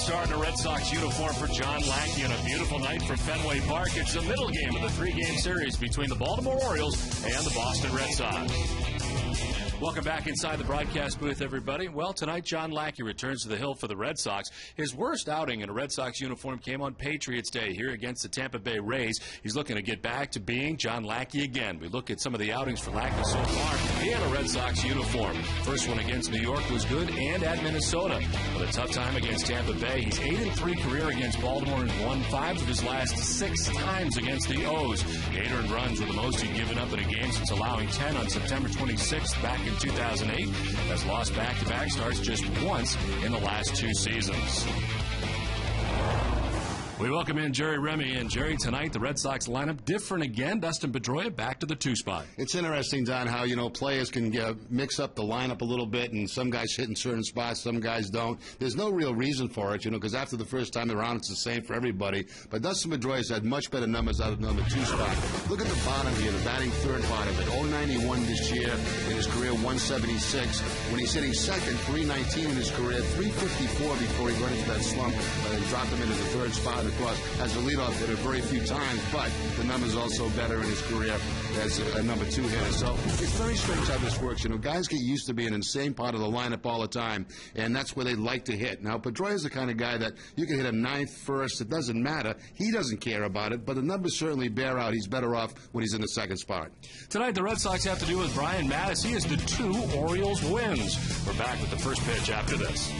star in a Red Sox uniform for John Lackey on a beautiful night from Fenway Park. It's the middle game of the three-game series between the Baltimore Orioles and the Boston Red Sox. Welcome back inside the broadcast booth, everybody. Well, tonight, John Lackey returns to the hill for the Red Sox. His worst outing in a Red Sox uniform came on Patriots Day here against the Tampa Bay Rays. He's looking to get back to being John Lackey again. We look at some of the outings for Lackey so far in a Red Sox uniform. First one against New York was good, and at Minnesota. With a tough time against Tampa Bay, he's 8-3 career against Baltimore and won 5 of his last 6 times against the O's. 8 earned runs were the most he'd given up in a game since allowing 10 on September 26th back in 2008, has lost back-to-back starts just once in the last 2 seasons. We welcome in Jerry Remy. And, Jerry, tonight the Red Sox lineup different again. Dustin Pedroia back to the 2 spot. It's interesting, Don, how, players can mix up the lineup a little bit, and some guys hit in certain spots, some guys don't. There's no real reason for it, because after the first time around, it's the same for everybody. But Dustin Pedroia's had much better numbers out of the number 2 spot. Look at the bottom here, the batting third part of it. 091 this year in his career, 176. When he's hitting second, 319 in his career, 354 before he got into that slump. They dropped him into the third spot. Of course, as a leadoff hitter very few times, but the numbers also better in his career as a number 2 hitter. So it's very strange how this works. Guys get used to being in the same part of the lineup all the time, and that's where they like to hit. Now, Pedroia's the kind of guy that you can hit him 9th, 1st. It doesn't matter. He doesn't care about it, but the numbers certainly bear out. He's better off when he's in the 2nd spot. Tonight, the Red Sox have to do with Brian Mattis. He is the 2 Orioles wins. We're back with the first pitch after this.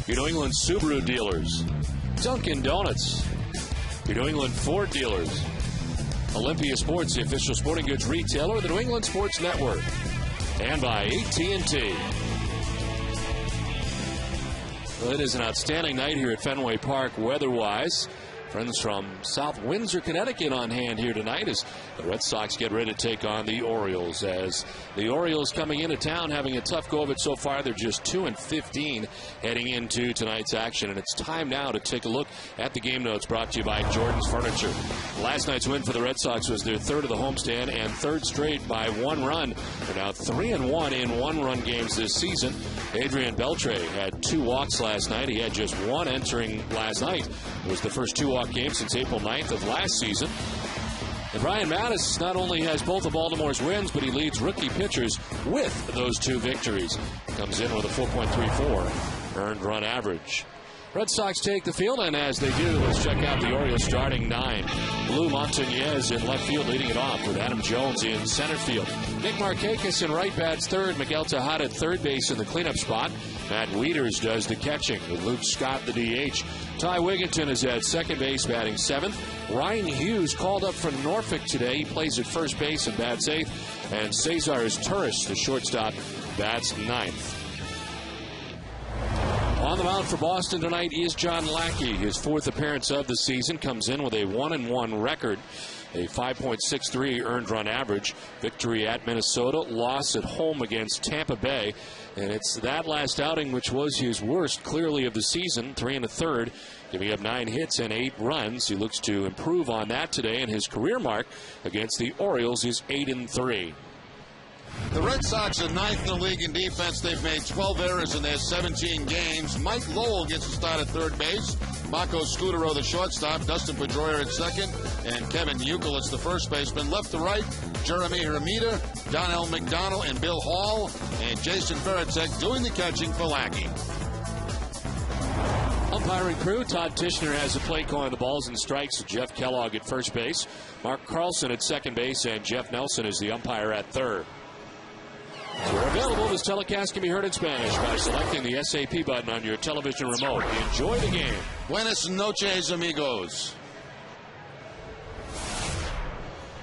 Your New England Subaru dealers, Dunkin' Donuts, your New England Ford dealers, Olympia Sports, the official sporting goods retailer, the New England Sports Network, and by AT&T. Well, it is an outstanding night here at Fenway Park weather-wise. Friends from South Windsor, Connecticut on hand here tonight as the Red Sox get ready to take on the Orioles. As the Orioles coming into town having a tough go of it so far. They're just 2-15 heading into tonight's action. And it's time now to take a look at the game notes brought to you by Jordan's Furniture. Last night's win for the Red Sox was their 3rd of the homestand and 3rd straight by 1 run. They're now 3-1 in 1-run games this season. Adrian Beltre had 2 walks last night. He had just 1 entering last night. It was the first 2-walk game since April 9th of last season. And Brian Mattis not only has both of Baltimore's wins, but he leads rookie pitchers with those 2 victories. Comes in with a 4.34 earned run average. Red Sox take the field, and as they do, let's check out the Orioles starting 9. Blue Montañez in left field leading it off with Adam Jones in center field. Nick Markakis in right bats third. Miguel Tejada at third base in the cleanup spot. Matt Wieters does the catching with Luke Scott the DH. Ty Wigginton is at second base batting seventh. Ryan Hughes called up from Norfolk today. He plays at first base and bats eighth. And Cesar Turris, the shortstop, bats ninth. On the mound for Boston tonight is John Lackey. His fourth appearance of the season, comes in with a 1-1 record, a 5.63 earned run average. Victory at Minnesota, loss at home against Tampa Bay. And it's that last outing which was his worst, clearly, of the season. 3 1/3, giving up 9 hits and 8 runs. He looks to improve on that today, and his career mark against the Orioles is 8-3. The Red Sox are ninth in the league in defense. They've made 12 errors in their 17 games. Mike Lowell gets a start at third base. Marco Scutaro, the shortstop. Dustin Pedroia at second. And Kevin Youkilis, the first baseman. Left to right, Jeremy Hermida, Donnell McDonald, and Bill Hall. And Jason Veritek doing the catching for Lackey. Umpiring crew, Todd Tishner has the plate calling the balls and strikes. Jeff Kellogg at first base. Mark Carlson at second base. And Jeff Nelson is the umpire at third. Where available, this telecast can be heard in Spanish by selecting the SAP button on your television remote. Enjoy the game. Buenas noches, amigos.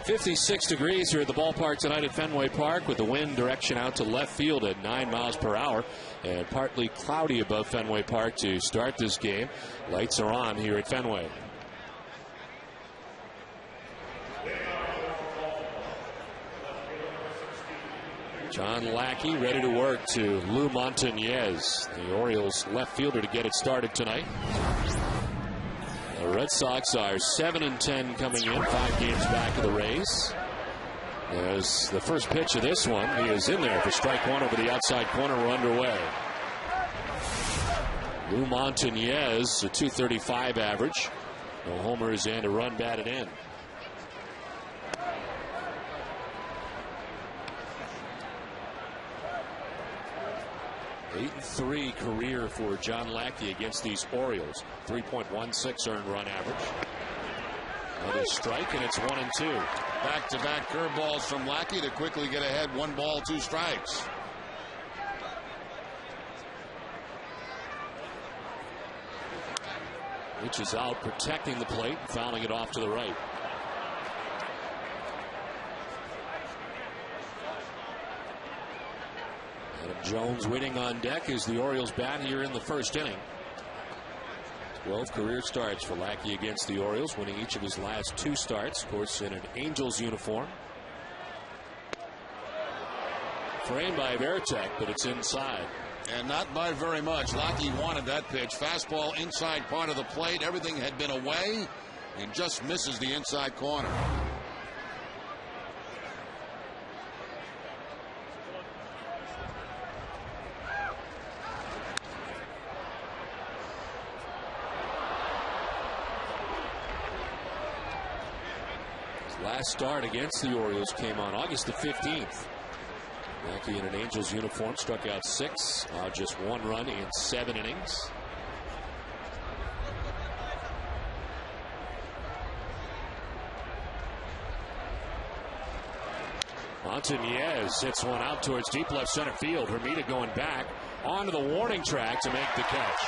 56 degrees here at the ballpark tonight at Fenway Park, with the wind direction out to left field at 9 miles per hour, and partly cloudy above Fenway Park to start this game. Lights are on here at Fenway. John Lackey ready to work to Lou Montañez, the Orioles left fielder, to get it started tonight. The Red Sox are 7-10 coming in, 5 games back of the Rays. As the first pitch of this one, he is in there for strike one over the outside corner. We're underway. Lou Montañez, a .235 average. No homers and a run batted in. 8-3 career for John Lackey against these Orioles. 3.16 earned run average. Another strike, and it's 1-2. Back-to-back curveballs from Lackey to quickly get ahead. 1 ball, 2 strikes. Which is out, protecting the plate, fouling it off to the right. Adam Jones waiting on deck as the Orioles bat here in the first inning. 12 career starts for Lackey against the Orioles, winning each of his last 2 starts, of course, in an Angels uniform. Framed by Veritek, but it's inside. And not by very much. Lackey wanted that pitch. Fastball inside part of the plate. Everything had been away and just misses the inside corner. Last start against the Orioles came on August the 15th. Lackey in an Angels uniform struck out 6, just 1 run in 7 innings. Montañez hits one out towards deep left center field. Hermida going back onto the warning track to make the catch.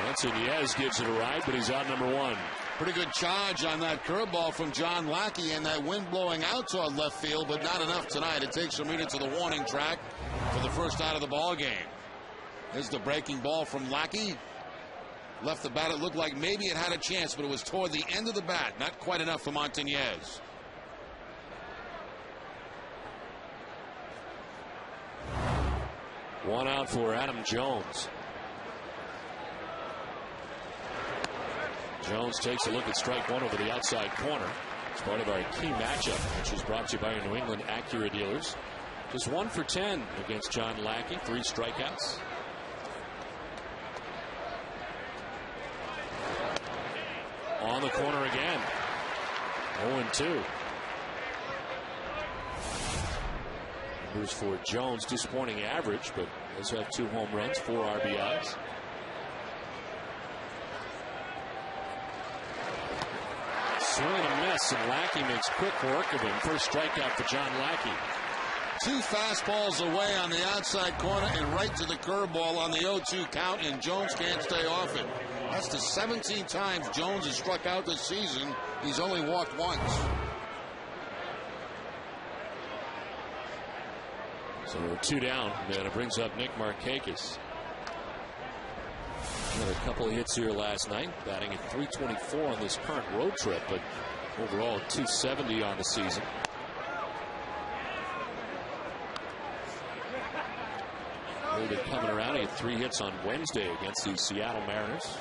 Montañez gives it a ride, but he's out number 1. Pretty good charge on that curveball from John Lackey, and that wind blowing out toward left field, but not enough tonight. It takes Hermida to the warning track for the first out of the ball game. Here's the breaking ball from Lackey. Left the bat. It looked like maybe it had a chance, but it was toward the end of the bat. Not quite enough for Montañez. One out for Adam Jones. Jones takes a look at strike 1 over the outside corner. It's part of our key matchup, which is brought to you by your New England Acura dealers. Just 1 for 10 against John Lackey, 3 strikeouts. On the corner again. 0-2. Numbers for Jones, disappointing average, but does have 2 home runs, 4 RBIs. Swing and a pass, and Lackey makes quick work of him. First strikeout for John Lackey. 2 fastballs away on the outside corner and right to the curveball on the 0-2 count, and Jones can't stay off it. That's the 17th time Jones has struck out this season. He's only walked once. So 2 down, and it brings up Nick Markakis. Another couple of hits here last night, batting at .324 on this current road trip, but overall .270 on the season. Really been coming around. He had 3 hits on Wednesday against the Seattle Mariners.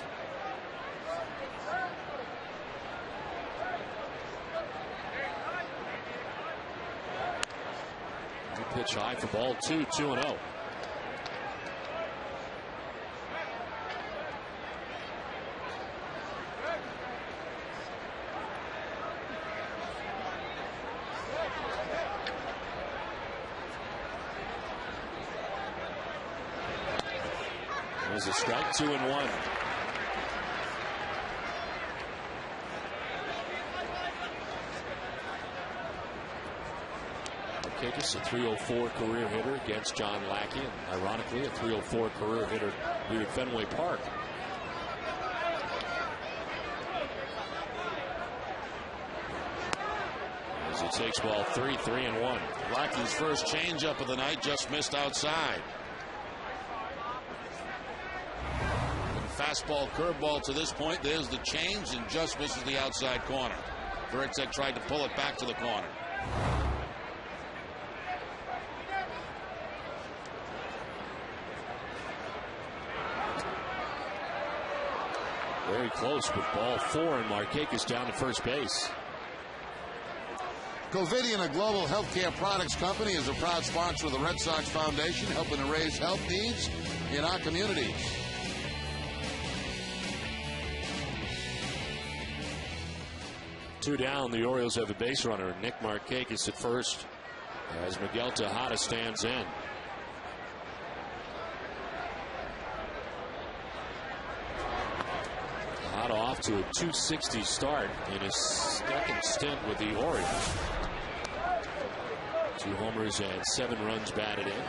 Pitch high for ball 2, 2-0. There's a strike, 2-1. Markakis, a .304 career hitter against John Lackey, and ironically a .304 career hitter here at Fenway Park. As he takes ball 3, 3-1. Lackey's first changeup of the night just missed outside. Fastball, curveball to this point. There's the change and just misses the outside corner. Veritek tried to pull it back to the corner. Very close, but ball 4, and Markakis down to first base. Covidien, a global healthcare products company, is a proud sponsor of the Red Sox Foundation, helping to raise health needs in our communities. Two down, the Orioles have a base runner. Nick Markakis at first as Miguel Tejada stands in. Tejada off to a .260 start in his second stint with the Orioles. 2 homers and 7 runs batted in.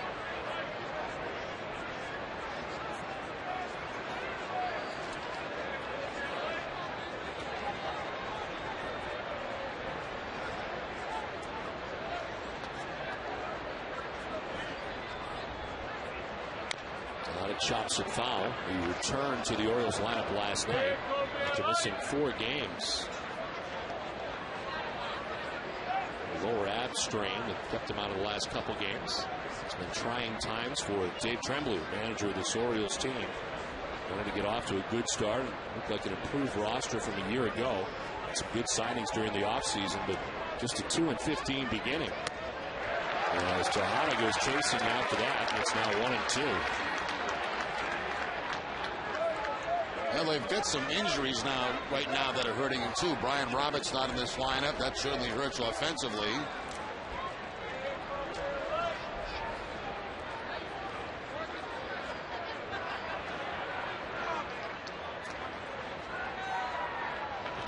Chops it foul. He returned to the Orioles lineup last night after missing 4 games. A lower ab strain that kept him out of the last couple games. It's been trying times for Dave Tremblay, manager of this Orioles team. Wanted to get off to a good start. Looked like an improved roster from a year ago. Had some good signings during the offseason, but just a 2-15 beginning. As Tejada goes chasing after that, it's now 1-2. Well, they've got some injuries right now that are hurting him too. Brian Roberts not in this lineup. That certainly hurts offensively.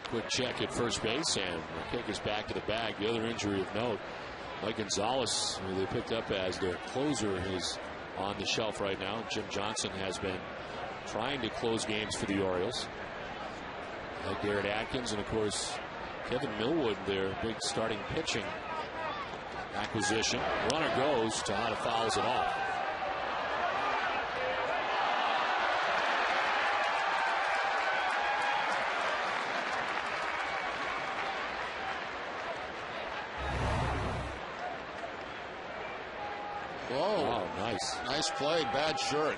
Quick check at first base, and Markakis back to the bag. The other injury of note, Mike Gonzalez, who they picked up as their closer, is on the shelf right now. Jim Johnson has been trying to close games for the Orioles. Garrett Atkins and, of course, Kevin Millwood, their big starting pitching acquisition. Runner goes. Tejada fouls it off. Whoa. Oh, nice. Nice play. Bad shirt.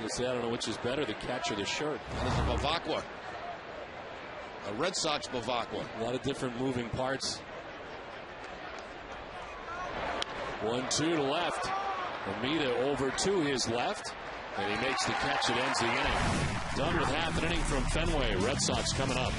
I don't know which is better, the catch or the shirt. That is a Bavacqua. A Red Sox Bavacqua. A lot of different moving parts. 1-2 to left. Amita over to his left. And he makes the catch that ends the inning. Done with half an inning from Fenway. Red Sox coming up.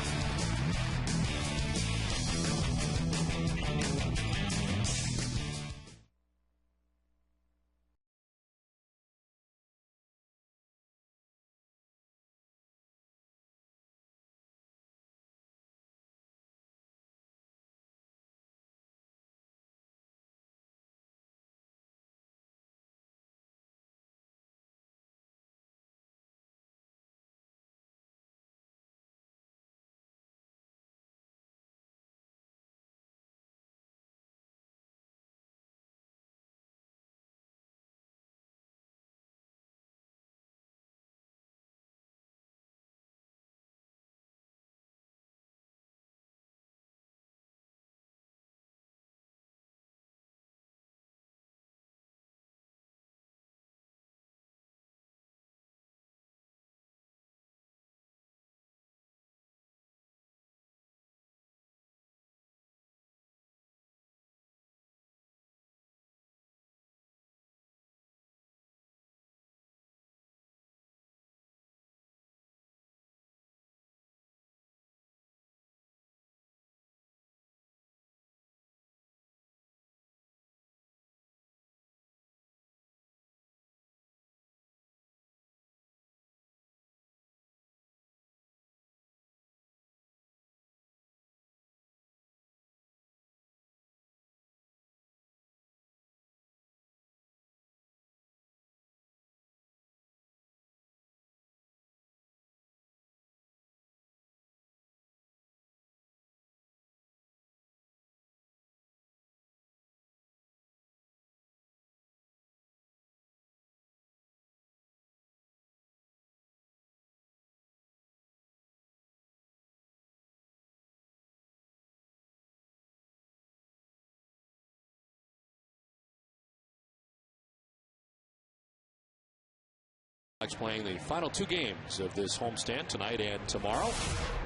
Playing the final 2 games of this homestand tonight and tomorrow.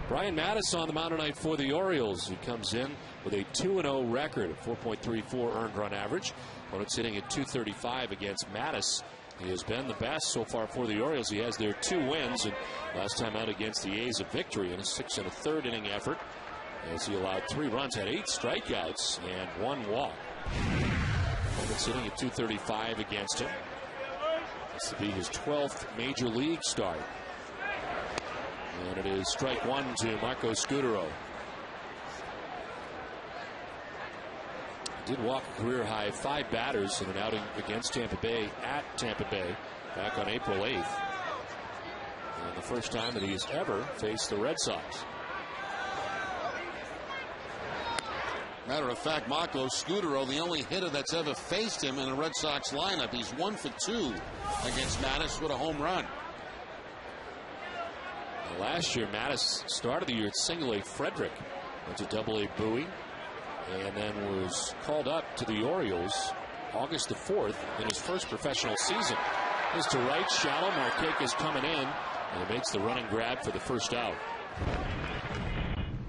Brian Mattis on the mound tonight for the Orioles. He comes in with a 2-0 record, a 4.34 earned run average. Opponents hitting at .235 against Mattis. He has been the best so far for the Orioles. He has their 2 wins, and last time out against the A's, a victory in a 6 1/3 inning effort, as he allowed 3 runs, had 8 strikeouts and 1 walk. Opponents hitting at .235 against him. This will be his 12th major league start. And it is strike 1 to Marco Scutaro. He did walk a career high 5 batters in an outing against Tampa Bay at Tampa Bay back on April 8th. And the first time that he's ever faced the Red Sox. Matter of fact, Marco Scutaro, the only hitter that's ever faced him in a Red Sox lineup. He's 1 for 2 against Mattis with a home run. Last year, Mattis started the year at single-A Frederick, went to double-A Bowie, and then was called up to the Orioles August the 4th in his first professional season. Is to right, shallow. Marquez coming in, and he makes the running grab for the first out.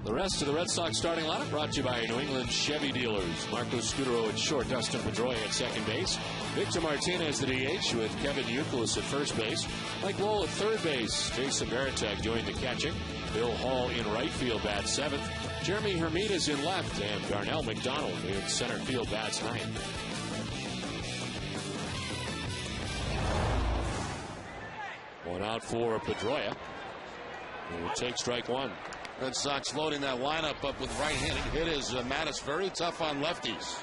The rest of the Red Sox starting lineup brought to you by New England Chevy dealers. Marco Scutaro at short, Dustin Pedroia at second base, Victor Martinez the DH with Kevin Youkilis at first base, Mike Lowell at third base, Jason Varitek doing the catching, Bill Hall in right field bats 7th, Jeremy Hermitas in left, and Darnell McDonald in center field bats 9th. One out for Pedroia, who will take strike 1. Red Sox loading that lineup up with right-handed hitters. Mattis very tough on lefties.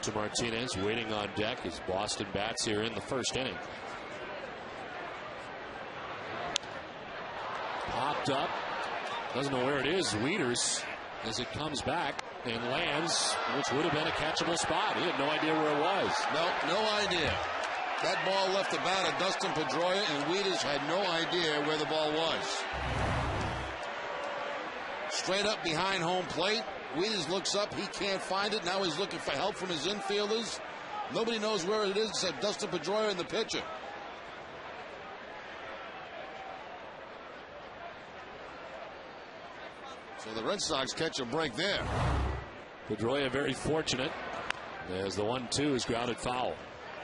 To Martinez waiting on deck as Boston bats here in the first inning. Popped up, doesn't know where it is. Wieters as it comes back and lands, which would have been a catchable spot. He had no idea where it was. No idea. That ball left the bat of Dustin Pedroia, and Wieters had no idea where the ball was. Straight up behind home plate. Wieters looks up, he can't find it. Now he's looking for help from his infielders. Nobody knows where it is except Dustin Pedroia and the pitcher. So the Red Sox catch a break there. Pedroia very fortunate as the 1-2 is grounded foul.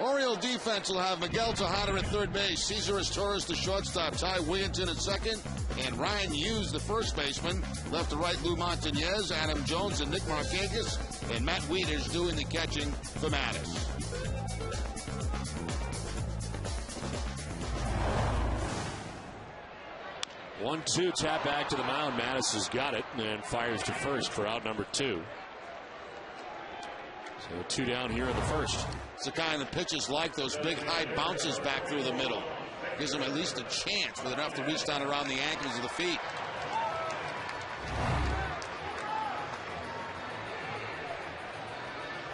Oriole defense will have Miguel Tejada at third base, Cesar Torres the shortstop, Ty Williamson at second, and Ryan Hughes the first baseman. Left to right, Lou Montañez, Adam Jones, and Nick Marquez, and Matt Wieters doing the catching for Mattis. One-two tap back to the mound. Mattis has got it and fires to first for out number 2. So 2 down here in the first. It's the kind of pitches like those big high bounces back through the middle. Gives them at least a chance where they don't have to reach down around the ankles of the feet.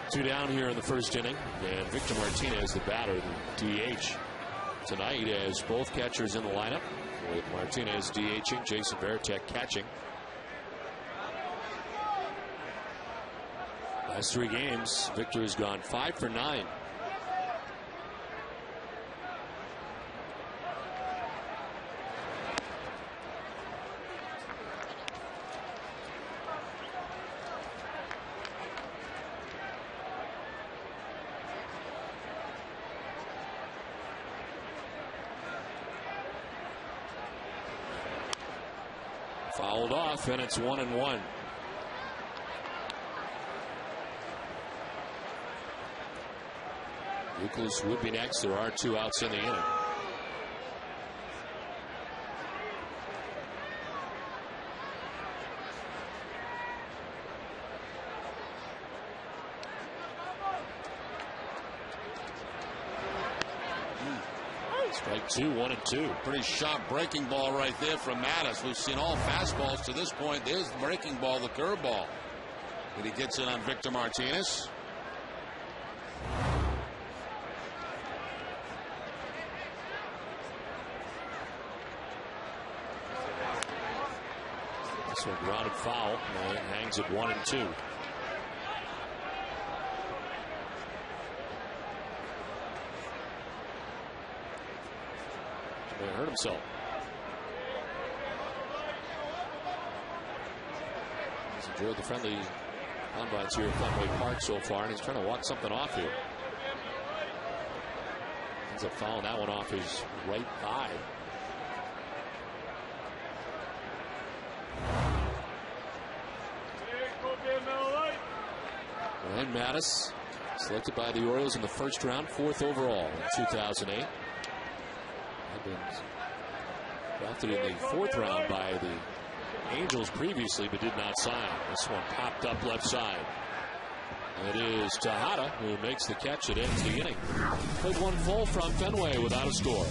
Two down here in the first inning, and Victor Martinez, the batter, the DH tonight, as both catchers in the lineup, with Martinez DHing, Jason Varitek catching. Last 3 games, Victor has gone 5 for 9. Fouled off, and it's 1-1. Youkilis would be next. There are 2 outs in the inning. Strike 2, 1-2. Pretty sharp breaking ball right there from Mattis. We've seen all fastballs to this point. There's the breaking ball, the curveball. And he gets it on Victor Martinez. So grounded foul, and it hangs at 1-2. He hurt himself. He's enjoyed the friendly confines here at Fenway Park so far, and he's trying to walk something off here. Ends up fouling that one off his right thigh. Ryan Mattis, selected by the Orioles in the first round, 4th overall in 2008. Had been drafted in the 4th round by the Angels previously, but did not sign. This one popped up left side. It is Tejada who makes the catch. It ends the inning. Played one full from Fenway without a score.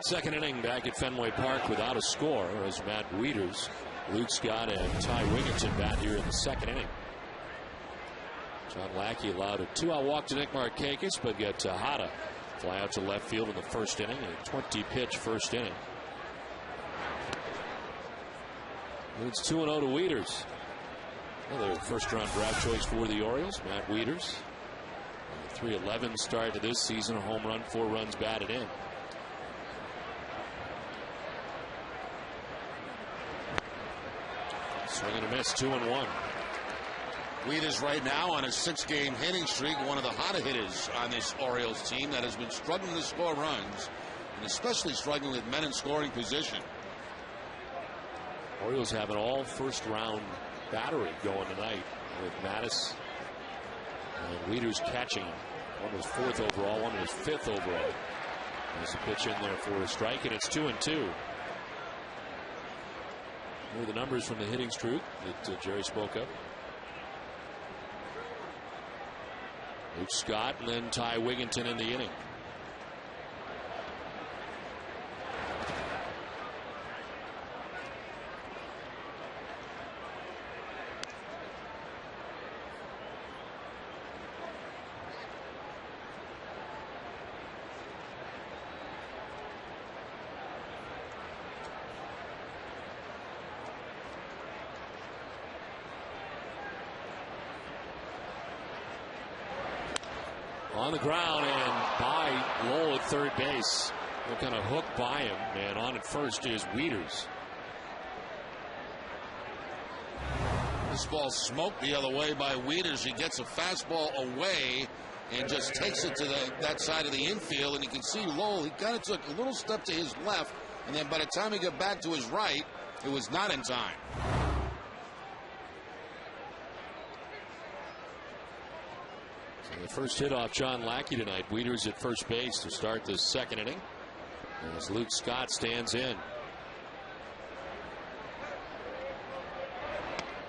Second inning back at Fenway Park without a score as Matt Wieters, Luke Scott, and Ty Wigginton bat here in the second inning. John Lackey allowed a 2-out walk to Nick Markakis, but get Tejada fly out to left field in the first inning. A 20-pitch first inning. It's 2-0 to Wieters. Another first-round draft choice for the Orioles, Matt Wieters. A 3-11 start to this season, a home run, 4 runs batted in. Swing and a miss, 2-1. Wieters right now on a 6-game hitting streak, one of the hotter hitters on this Orioles team that has been struggling to score runs, and especially struggling with men in scoring position. Orioles have an all first-round battery going tonight with Mattis and Wieters catching. One was 4th overall, one was 5th overall. There's a pitch in there for a strike, and it's 2-2. Here are the numbers from the hitting streak that Jerry spoke of. Luke Scott and then Ty Wigginton in the inning. On the ground and by Lowell at third base. They're kind of hooked by him, and on at first is Wieters. This ball smoked the other way by Wieters. He gets a fastball away and just takes it to that side of the infield, and you can see Lowell, he kind of took a little step to his left, and then by the time he got back to his right, it was not in time. So the first hit off John Lackey tonight. Wieters at first base to start the second inning, as Luke Scott stands in.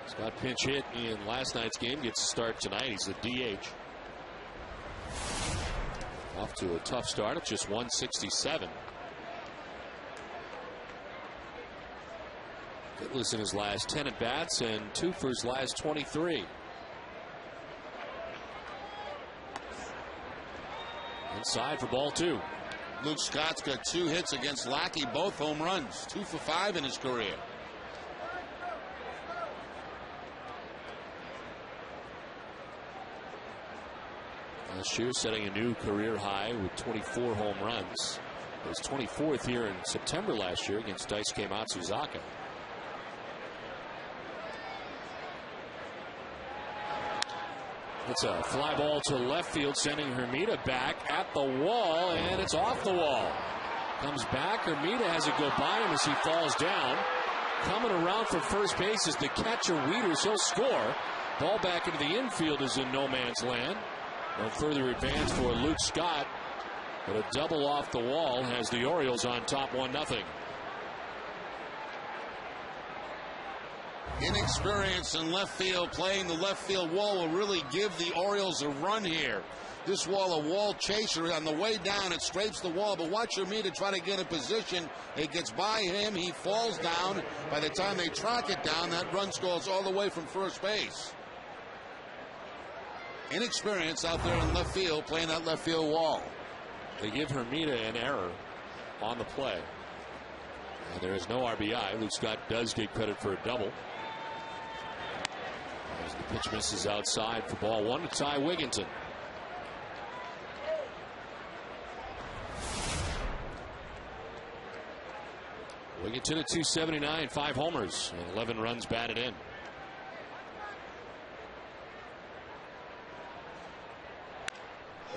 Scott pinch hit in last night's game, gets a start tonight. He's the DH. Off to a tough start at just 167. Hitless in his last 10 at bats and 2 for his last 23. Inside for ball 2. Luke Scott's got 2 hits against Lackey, both home runs, 2 for 5 in his career. Last year setting a new career high with 24 home runs. His 24th here in September last year against Daisuke Matsuzaka. It's a fly ball to left field, sending Hermida back at the wall, and it's off the wall. Comes back, Hermida has it go by him as he falls down. Coming around for first base is the catcher Wieters. He'll score. Ball back into the infield is in no man's land. No further advance for Luke Scott, but a double off the wall has the Orioles on top 1-0. Inexperience in left field, playing the left field wall will really give the Orioles a run here. This wall, a wall chaser, on the way down, it scrapes the wall, but watch Hermida try to get in position. It gets by him, he falls down. By the time they track it down, that run scores all the way from first base. Inexperience out there in left field, playing that left field wall. They give Hermida an error on the play. And there is no RBI. Luke Scott does get credit for a double. As the pitch misses outside for ball 1 to Ty Wigginton. Wigginton at 279, 5 homers, and 11 runs batted in.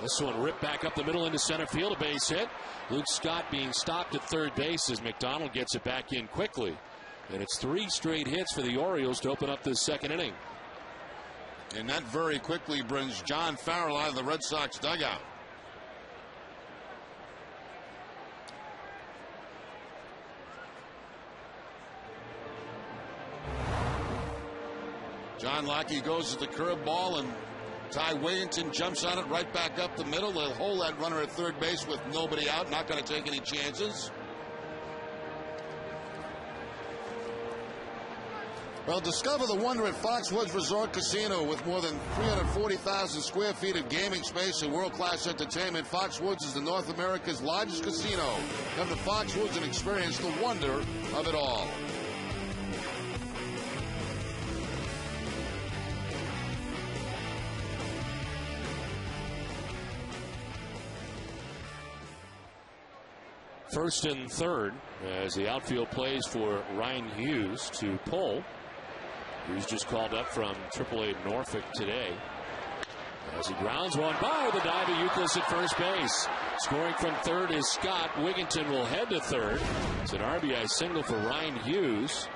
This one ripped back up the middle into center field, a base hit. Luke Scott being stopped at third base as McDonald gets it back in quickly. And it's 3 straight hits for the Orioles to open up this second inning. And that very quickly brings John Farrell out of the Red Sox dugout. John Lackey goes to the curveball, and Ty Wigginton jumps on it right back up the middle. They'll hold that runner at third base with nobody out, not going to take any chances. Well, discover the wonder at Foxwoods Resort Casino. With more than 340,000 square feet of gaming space and world-class entertainment, Foxwoods is North America's largest casino. Come to Foxwoods and experience the wonder of it all. First and third as the outfield plays for Ryan Hughes to pull. Hughes just called up from AAA Norfolk today. As he grounds one by the dive of Youkilis at first base. Scoring from third is Scott. Wigginton will head to third. It's an RBI single for Ryan Hughes.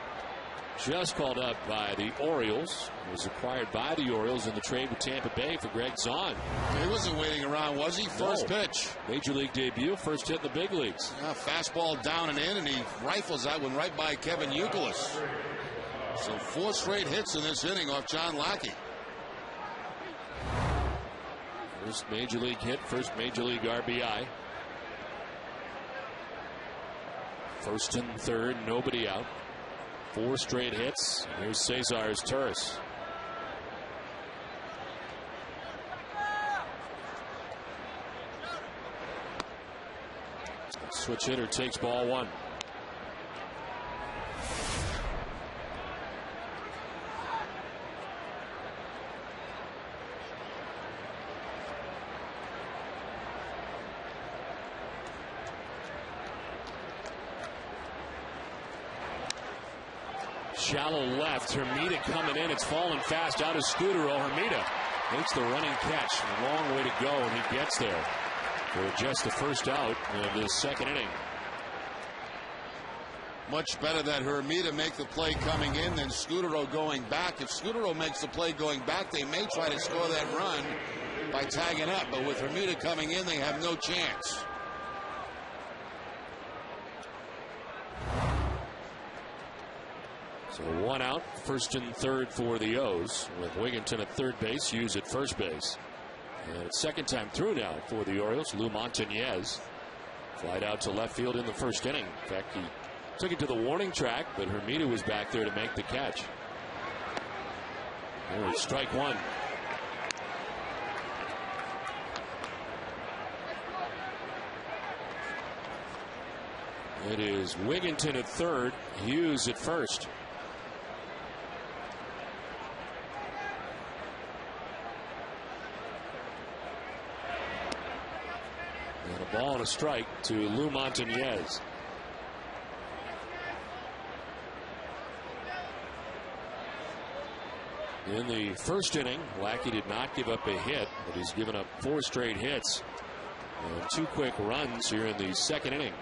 Just called up by the Orioles. Was acquired by the Orioles in the trade with Tampa Bay for Greg Zahn. He wasn't waiting around, was he? First pitch. Major league debut, first hit in the big leagues. Yeah, fastball down and in, and he rifles that one right by Kevin Youkilis. So 4 straight hits in this inning off John Lackey. First major league hit, first major league RBI. First and third, nobody out. 4 straight hits. Here's Cesar's Turris. Switch hitter takes ball 1. Shallow left. Hermida coming in. It's falling fast out of Scudero. Hermida makes the running catch. A long way to go, and he gets there for just the first out of this second inning. Much better that Hermida make the play coming in than Scutaro going back. If Scutaro makes the play going back, they may try to score that run by tagging up. But with Hermida coming in, they have no chance. So 1 out, first and third for the O's, with Wigginton at third base, Hughes at first base. And it's second time through now for the Orioles. Lou Montañez flied out to left field in the first inning. In fact, he took it to the warning track, but Hermida was back there to make the catch. There is strike one. It is Wigginton at third, Hughes at first. And a ball and a strike to Lou Montañez. In the first inning, Lackey did not give up a hit, but he's given up 4 straight hits and 2 quick runs here in the second inning.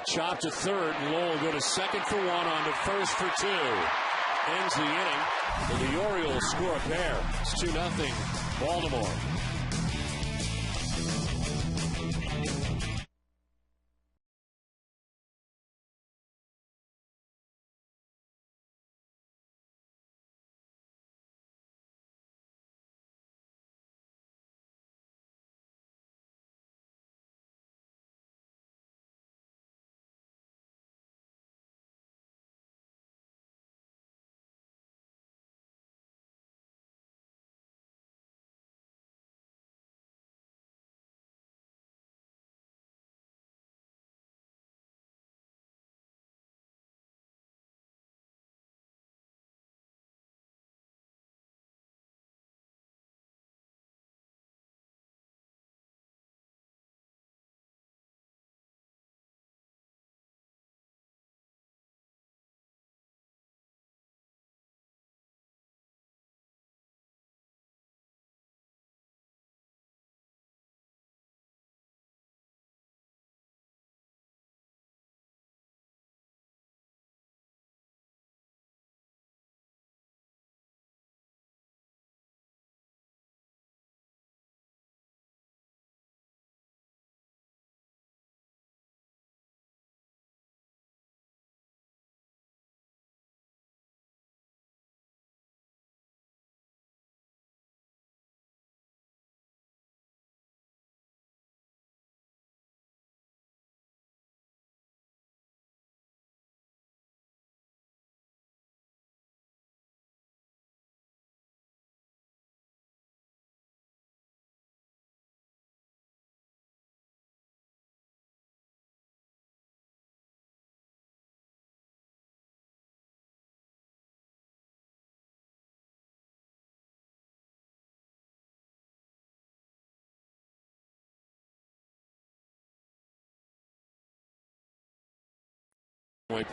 Chop to third, and Lowell will go to second for 1, on to first for 2. Ends the inning, and the Orioles score a pair. It's 2-0 Baltimore.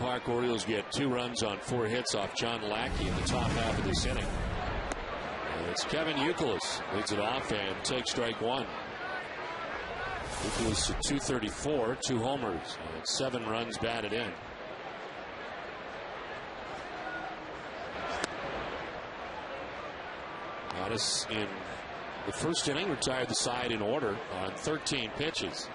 Park Orioles get 2 runs on 4 hits off John Lackey in the top half of this inning. And it's Kevin Youkilis leads it off and takes strike 1. Youkilis at 234, 2 homers, and 7 runs batted in. Mattis in the first inning retired the side in order on 13 pitches.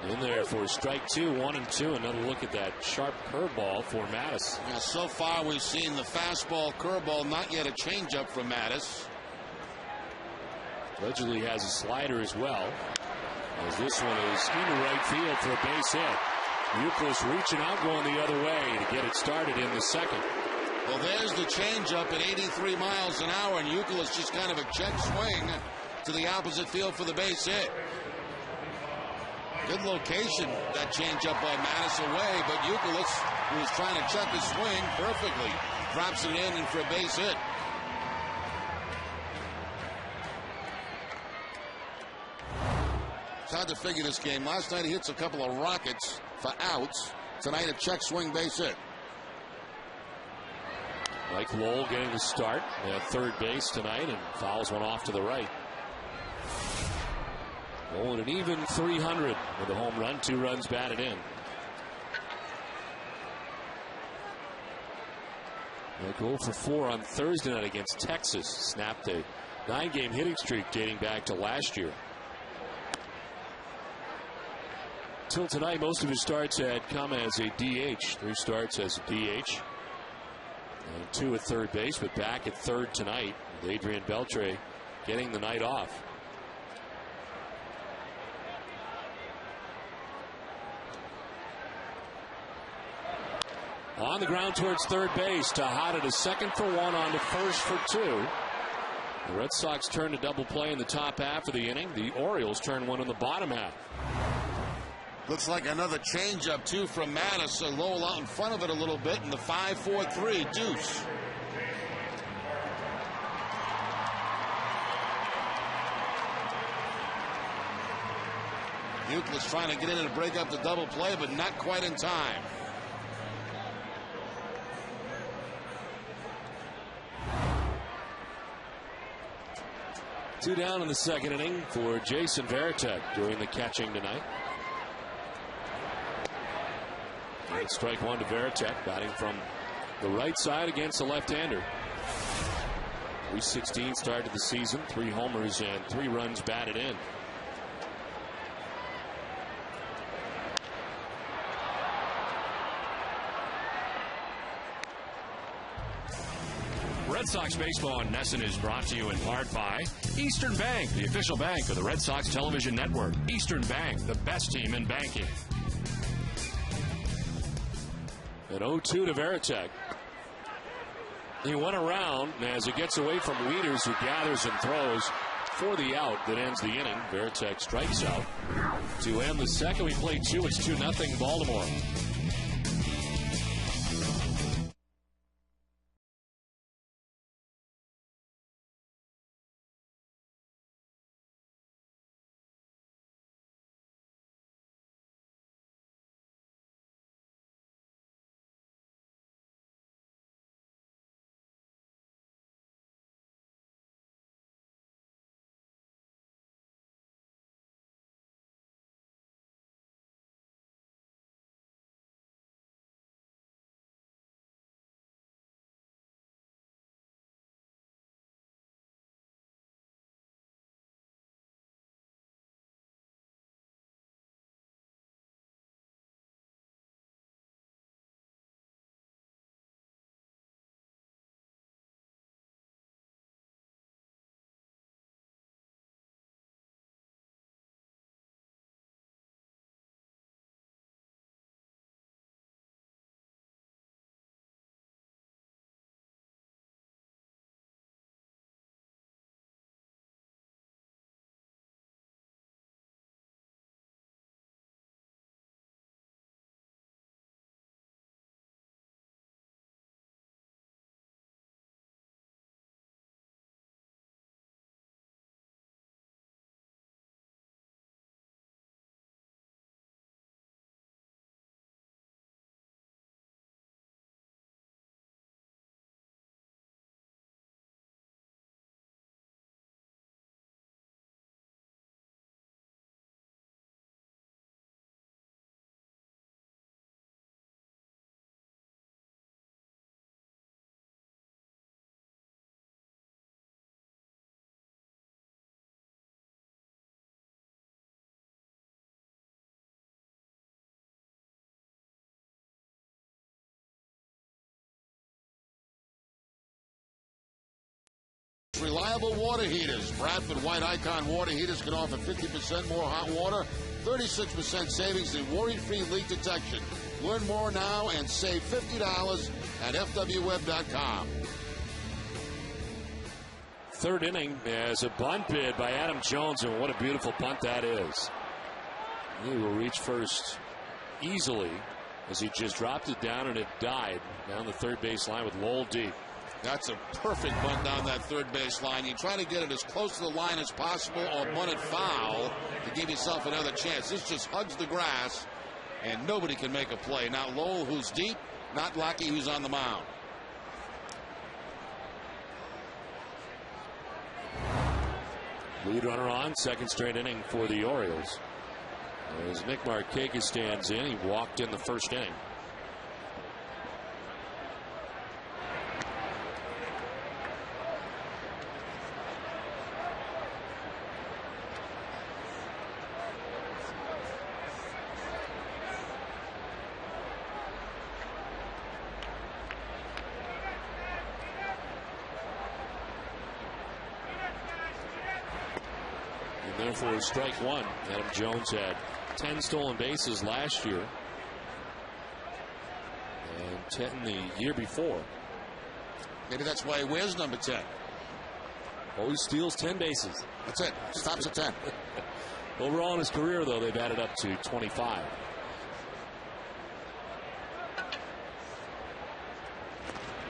In there for strike 2, 1 and 2. Another look at that sharp curveball for Mattis. Yeah, so far we've seen the fastball, curveball, not yet a changeup from Mattis. Allegedly has a slider as well, as this one is into right field for a base hit. Youkilis reaching out, going the other way to get it started in the second. Well, there's the changeup at 83 miles an hour, and Youkilis just kind of a check swing to the opposite field for the base hit. Good location, that changeup by Mattis away, but Youkilis, who was trying to check his swing perfectly, drops it in and for a base hit. It's hard to figure this game. Last night he hits a couple of rockets for outs. Tonight a check swing base hit. Mike Lowell getting the start at third base tonight and fouls one off to the right. Lowell at an even 300 with a home run, 2 runs batted in. Mike Lowell for 4 on Thursday night against Texas. Snapped a 9-game hitting streak dating back to last year. Till tonight, most of his starts had come as a DH. 3 starts as a DH. And 2 at third base, but back at third tonight with Adrian Beltre getting the night off. On the ground towards third base. Tejada to second for 1, on to first for 2. The Red Sox turn to double play in the top half of the inning. The Orioles turn 1 in the bottom half. Looks like another changeup, too, from Mattis. Lowell out in front of it a little bit in the 5-4-3 deuce. Euclid's trying to get in and break up the double play, but not quite in time. Two down in the second inning for Jason Varitek doing the catching tonight. And strike 1 to Varitek, batting from the right side against the left-hander. 316 start to the season, 3 homers and 3 runs batted in. Red Sox Baseball on NESN is brought to you in part by Eastern Bank, the official bank of the Red Sox Television Network. Eastern Bank, the best team in banking. An 0-2 to Varitek. He went around as it gets away from Wieters, who gathers and throws for the out that ends the inning. Varitek strikes out to end the second. We play 2. It's 2-0 Baltimore. Reliable water heaters. Bradford White Icon water heaters can offer 50% more hot water, 36% savings in worry-free leak detection. Learn more now and save $50 at fwweb.com. Third inning as a bunt bid by Adam Jones, and what a beautiful bunt that is. He will reach first easily as he just dropped it down and it died down the third base line with Lowell deep. That's a perfect bunt down that third base line. You try to get it as close to the line as possible or bunt it foul to give yourself another chance. This just hugs the grass, and nobody can make a play. Not Lowell, who's deep, not Lackey, who's on the mound. Lead runner on, second straight inning for the Orioles. As Nick Markakis stands in, he walked in the first inning. Therefore, strike one. Adam Jones had 10 stolen bases last year and 10 the year before. Maybe that's why he wears number 10. Always steals 10 bases. That's it. Stops at 10. Overall in his career, though, they've added up to 25.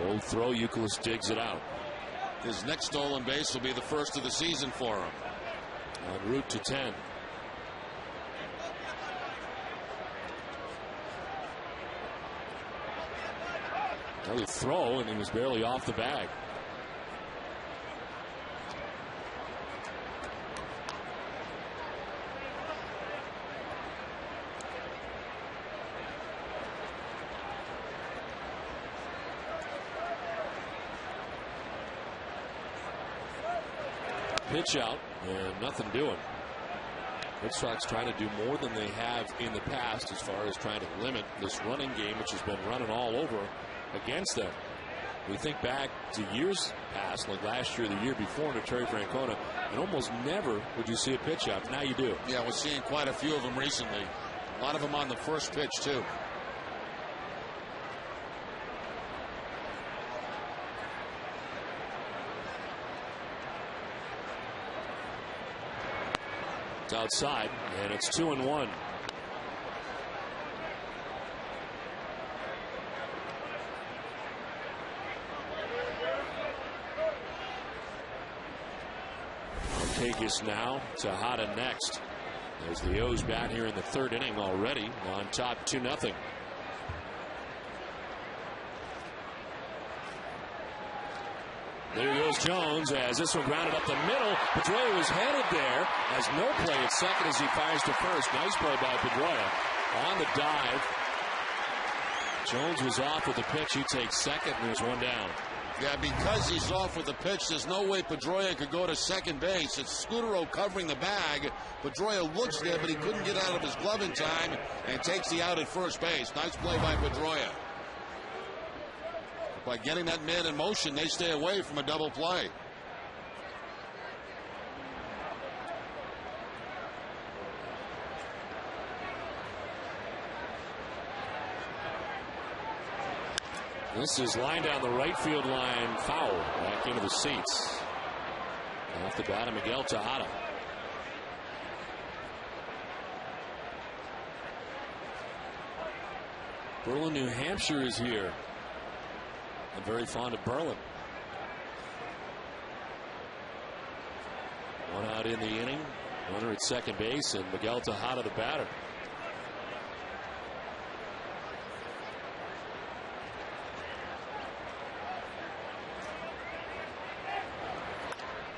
Low throw. Youkilis digs it out. His next stolen base will be the first of the season for him. En route to 10. Another throw, and he was barely off the bag. Pitch out, and nothing doing. Red Sox trying to do more than they have in the past as far as trying to limit this running game, which has been running all over against them. We think back to years past, like last year, the year before under Terry Francona, and almost never would you see a pitch out. Now you do. Yeah, we're seeing quite a few of them recently. A lot of them on the first pitch, too. It's outside, and it's 2-1. Markakis now, Tejada next. There's the O's bat here in the third inning already, on top 2-0. There goes Jones as this one grounded up the middle. Pedroia was headed there, has no play at second as he fires to first. Nice play by Pedroia on the dive. Jones was off with the pitch. He takes second, and there's one down. Yeah, because he's off with the pitch, there's no way Pedroia could go to second base. It's Scutaro covering the bag. Pedroia looks there, but he couldn't get out of his glove in time and takes the out at first base. Nice play by Pedroia. By getting that man in motion, they stay away from a double play. This is lined down the right field line, foul, back into the seats. Off the bat of Miguel Tejada. Berlin, New Hampshire is here. I'm very fond of Berlin. One out in the inning, runner at second base, and Miguel Tejada the batter.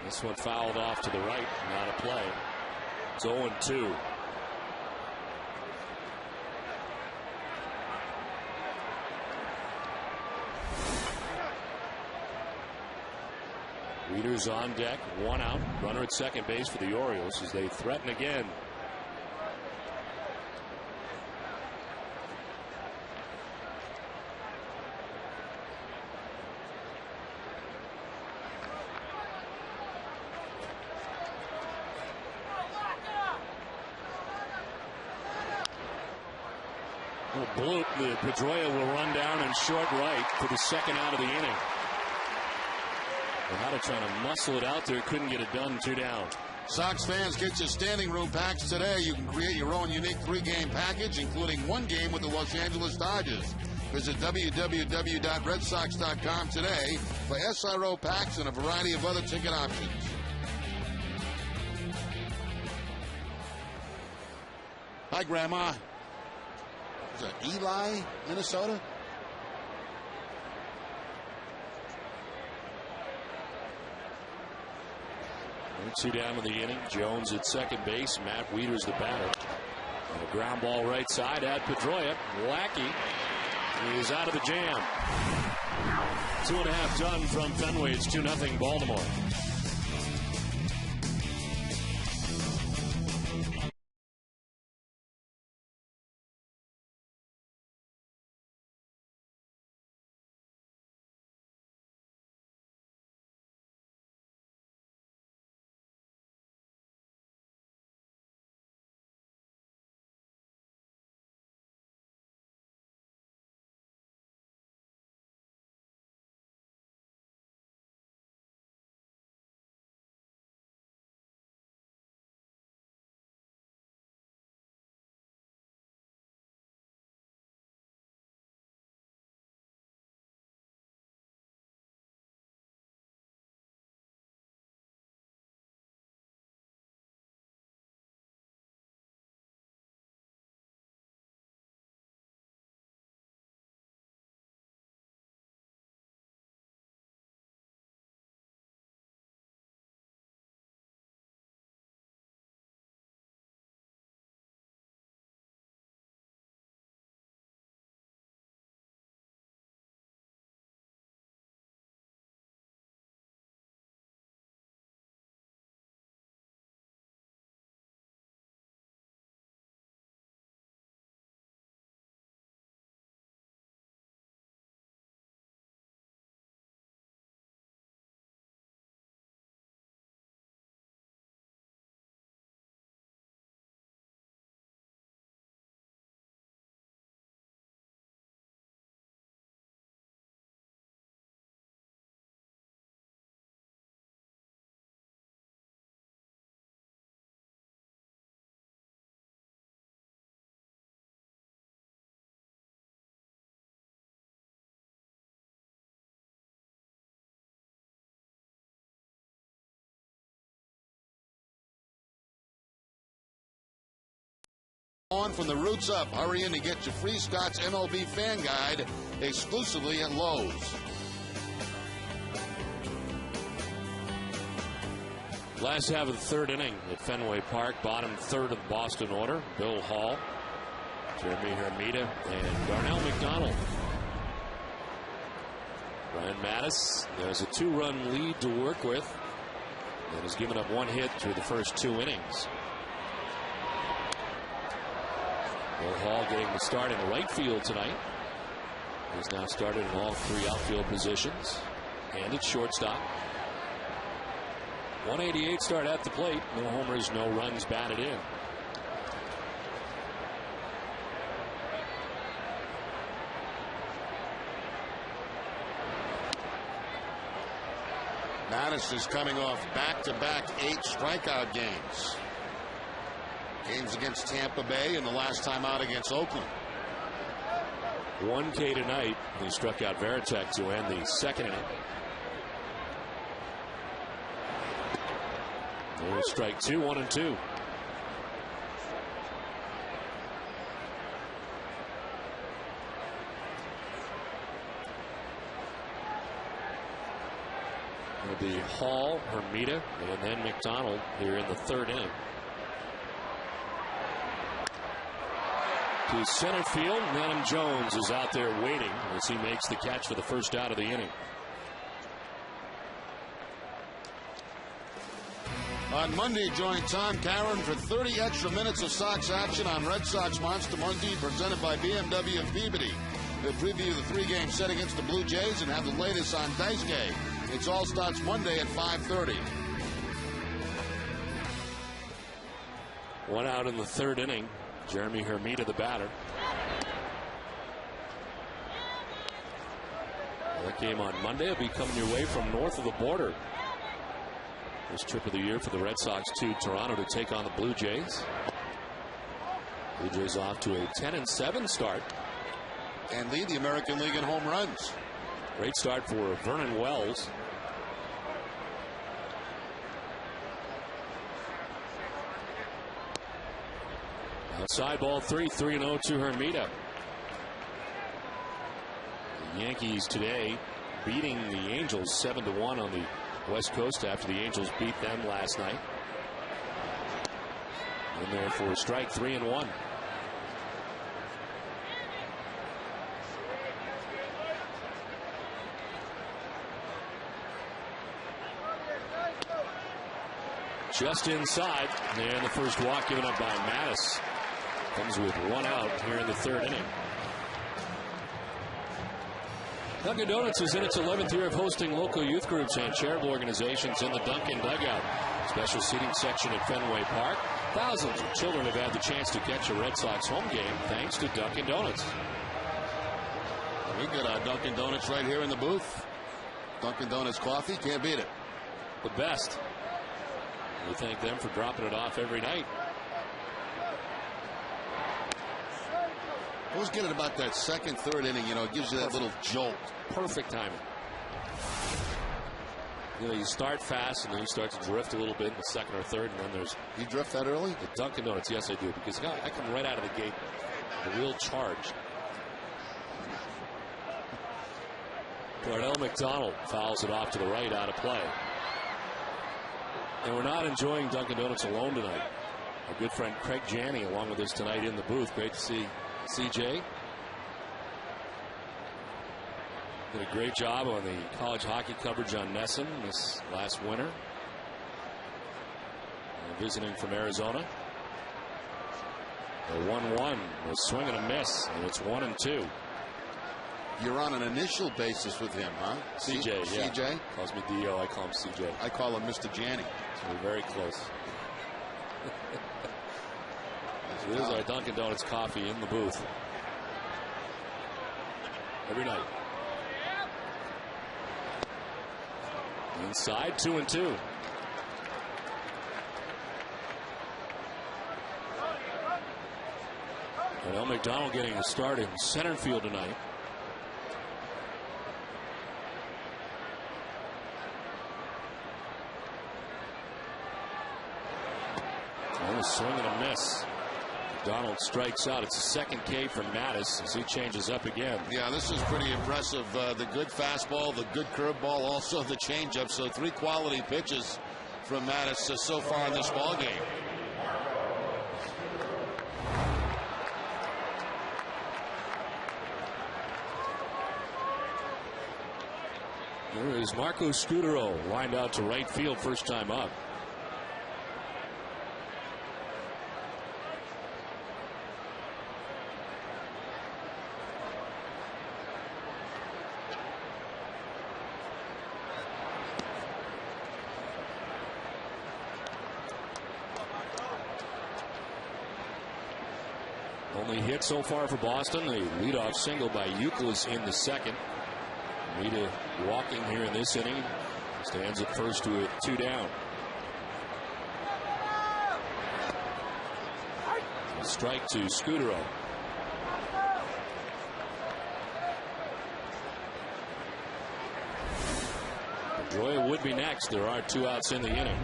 This one fouled off to the right, not a play. It's 0-2. Leaders on deck, one out, runner at second base for the Orioles as they threaten again. Bloop, the Pedroia will run down in short right for the second out of the inning. Tejada trying to muscle it out there, couldn't get it done, 2 down. Sox fans, get your standing room packs today. You can create your own unique 3-game package, including 1 game with the Los Angeles Dodgers. Visit www.redsox.com today for SRO packs and a variety of other ticket options. Hi, Grandma. Is that Eli, Minnesota? 2 down in the inning. Jones at second base. Matt Wieters the batter. And a ground ball right side at Pedroia. Lackey is out of the jam. 2.5 done from Fenway. It's 2-0 Baltimore. On from the roots up. Hurry in to get your free Scott's MLB fan guide exclusively at Lowe's. Last half of the third inning at Fenway Park. Bottom third of the Boston order. Bill Hall, Jeremy Hermida, and Darnell McDonald. Ryan Mattis, there's a 2-run lead to work with, and has given up 1 hit through the first 2 innings. Bill Hall getting the start in right field tonight. He's now started in all 3 outfield positions and at shortstop. 188 start at the plate. No homers, no runs batted in. Mattis is coming off back-to-back 8 strikeout games. Games against Tampa Bay and the last time out against Oakland. 1K tonight. He struck out Varitek to end the second inning. There's strike 2, 1-2. It'll be Hall, Hermida, and then McDonald here in the third inning. To center field, and Adam Jones is out there waiting as he makes the catch for the first out of the inning. On Monday, join Tom Caron for 30 extra minutes of Sox action on Red Sox Monster Monday, presented by BMW of Peabody. They'll preview the 3-game set against the Blue Jays and have the latest on Dice Game. It all starts Monday at 5:30. 1 out in the third inning. Jeremy Hermida, the batter. That game on Monday will be coming your way from north of the border. First trip of the year for the Red Sox to Toronto to take on the Blue Jays. Blue Jays off to a 10-7 start. And lead the American League in home runs. Great start for Vernon Wells. Outside ball 3-0 to Hermida. The Yankees today beating the Angels 7-1 on the West Coast after the Angels beat them last night. In there for a strike, 3-1. Just inside, and the first walk given up by Mattis. Comes with one out here in the third inning. Dunkin' Donuts is in its 11th year of hosting local youth groups and charitable organizations in the Dunkin' Dugout. Special seating section at Fenway Park. Thousands of children have had the chance to catch a Red Sox home game thanks to Dunkin' Donuts. We got our Dunkin' Donuts right here in the booth. Dunkin' Donuts coffee, can't beat it. The best. We thank them for dropping it off every night. Always get it about that second, third inning. It gives you that little jolt. Perfect timing. You start fast and then you start to drift a little bit in the second or third, and then there's. You drift that early? The Dunkin' Donuts, yes, I do, because I come right out of the gate, a real charge. Darnell McDonald fouls it off to the right, out of play. And we're not enjoying Dunkin' Donuts alone tonight. Our good friend Craig Janney along with us tonight in the booth. Great to see CJ. Did a great job on the college hockey coverage on Nesson this last winter. Visiting from Arizona. A 1-1, a swing and a miss, and it's 1-2. You're on an initial basis with him, huh? CJ, yeah. CJ? Calls me D.O., I call him CJ. I call him Mr. Janney. So we're very close. It is our Dunkin' Donuts coffee in the booth. Every night. Inside, 2-2. Darnell McDonald getting a start in center field tonight. And a swing and a miss. McDonald strikes out. It's a second K for Mattis as he changes up again. Yeah, this is pretty impressive. The good fastball, the good curveball, also the changeup. So 3 quality pitches from Mattis so far in this ball game. There is Marco Scudero lined out to right field first time up. Only hit so far for Boston. A leadoff single by Euclid in the second. Mita walking here in this inning. Stands at first with 2 down. A strike to Scudero. Pedroia would be next. There are 2 outs in the inning.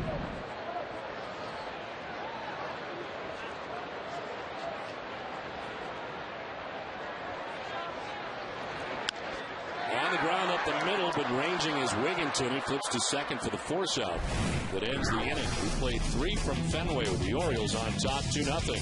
The middle, but ranging is Wigginton. He flips to second for the force out that ends the inning. We played 3 from Fenway with the Orioles on top 2-0.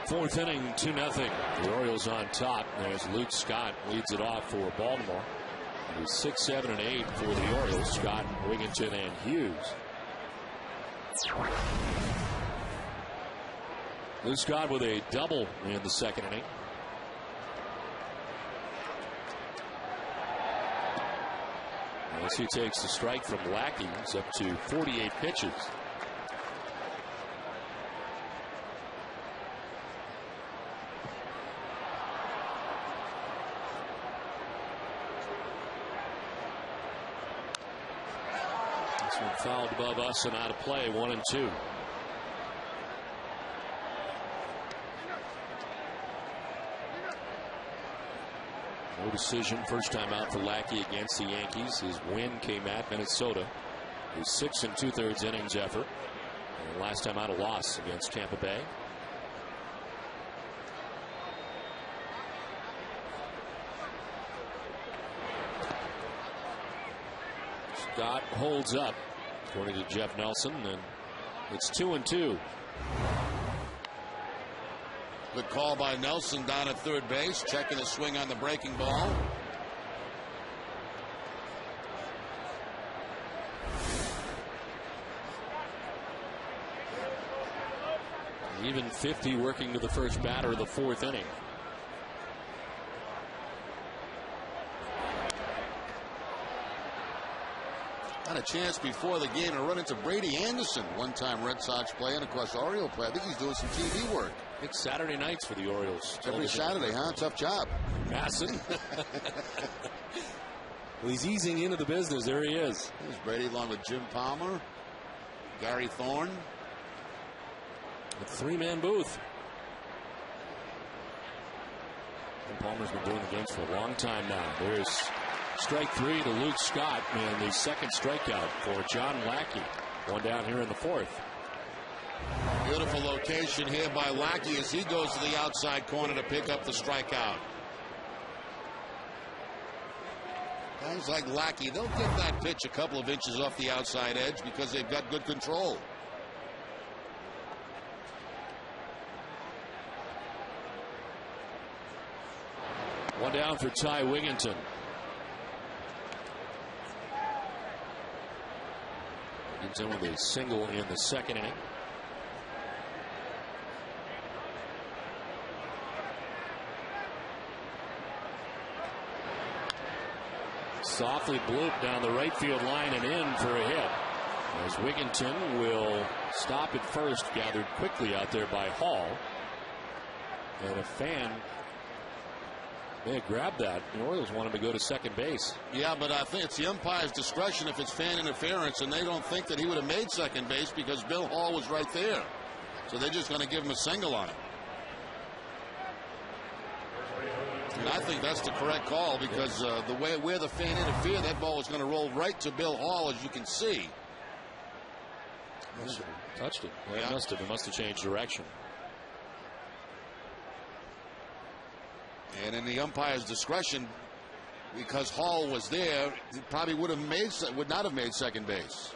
Fourth inning, 2-0. The Orioles on top as Luke Scott leads it off for Baltimore. It was 6, 7, and 8 for the Orioles. Scott, Wigginton, and Hughes. Luke Scott with a double in the second inning. As he takes the strike from Lackey, he's up to 48 pitches. This one fouled above us and out of play, 1-2. No decision. First time out for Lackey against the Yankees. His win came at Minnesota. His 6 2/3 innings effort. And last time out, a loss against Tampa Bay. Scott holds up, according to Jeff Nelson, and it's 2-2. Good call by Nelson down at third base, checking the swing on the breaking ball. Even 50 working to the first batter of the fourth inning. Had a chance before the game to run into Brady Anderson, one-time Red Sox player and of course Oriole player. I think he's doing some TV work. It's Saturday nights for the Orioles. Every Saturday, huh? Tough job. Masson. Well, he's easing into the business. There he is. There's Brady along with Jim Palmer, Gary Thorne. A three-man booth. And Palmer's been doing the games for a long time now. There's strike 3 to Luke Scott, and the second strikeout for John Lackey. One down here in the fourth. Beautiful location here by Lackey as he goes to the outside corner to pick up the strikeout. Guys like Lackey, they'll get that pitch a couple of inches off the outside edge because they've got good control. One down for Ty Wigginton. Wigginton with a single in the second inning. Softly blooped down the right field line and in for a hit. As Wigginton will stop at first, gathered quickly out there by Hall. And a fan may have grabbed that. The Orioles want him to go to second base. Yeah, but I think it's the umpire's discretion if it's fan interference, and they don't think that he would have made second base because Bill Hall was right there. So they're just going to give him a single on it. And I think that's the correct call because the way where the fan interfered, that ball was going to roll right to Bill Hall, as you can see. Touched it. Yeah. It must have changed direction. And in the umpire's discretion, because Hall was there, he probably would not have made second base.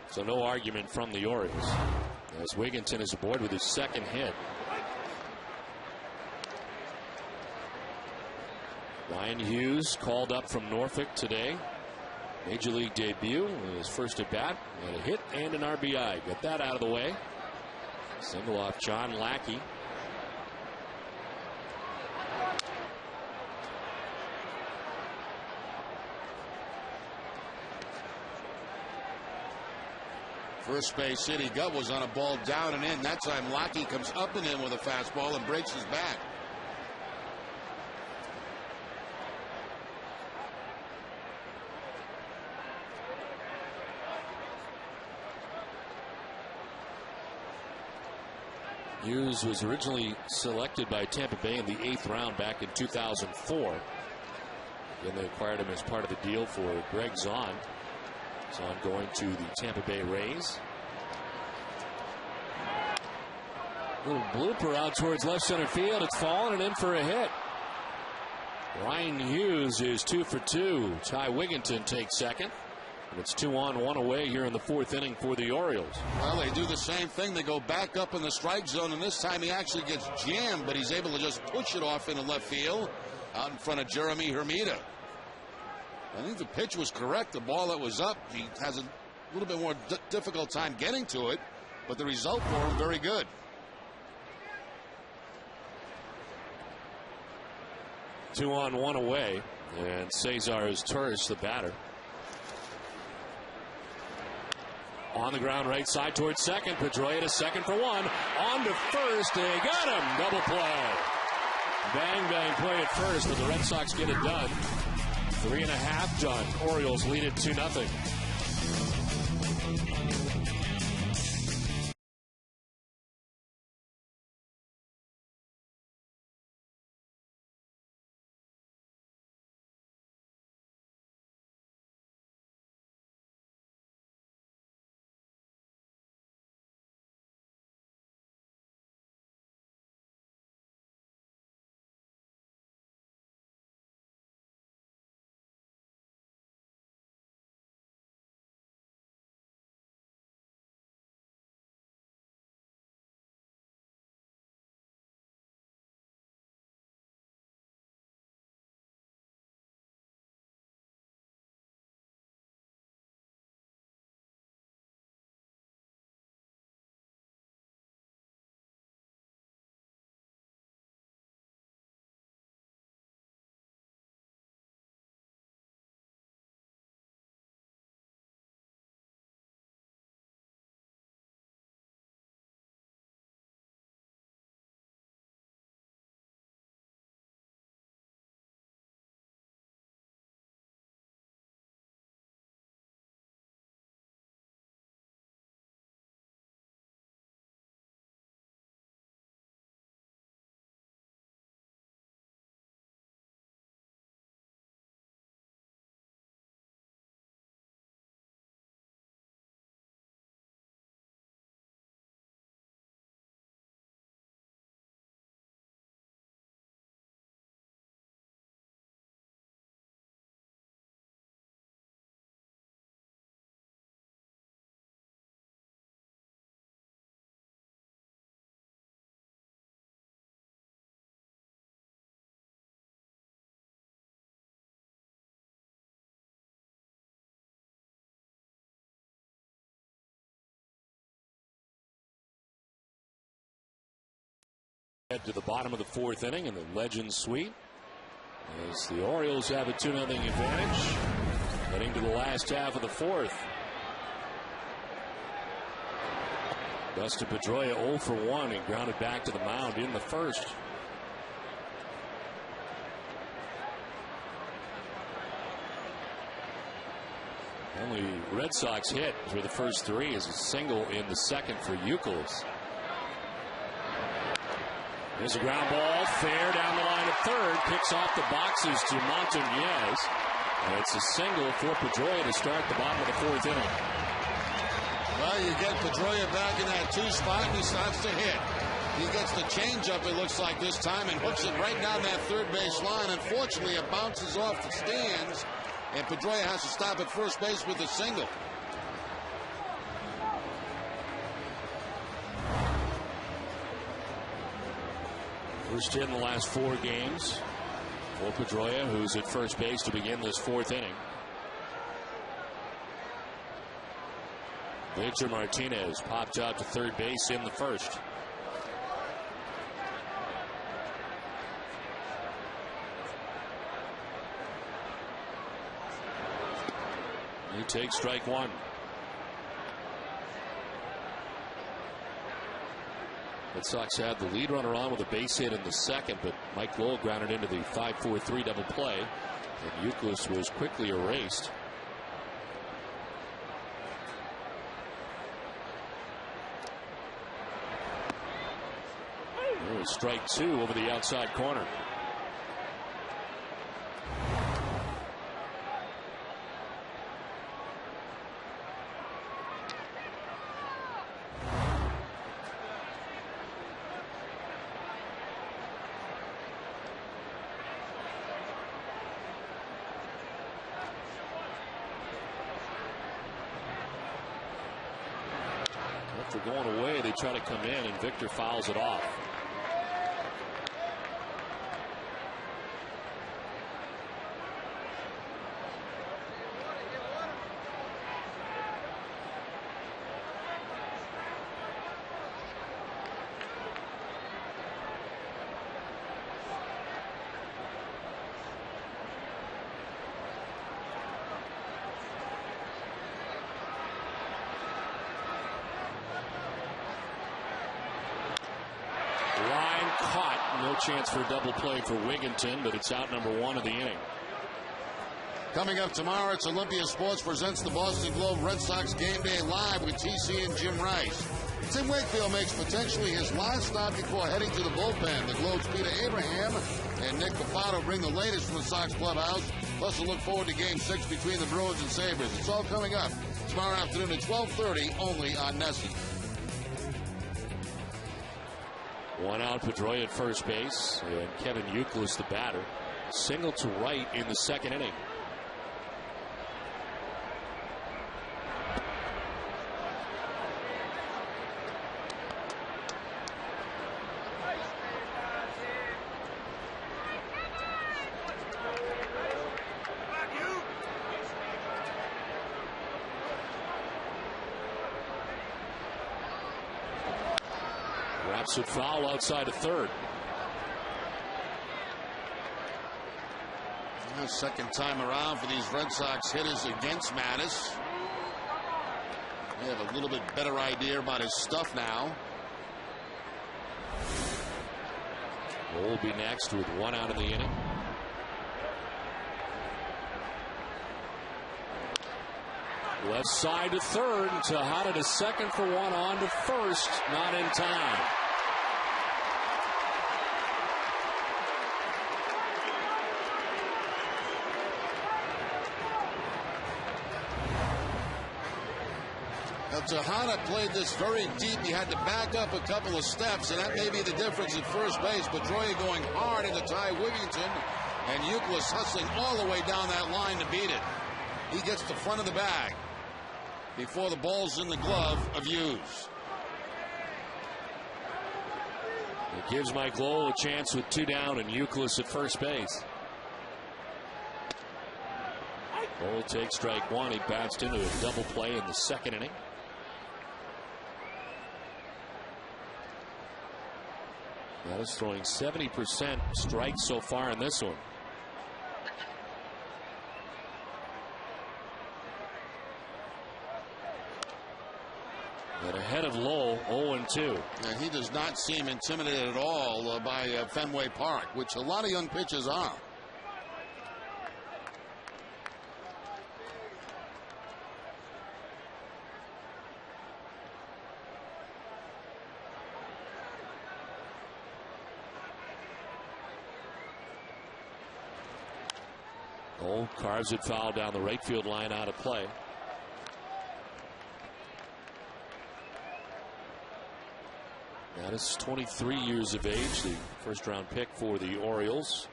So no argument from the Orioles as Wigginton is aboard with his second hit. Ryan Hughes called up from Norfolk today. Major League debut, his first at bat, and a hit and an RBI. Got that out of the way. Single off John Lackey. First base hit he got was on a ball down and in. That time Lackey comes up and in with a fastball and breaks his back. Hughes was originally selected by Tampa Bay in the 8th round back in 2004. Then they acquired him as part of the deal for Greg Zahn. Zahn going to the Tampa Bay Rays. Little blooper out towards left center field. It's fallen and in for a hit. Ryan Hughes is 2 for 2. Ty Wigginton takes second. And it's 2 on, 1 away here in the 4th inning for the Orioles. Well, they do the same thing. They go back up in the strike zone, and this time he actually gets jammed, but he's able to just push it off into left field out in front of Jeremy Hermida. I think the pitch was correct. The ball that was up, he has a little bit more difficult time getting to it, but the result for him, very good. Two on, 1 away, and Cesar is Turris, the batter. On the ground, right side towards second. Pedroia to second for 1. On to first. They got him. Double play. Bang, bang play at first, but the Red Sox get it done. 3.5 done. Orioles lead it 2-0. Head to the bottom of the 4th inning in the Legends Suite as the Orioles have a 2-0 advantage heading to the last half of the 4th. Dustin Pedroia 0 for 1 and grounded back to the mound in the first. Only Red Sox hit for the first 3 is a single in the second for Youkilis. There's a ground ball, fair down the line of third, kicks off the boxes to Montañez. And it's a single for Pedroia to start the bottom of the 4th inning. Well, you get Pedroia back in that 2 spot, and he starts to hit. He gets the changeup, it looks like this time, and hooks it right down that third base line. Unfortunately, it bounces off the stands, and Pedroia has to stop at first base with a single. First hit in the last 4 games for Pedroia, who's at first base to begin this 4th inning. Victor Martinez popped out to third base in the first. He takes strike 1. Red Sox had the lead runner on with a base hit in the second, but Mike Lowell grounded into the 5-4-3 double play, and Youkilis was quickly erased. There was strike 2 over the outside corner. After going away, they try to come in, and Victor fouls it off. Line caught. No chance for a double play for Wigginton, but it's out number 1 of the inning. Coming up tomorrow, it's Olympia Sports presents the Boston Globe Red Sox Game Day Live with TC and Jim Rice. Tim Wakefield makes potentially his last stop before heading to the bullpen. The Globe's Peter Abraham and Nick Capato bring the latest from the Sox clubhouse. Plus, we'll look forward to Game 6 between the Bruins and Sabres. It's all coming up tomorrow afternoon at 12:30, only on NESN. 1 out, Pedroia at first base, and Kevin Youkilis the batter. Single to right in the second inning. Wraps it foul outside of third. Second time around for these Red Sox hitters against Mattis. They have a little bit better idea about his stuff now. Will be next with 1 out in the inning. Left side to third. Tejada to second for 1 on to first. Not in time. Tejada played this very deep. He had to back up a couple of steps, and that may be the difference at first base. Pedroia going hard into Ty Wigginton, and Youkilis hustling all the way down that line to beat it. He gets the front of the bag before the ball's in the glove of Hughes. It gives Mike Lowell a chance with 2 down and Youkilis at first base. Lowell takes strike 1. He bounced into a double play in the second inning. That is throwing 70% strikes so far in this one. And ahead of Lowell, 0-2. And he does not seem intimidated at all by Fenway Park, which a lot of young pitchers are. Lowell carves it foul down the right field line, out of play. That is 23 years of age, the first round pick for the Orioles.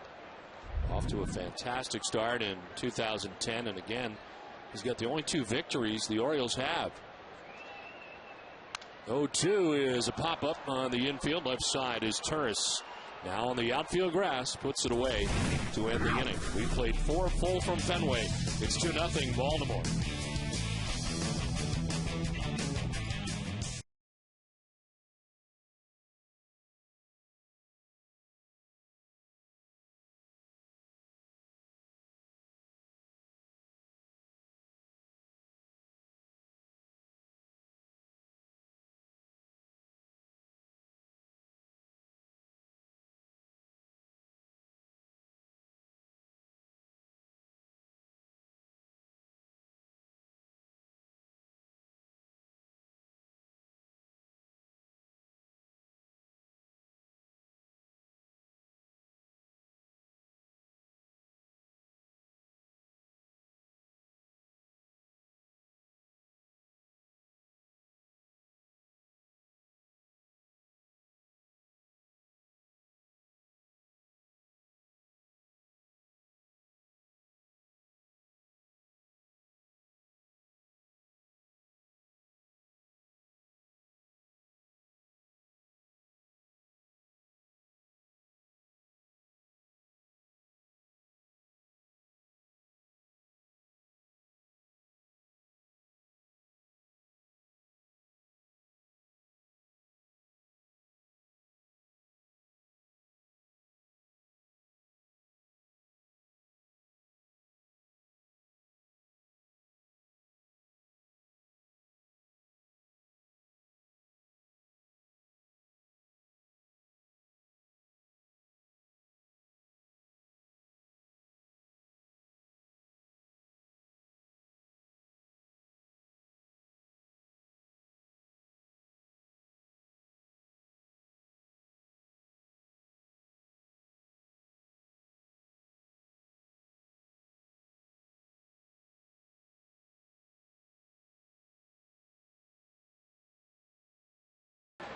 Off to a fantastic start in 2010, and again, he's got the only 2 victories the Orioles have. 0-2 is a pop-up on the infield. Left side is Turris. Now on the outfield grass, puts it away to end the inning. We played 4 full from Fenway. It's 2-0 Baltimore.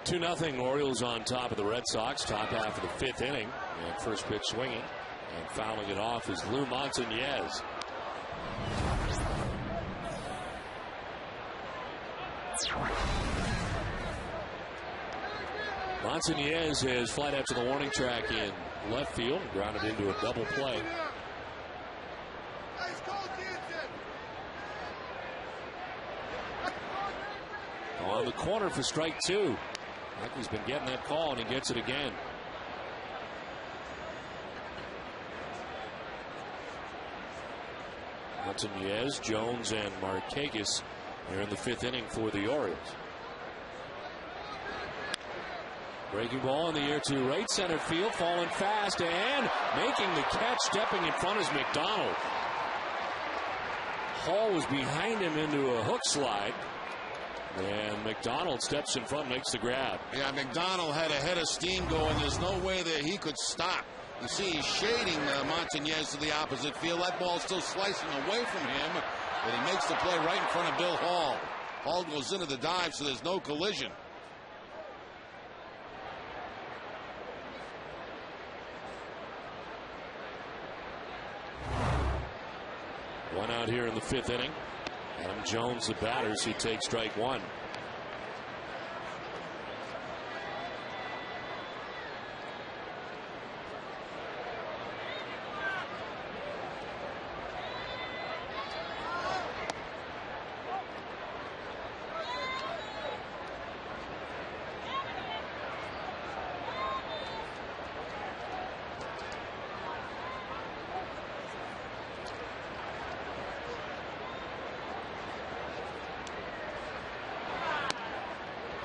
2-0 Orioles on top of the Red Sox. Top half of the 5th inning. And first pitch swinging. And fouling it off is Lou Montañez. Montañez has flied out to the warning track in left field and grounded into a double play. On the corner for strike 2. Like he's been getting that call, and he gets it again. Montañez, Jones, and Markakis are in the 5th inning for the Orioles. Breaking ball in the air to right center field, falling fast, and making the catch, stepping in front is McDonald. Hall was behind him into a hook slide. And McDonald steps in front, makes the grab. Yeah, McDonald had a head of steam going. There's no way that he could stop. You see, he's shading Montañez to the opposite field. That ball's still slicing away from him, but he makes the play right in front of Bill Hall. Hall goes into the dive, so there's no collision. One out here in the 5th inning. Adam Jones, the batters, he takes strike 1.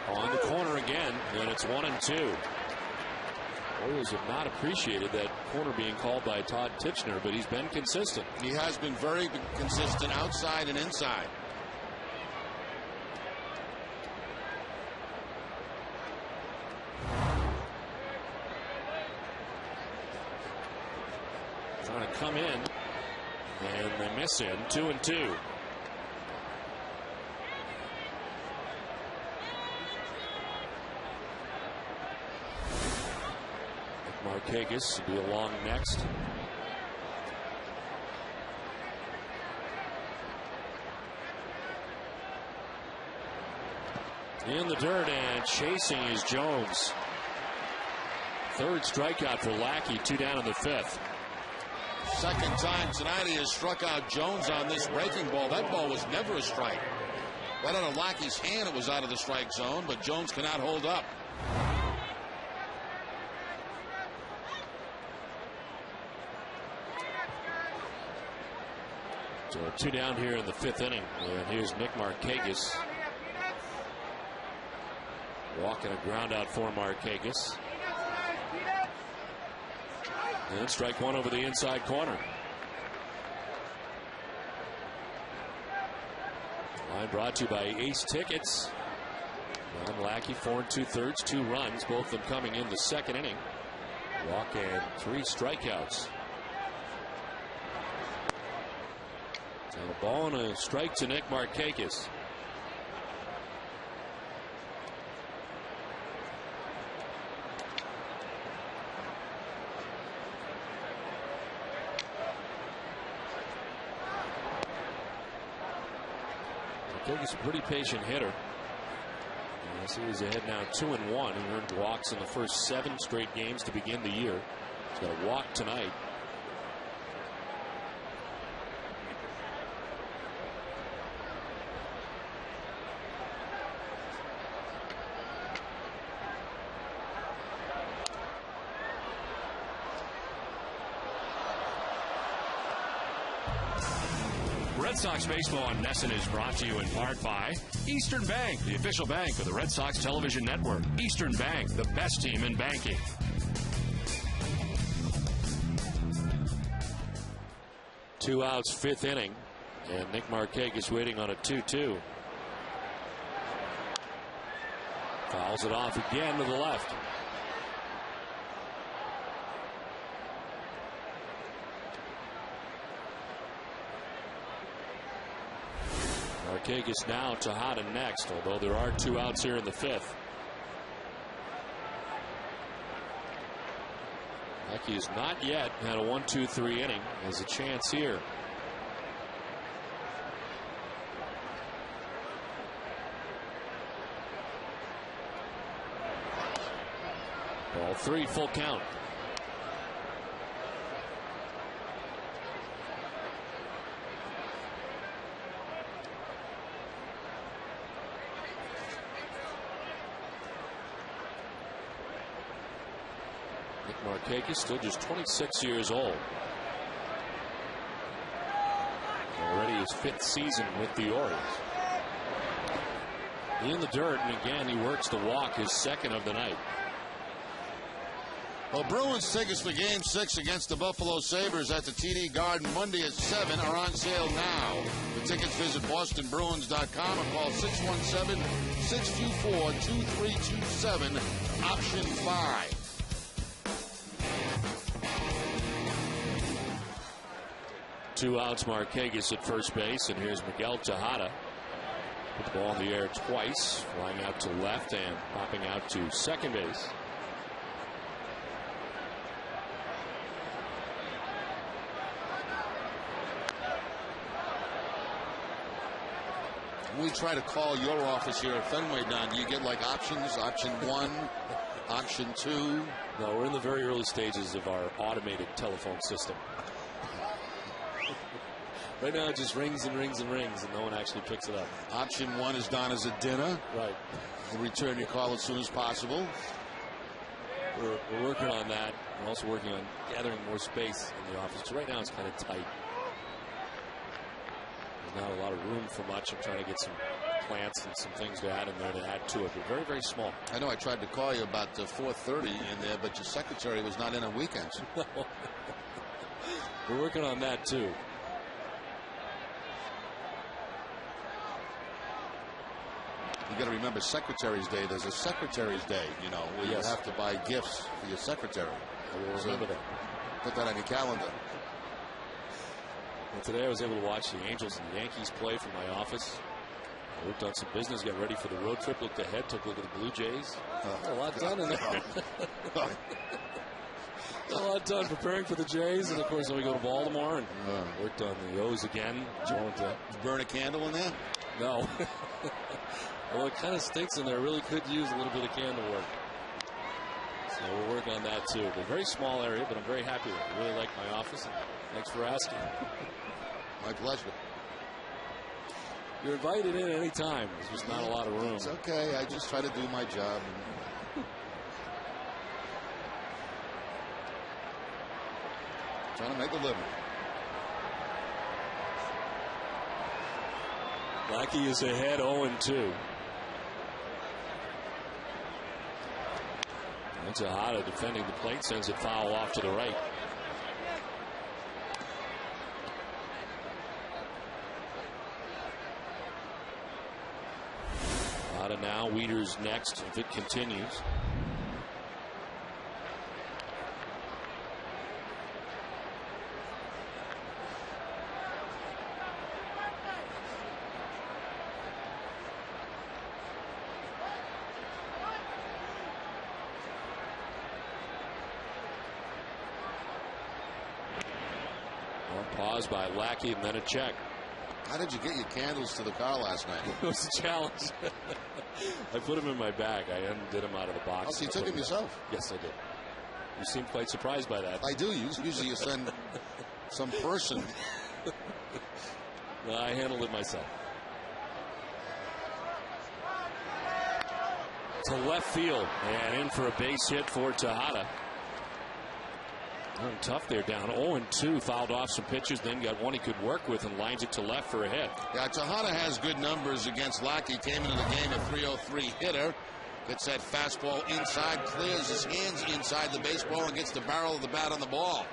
On the corner again, and it's 1-2. Orioles have not appreciated that corner being called by Todd Tichenor, but he's been consistent. He has been very consistent outside and inside. Trying to come in, and they miss him. 2-2. Markakis will be along next. In the dirt, and chasing is Jones. 3rd strikeout for Lackey, 2 down in the 5th. Second time tonight he has struck out Jones on this breaking ball. That ball was never a strike. Right out of Lackey's hand, it was out of the strike zone, but Jones cannot hold up. So 2 down here in the 5th inning. And here's Nick Markakis. Walking a ground out for Markakis. And strike 1 over the inside corner. Line brought to you by Ace Tickets. Ron Lackey, 4 2/3, 2 runs, both of them coming in the 2nd inning. Walk and 3 strikeouts. And a ball and a strike to Nick Markakis. Markakis a pretty patient hitter. As he is ahead now 2-1. He earned walks in the first 7 straight games to begin the year. He's got a walk tonight. Red Sox baseball on NESN is brought to you in part by Eastern Bank, the official bank of the Red Sox television network. Eastern Bank, the best team in banking. Two outs, 5th inning, and Nick Markakis waiting on a 2-2. Fouls it off again to the left. Markakis now Tejada next, although there are 2 outs here in the 5th. Lackey has not yet had a 1-2-3 inning. Has a chance here. Ball 3, full count. Markakis still just 26 years old. Already his 5th season with the Orioles. In the dirt, and again he works the walk, his 2nd of the night. Well, Bruins tickets for Game 6 against the Buffalo Sabres at the TD Garden Monday at 7 are on sale now. For tickets, visit bostonbruins.com or call 617-624-2327, option 5. Two outs, Markakis at first base, and here's Miguel Tejada. Put the ball in the air twice, flying out to left and popping out to second base. We try to call your office here at Fenway, Don. Do you get like options? Option 1, option 2? No, we're in the very early stages of our automated telephone system. Right now it just rings and rings and rings, and no one actually picks it up. Option 1 is Don as a dinner. Right. We'll return your call as soon as possible. We're working on that. We're also working on gathering more space in the office. So right now it's kind of tight. There's not a lot of room for much. I'm trying to get some plants and some things to add in there to add to it. But very, very small. I know I tried to call you about 4:30 in there, but your secretary was not in on weekends. We're working on that too. You got to remember Secretary's Day. There's a Secretary's Day, you know, where you have to buy gifts for your secretary. I will remember that. Put that on your calendar. Well, today I was able to watch the Angels and the Yankees play from my office. I worked on some business, got ready for the road trip, looked ahead, took a look at the Blue Jays. A lot done in there. A lot done preparing for the Jays, and of course then we go to Baltimore and worked on the O's again. Did you burn a candle in there? No. Although it kind of stinks in there, really could use a little bit of candle work. So we'll work on that too. But a very small area, but I'm very happy with it. I really like my office, and thanks for asking. My pleasure. You're invited in any time. There's just not a lot of room. It's okay. I just try to do my job. Trying to make a living. Lackey is ahead 0-2. And Tejada defending the plate, sends it foul off to the right. Tejada now, Wieters next if it continues. Pause by Lackey and then a check. How did you get your candles to the car last night? It was a challenge. I put them in my bag. I undid them out of the box. Oh, so you took them yourself? Yes, I did. You seem quite surprised by that. I do. Usually you send some person. No, I handled it myself. To left field and in for a base hit for Tejada. Tough there, down 0-2, fouled off some pitches, then got one he could work with and lines it to left for a hit. Yeah, Tejada has good numbers against Lackey. Came into the game a .303 hitter. Gets that fastball inside, clears his hands inside the baseball, and gets the barrel of the bat on the ball.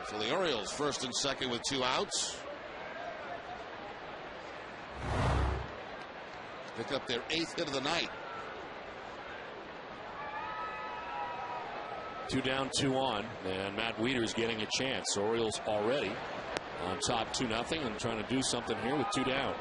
So the Orioles first and second with 2 outs. Pick up their 8th hit of the night. 2 down, 2 on, and Matt Wieters getting a chance. Orioles already on top 2-0 and trying to do something here with 2 down.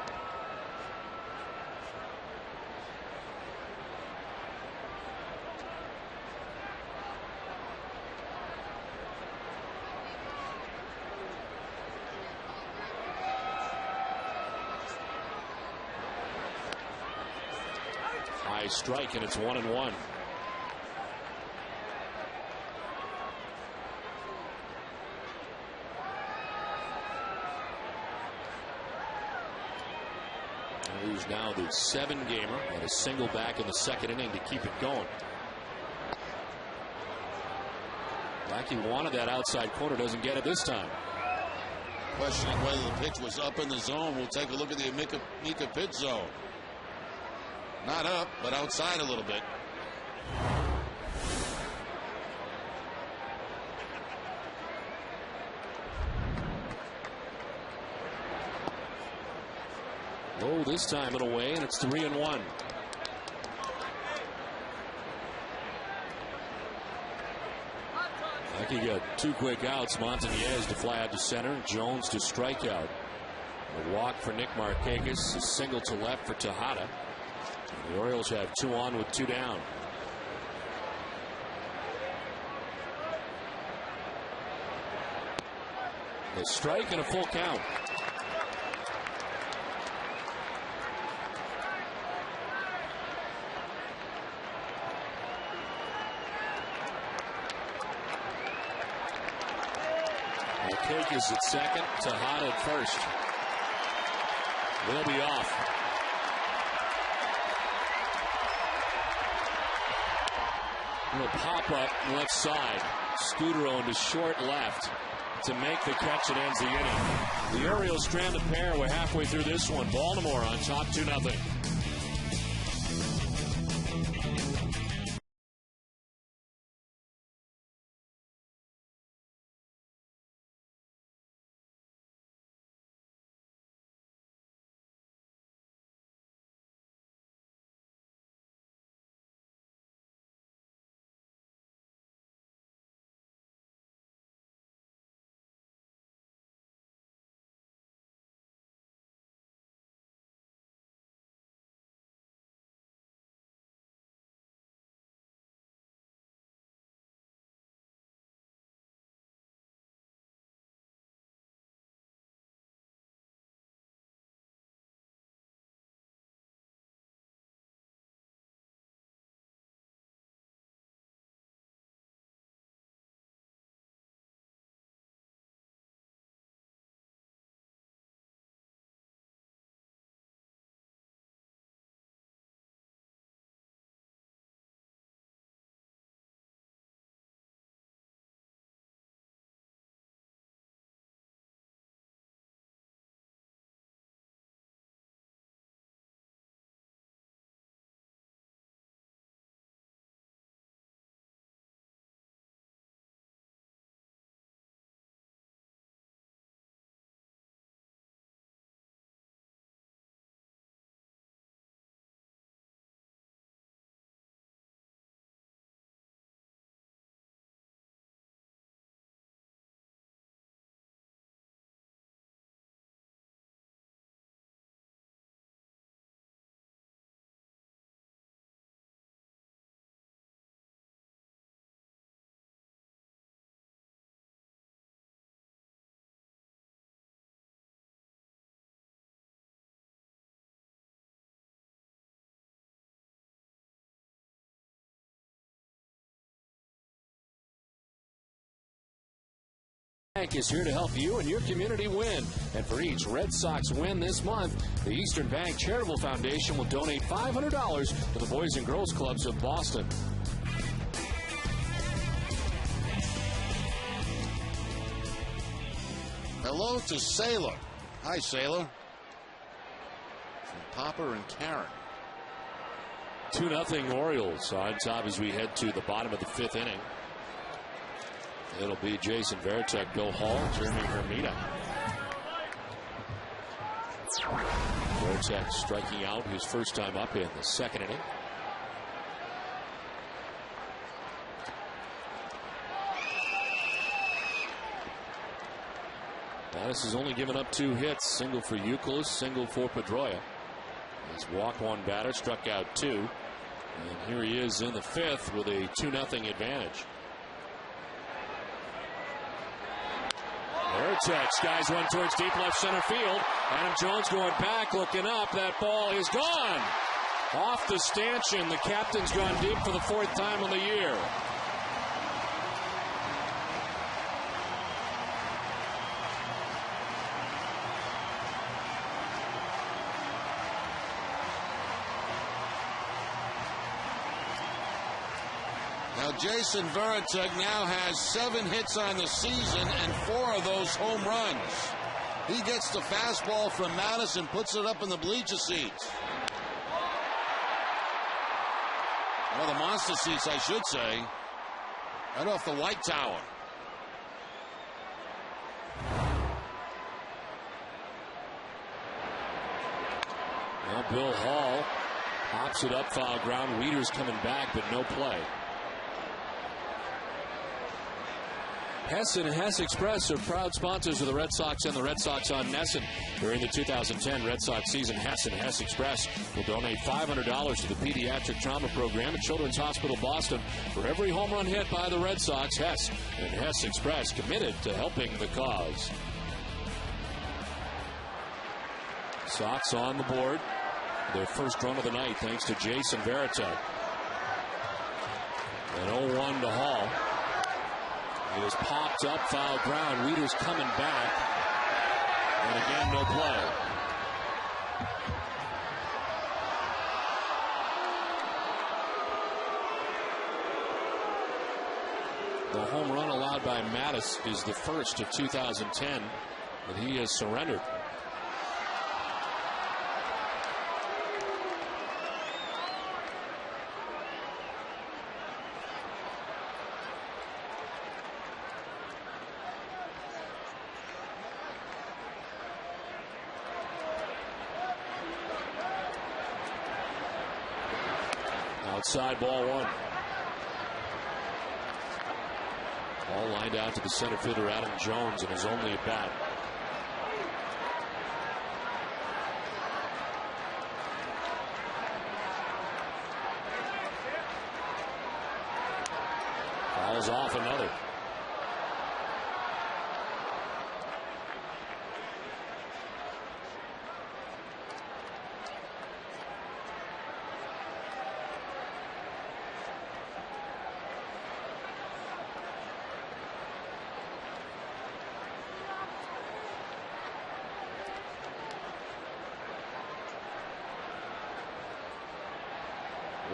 high strike, and it's 1-1. Who's now the 7-gamer and a single back in the second inning to keep it going. Like he wanted that outside corner, doesn't get it this time. Questioning whether the pitch was up in the zone. We'll take a look at the Mika pitch zone. Not up, but outside a little bit. Low this time and away, and it's 3-1. Like he got 2 quick outs. Montanez to fly out to center. Jones to strike out. A walk for Nick Markakis. A single to left for Tejada. The Orioles have 2 on with 2 down. A strike and a full count. Markakis at second, Tejada at first. They'll be off. Little pop up left side. Scudero into short left to make the catch that ends the inning. The Orioles strand a pair. We're halfway through this one. Baltimore on top 2-0. Bank is here to help you and your community win. And for each Red Sox win this month, the Eastern Bank Charitable Foundation will donate $500 to the Boys and Girls Clubs of Boston. Hello to Sailor. Hi, Sailor. From Popper and Karen. 2-0 Orioles on top as we head to the bottom of the 5th inning. It'll be Jason Varitek, Bill Hall, Jeremy Hermida. Varitek striking out his first time up in the 2nd inning. Mattis has only given up 2 hits, single for Euclid, single for Pedroia. He's walked 1 batter, struck out 2. And here he is in the 5th with a 2-0 advantage. Varitek skies one towards deep left center field. Adam Jones going back, looking up. That ball is gone. Off the stanchion, the captain's gone deep for the 4th time on the year. Now Jason Varitek now has 7 hits on the season and 4 of those home runs. He gets the fastball from Madison, puts it up in the bleacher seats. Well, the monster seats, I should say. Right off the White Tower. Well, Bill Hall pops it up, foul ground. Wieters coming back, but no play. Hess and Hess Express are proud sponsors of the Red Sox and the Red Sox on Nesson. During the 2010 Red Sox season, Hess and Hess Express will donate $500 to the Pediatric Trauma Program at Children's Hospital Boston. For every home run hit by the Red Sox, Hess and Hess Express committed to helping the cause. Sox on the board. Their first run of the night thanks to Jason Varitek. An 0-1 to Hall. It is popped up, foul ground. Wieters coming back. And again, no play. The home run allowed by Mattis is the first of 2010 that he has surrendered. Outside, ball 1. Ball lined out to the center fielder, Adam Jones, and his only at bat. Fouls off another.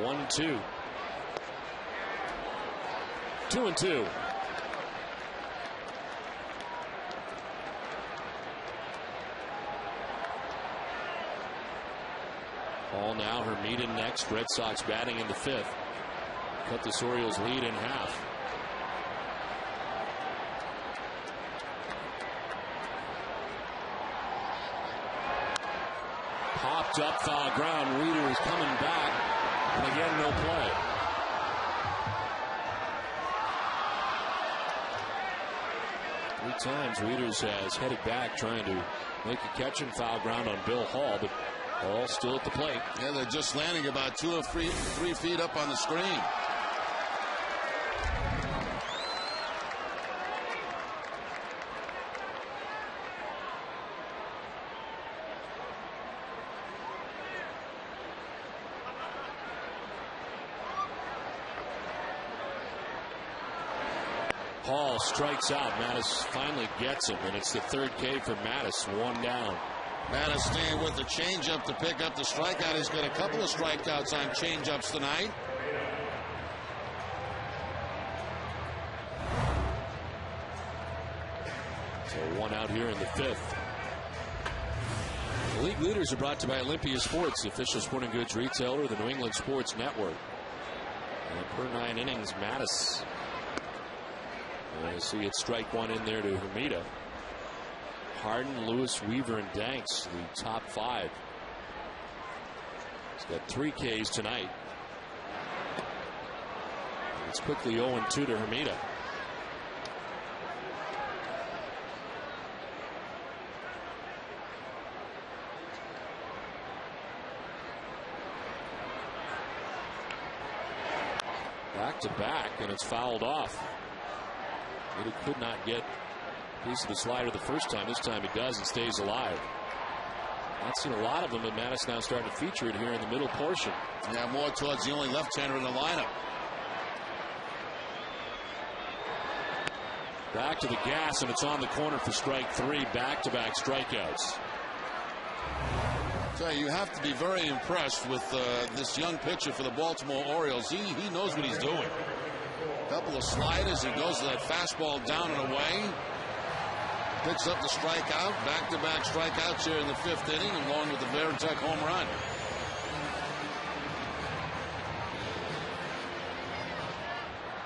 One, 2. 2-2. Ball now, Hermida next. Red Sox batting in the 5th. Cut this Orioles lead in half. Popped up, foul ground. Wieters is coming back. And again, no play. Three times Wieters has headed back trying to make a catch and foul ground on Bill Hall, but Hall still at the plate. Yeah, they're just landing about 2 or 3 feet up on the screen. Hall strikes out. Mattis finally gets him, and it's the 3rd K for Mattis. 1 down. Mattis staying with the changeup to pick up the strikeout. He's got a couple of strikeouts on changeups tonight. So 1 out here in the 5th. The league leaders are brought to you by Olympia Sports, the official sporting goods retailer of the New England Sports Network. And per 9 innings, Mattis. I see it strike 1 in there to Hermida. Harden, Lewis, Weaver, and Danks, the top 5. He's got 3 Ks tonight. And it's quickly 0-2 to Hermida. Back to back, and it's fouled off. He could not get a piece of the slider the first time. This time he does and stays alive. Not seen a lot of them, and Mattis now starting to feature it here in the middle portion. Yeah, more towards the only left-hander in the lineup. Back to the gas, and it's on the corner for strike 3. Back-to-back strikeouts. So you have to be very impressed with this young pitcher for the Baltimore Orioles. He knows what he's doing. Couple of sliders. He goes to that fastball down and away. Picks up the strikeout. Back-to-back strikeouts here in the 5th inning, along with the Varitek home run.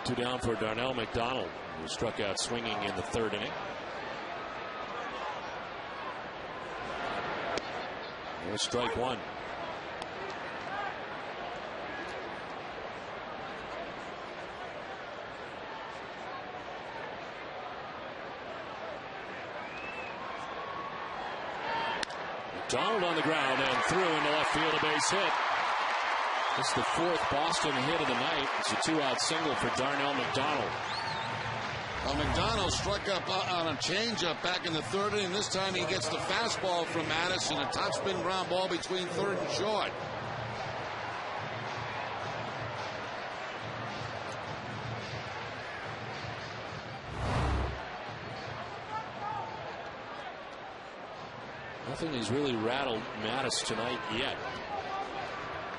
Two down for Darnell McDonald, who struck out swinging in the 3rd inning. There's strike 1. McDonald on the ground and through into left field, a base hit. It's the 4th Boston hit of the night. It's a 2-out single for Darnell McDonald. McDonald struck up on a changeup back in the 3rd inning. This time he gets the fastball from Mattis and a topspin ground ball between 3rd and short. Nothing has really rattled Mattis tonight yet.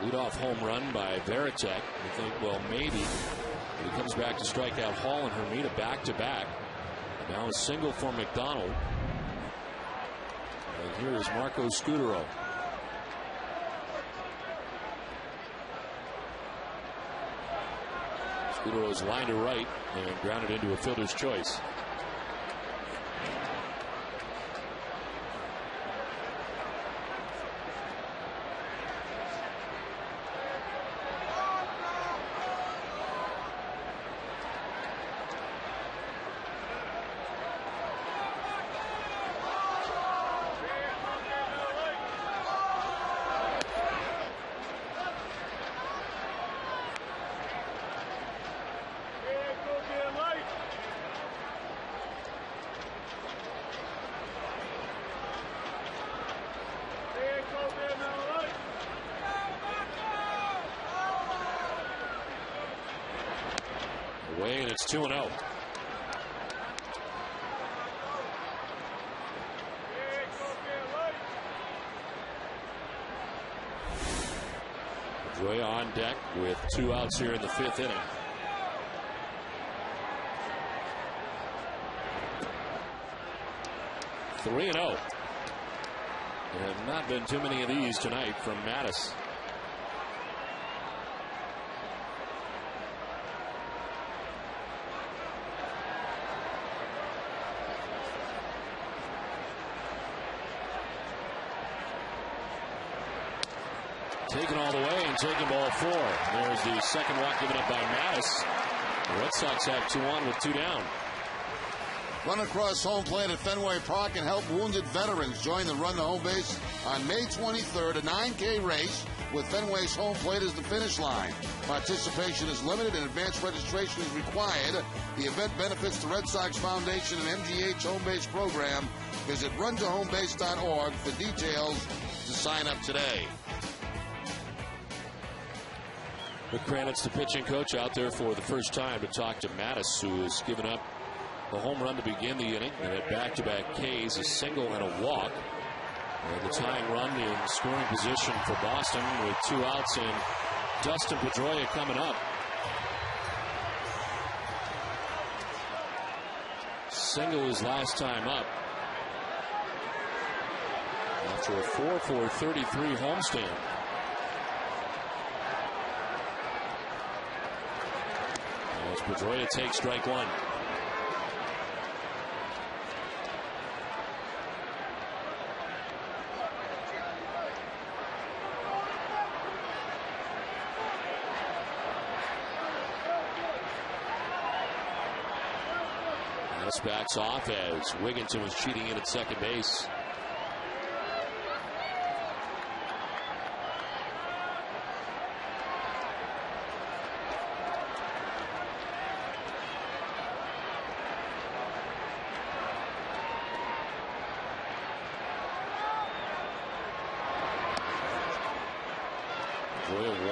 Leadoff home run by Varitek. You think, well, maybe. But he comes back to strike out Hall and Hermida back-to-back. Now a single for McDonald. And here is Marco Scudero. Scudero's line to right and grounded into a fielder's choice. Away, and it's 2-0. Pedroia on deck with 2 outs here in the 5th inning. Three and 0. There have not been too many of these tonight from Mattis. Taken all the way and taken ball 4. There's the second walk given up by Mattis. The Red Sox have 2 on with 2 down. Run across home plate at Fenway Park and help wounded veterans join the Run to Home Base on May 23rd, a 9K race with Fenway's home plate as the finish line. Participation is limited and advanced registration is required. The event benefits the Red Sox Foundation and MGH Home Base program. Visit runtohomebase.org for details to sign up today. Rick Kranitz, the pitching coach, out there for the first time to talk to Mattis, who has given up the home run to begin the inning and had back-to-back Ks, a single and a walk. And the tying run in scoring position for Boston with 2 outs and Dustin Pedroia coming up. Single his last time up after a 4-for-33 homestand. As Pedroia takes strike 1. Mattis backs off as Wigginton was cheating in at second base.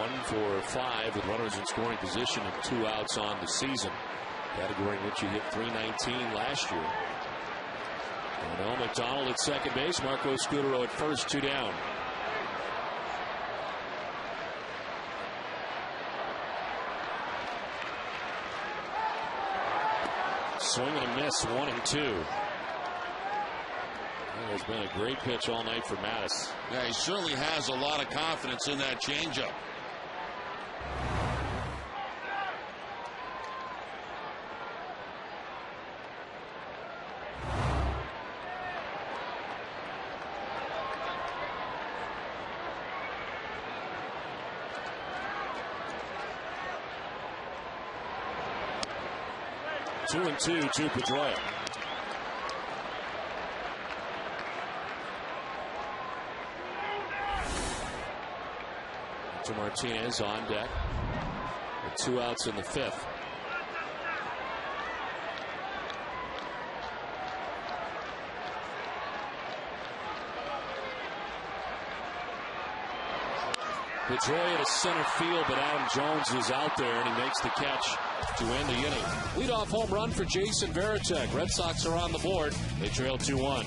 1 for 5 with runners in scoring position and 2 outs on the season. Category in which he hit .319 last year. And McDonald at second base. Marco Scudero at first. 2 down. Swing and a miss. 1 and 2. That has been a great pitch all night for Mattis. Yeah, he certainly has a lot of confidence in that changeup. Two and 2 to Pedroia. To Martinez on deck with 2 outs in the 5th. Pedroia to center field, but Adam Jones is out there, and he makes the catch to end the inning. Leadoff home run for Jason Varitek. Red Sox are on the board. They trail 2-1.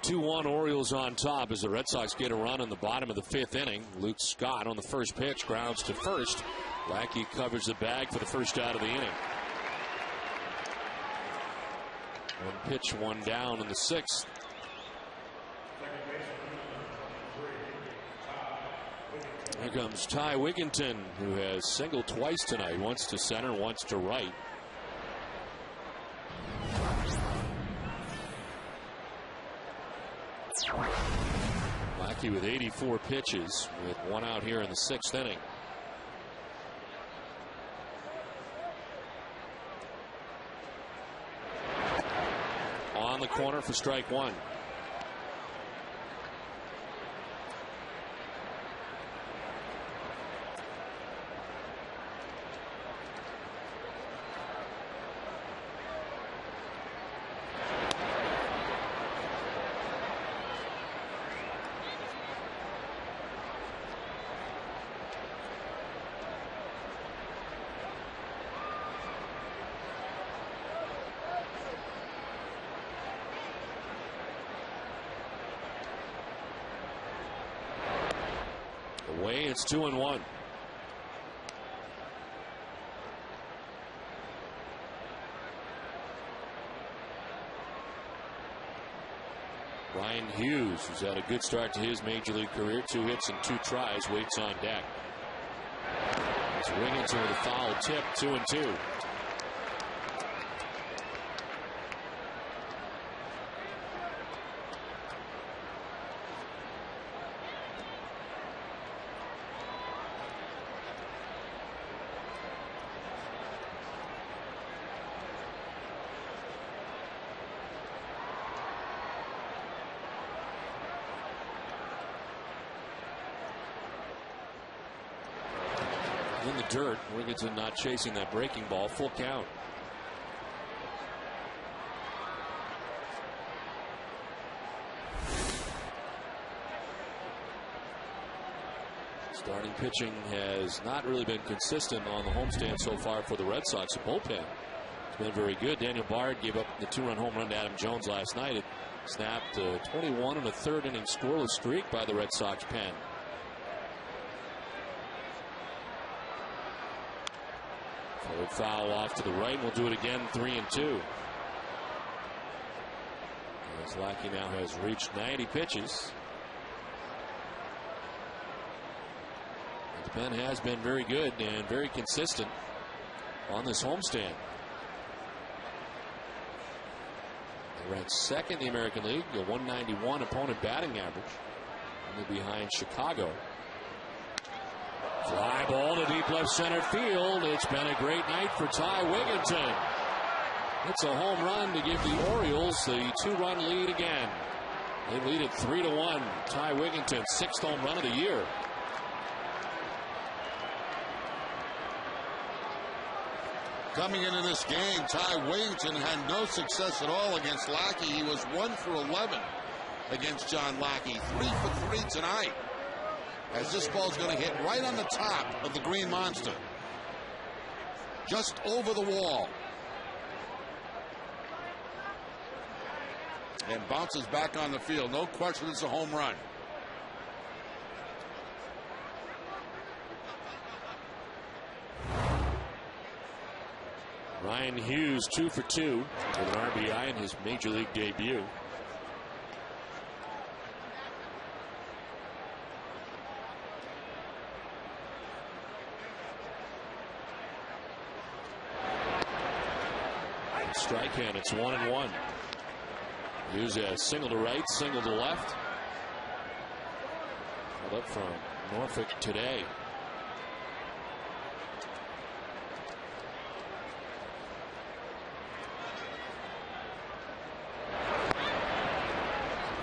Two-one Orioles on top as the Red Sox get a run in the bottom of the 5th inning. Luke Scott on the first pitch grounds to first. Lackey covers the bag for the first out of the inning. 1 pitch, 1 down in the 6th. Here comes Ty Wigginton, who has singled twice tonight, once to center, once to right. Lackey with 84 pitches with 1 out here in the 6th inning. On the corner for strike 1. It's 2-1. Ryan Hughes, who's had a good start to his major league career, 2 hits and 2 tries, waits on deck. It's Wigginton with a foul tip, 2-2. In the dirt, Wigginton not chasing that breaking ball, full count. Starting pitching has not really been consistent on the homestand so far for the Red Sox. The bullpen has been very good. Daniel Bard gave up the 2-run home run to Adam Jones last night. It snapped a 21 and a third inning scoreless streak by the Red Sox pen. Forward foul off to the right. We'll do it again, 3-2. As Lackey now has reached 90 pitches. The pen has been very good and very consistent on this homestand. They ranked second in the American League, a 191 opponent batting average, only behind Chicago. Fly ball to deep left center field. It's been a great night for Ty Wigginton. It's a home run to give the Orioles the 2-run lead again. They lead it 3-1. Ty Wigginton, 6th home run of the year. Coming into this game, Ty Wigginton had no success at all against Lackey. He was 1 for 11 against John Lackey. 3 for 3 tonight. As this ball's going to hit right on the top of the green monster. Just over the wall. And bounces back on the field. No question it's a home run. Ryan Hughes 2 for 2 with an RBI in his major league debut. Strike hand, it's 1-1. Hughes a single to right, single to left. Called up from Norfolk today.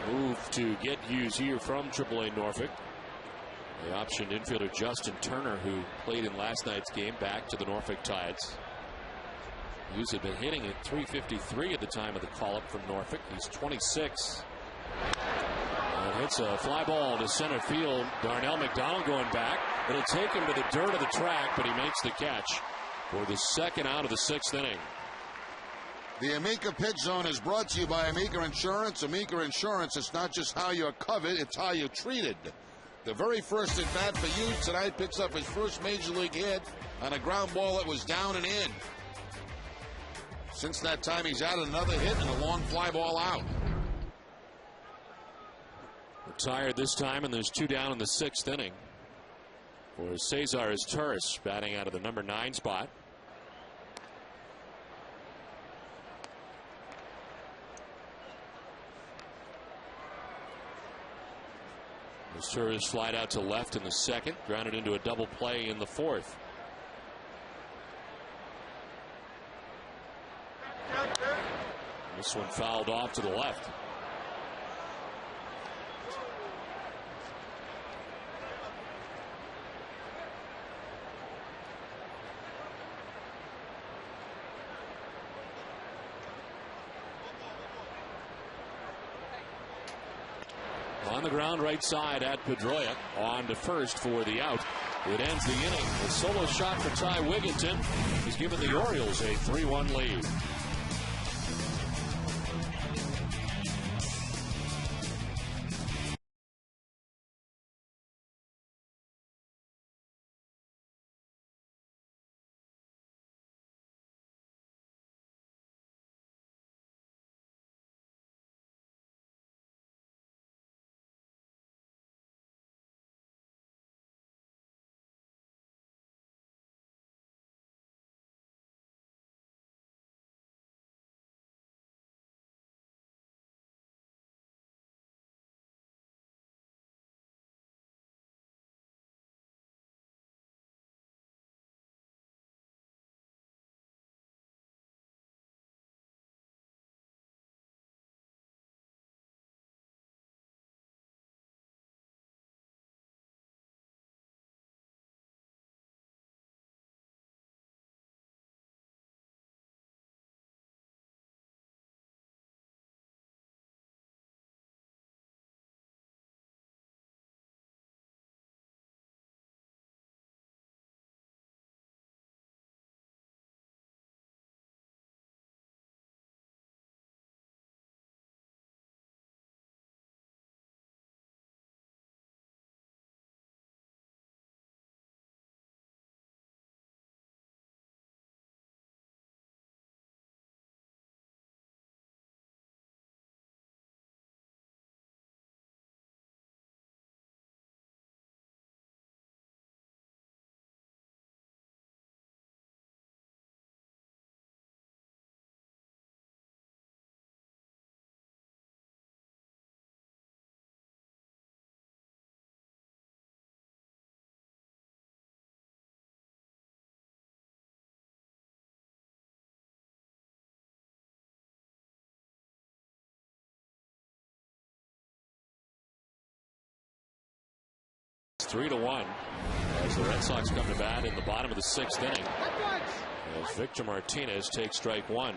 Move to get Hughes here from AAA Norfolk. The optioned infielder Justin Turner, who played in last night's game, back to the Norfolk Tides. Hughes had been hitting at .353 at the time of the call-up from Norfolk. He's 26. And hits a fly ball to center field. Darnell McDonald going back. It'll take him to the dirt of the track, but he makes the catch for the 2nd out of the 6th inning. The Amica Pitch Zone is brought to you by Amica Insurance. Amica Insurance, it's not just how you're covered, it's how you're treated. The very first at bat for Hughes tonight, picks up his first major league hit on a ground ball that was down and in. Since that time, he's added another hit and a long fly ball out. Retired this time, and there's 2 down in the 6th inning for Cesar Torres, batting out of the number 9 spot. Torres flied out to left in the 2nd, grounded into a double play in the 4th. This one fouled off to the left. On the ground right side at Pedroia, on to first for the out. It ends the inning. A solo shot for Ty Wigginton. He's given the Orioles a 3-1 lead. 3-1 as the Red Sox come to bat in the bottom of the 6th inning as Victor Martinez takes strike one.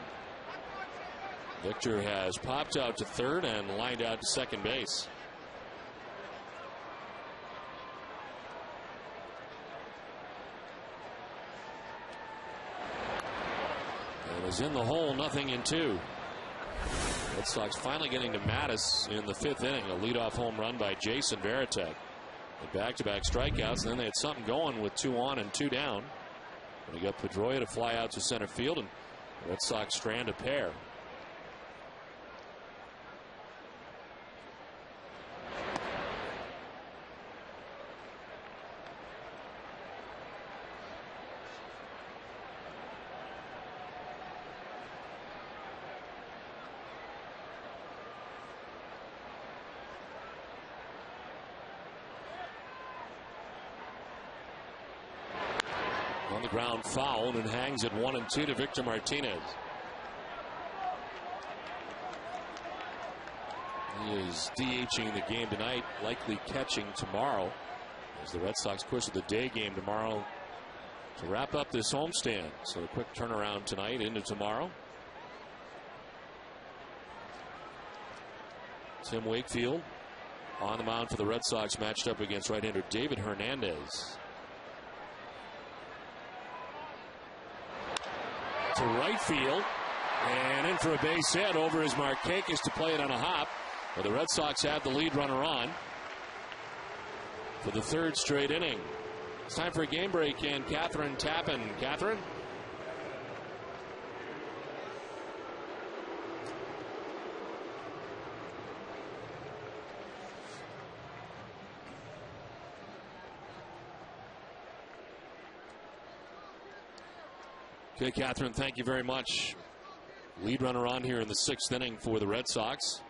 Victor has popped out to third and lined out to second base. And is in the hole, 0-2. Red Sox finally getting to Mattis in the 5th inning. A leadoff home run by Jason Varitek. The back-to-back strikeouts, and then they had something going with 2 on and 2 down. And they got Pedroia to fly out to center field, and the Red Sox strand a pair. On the ground, foul, and hangs at 1-2 to Victor Martinez. He is DHing the game tonight, likely catching tomorrow, as the Red Sox push the day game tomorrow to wrap up this homestand. So a quick turnaround tonight into tomorrow. Tim Wakefield on the mound for the Red Sox, matched up against right-hander David Hernandez. To right field, and in for a base hit over his Markakis to play it on a hop. But the Red Sox have the lead runner on for the 3rd straight inning. It's time for a game break, and Catherine Tappan. Catherine? Okay, Catherine, thank you very much. Lead runner on here in the 6th inning for the Red Sox.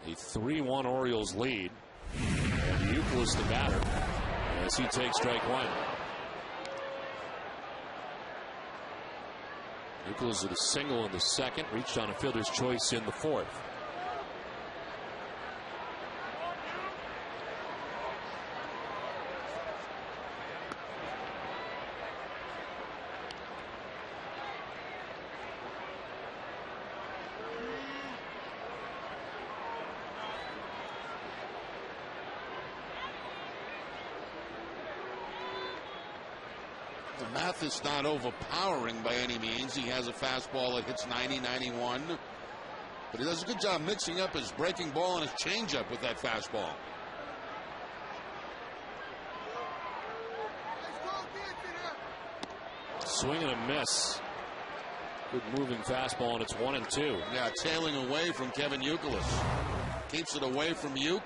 A 3-1 Orioles lead. And Euclid the batter as he takes strike one. Euclid with a single in the 2nd, reached on a fielder's choice in the 4th. Mathis not overpowering by any means. He has a fastball that hits 90, 91. But he does a good job mixing up his breaking ball and his changeup with that fastball. Swing and a miss. Good moving fastball, and it's 1-2. Yeah, tailing away from Kevin Euclid. Keeps it away from Euch.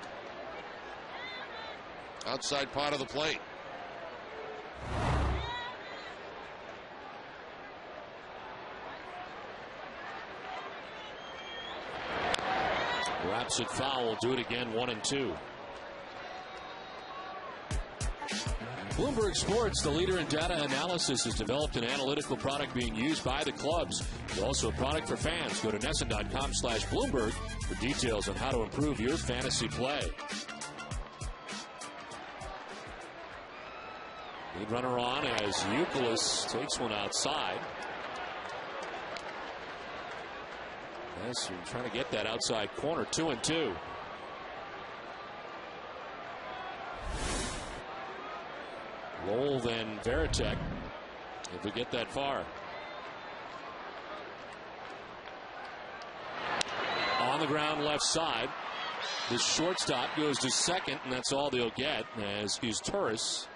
Outside part of the plate. Wraps it foul. Do it again. 1-2. Bloomberg Sports, the leader in data analysis, has developed an analytical product being used by the clubs. It's also a product for fans. Go to NESN.com/Bloomberg for details on how to improve your fantasy play. Lead runner on as Euclid takes one outside. Yes, we're trying to get that outside corner. 2-2. Lowell, then Varitek, if we get that far. On the ground left side. The shortstop goes to second, and that's all they'll get as Torres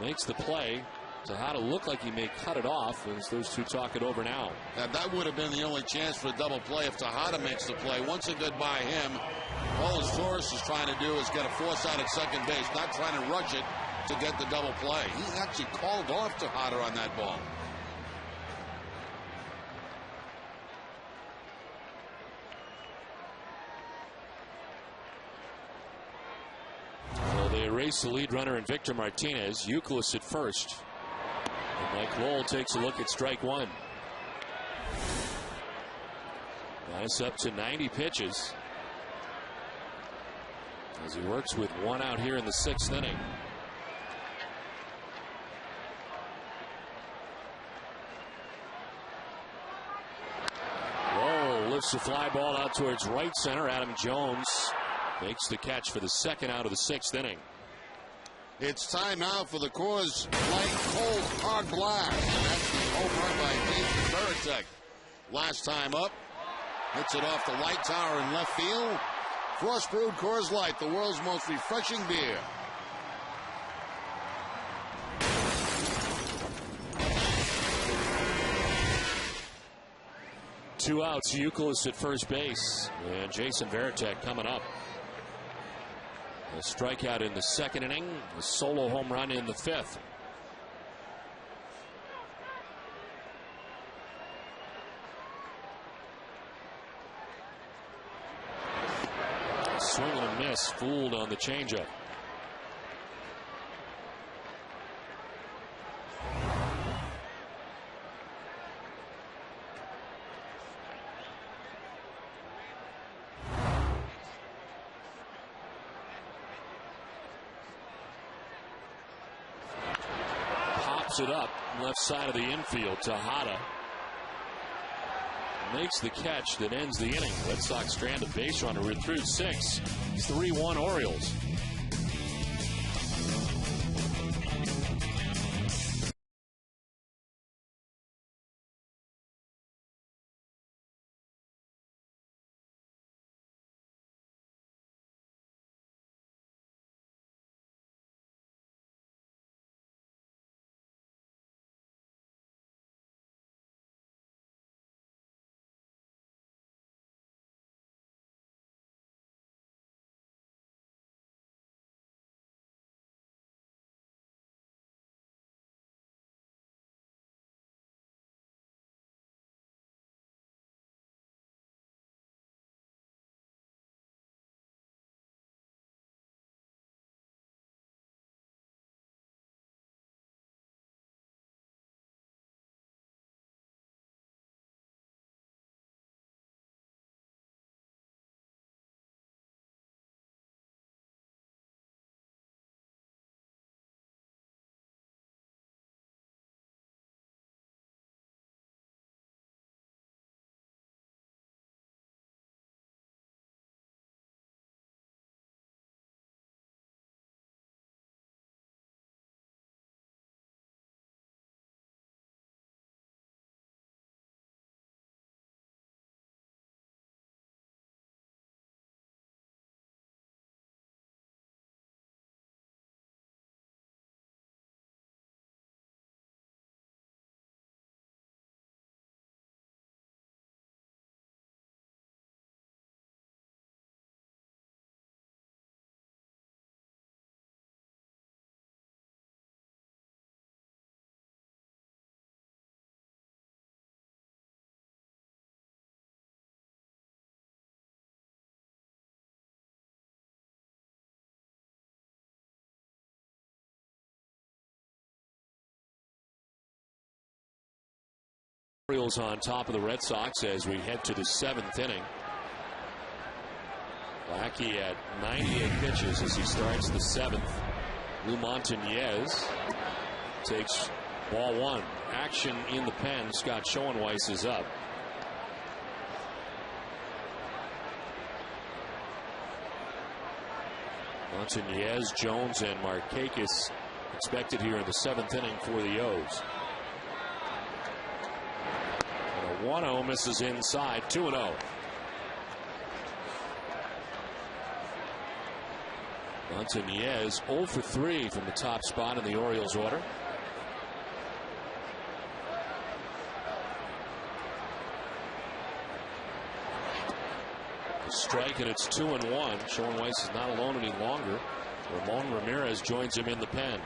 makes the play. So how to look like he may cut it off as those two talk it over now. Now that would have been the only chance for a double play if Tejada makes the play. Once a good by him, all Torres is trying to do is get a force out at second base, not trying to rush it to get the double play. He actually called off Tejada on that ball. Well, they erase the lead runner in Victor Martinez. Euclid at first. And Mike Lowell takes a look at strike one. Nice up to 90 pitches. as he works with one out here in the 6th inning. Whoa, lifts the fly ball out towards right center. Adam Jones makes the catch for the 2nd out of the 6th inning. It's time now for the Coors Light Cold Hard Blast. That's the home run by Jason Varitek. Last time up, hits it off the light tower in left field. Frost brewed Coors Light, the world's most refreshing beer. Two outs, Youkilis at first base, and Jason Varitek coming up. A strikeout in the 2nd inning, a solo home run in the 5th. Swing and a miss, fooled on the changeup. It up left side of the infield. Tejada makes the catch that ends the inning. Red Sox strand a base runner. We're through 6. 3-1 Orioles. Orioles on top of the Red Sox as we head to the 7th inning. Lackey at 98 pitches as he starts the 7th. Lou Montañez takes ball 1. Action in the pen. Scott Schoenweiss is up. Montañez, Jones, and Markakis expected here in the 7th inning for the O's. 1-0 misses inside. 2-0. Montañez 0 for 3 from the top spot in the Orioles order. A strike, and it's 2-1. Schoenweiss is not alone any longer. Ramon Ramirez joins him in the pen.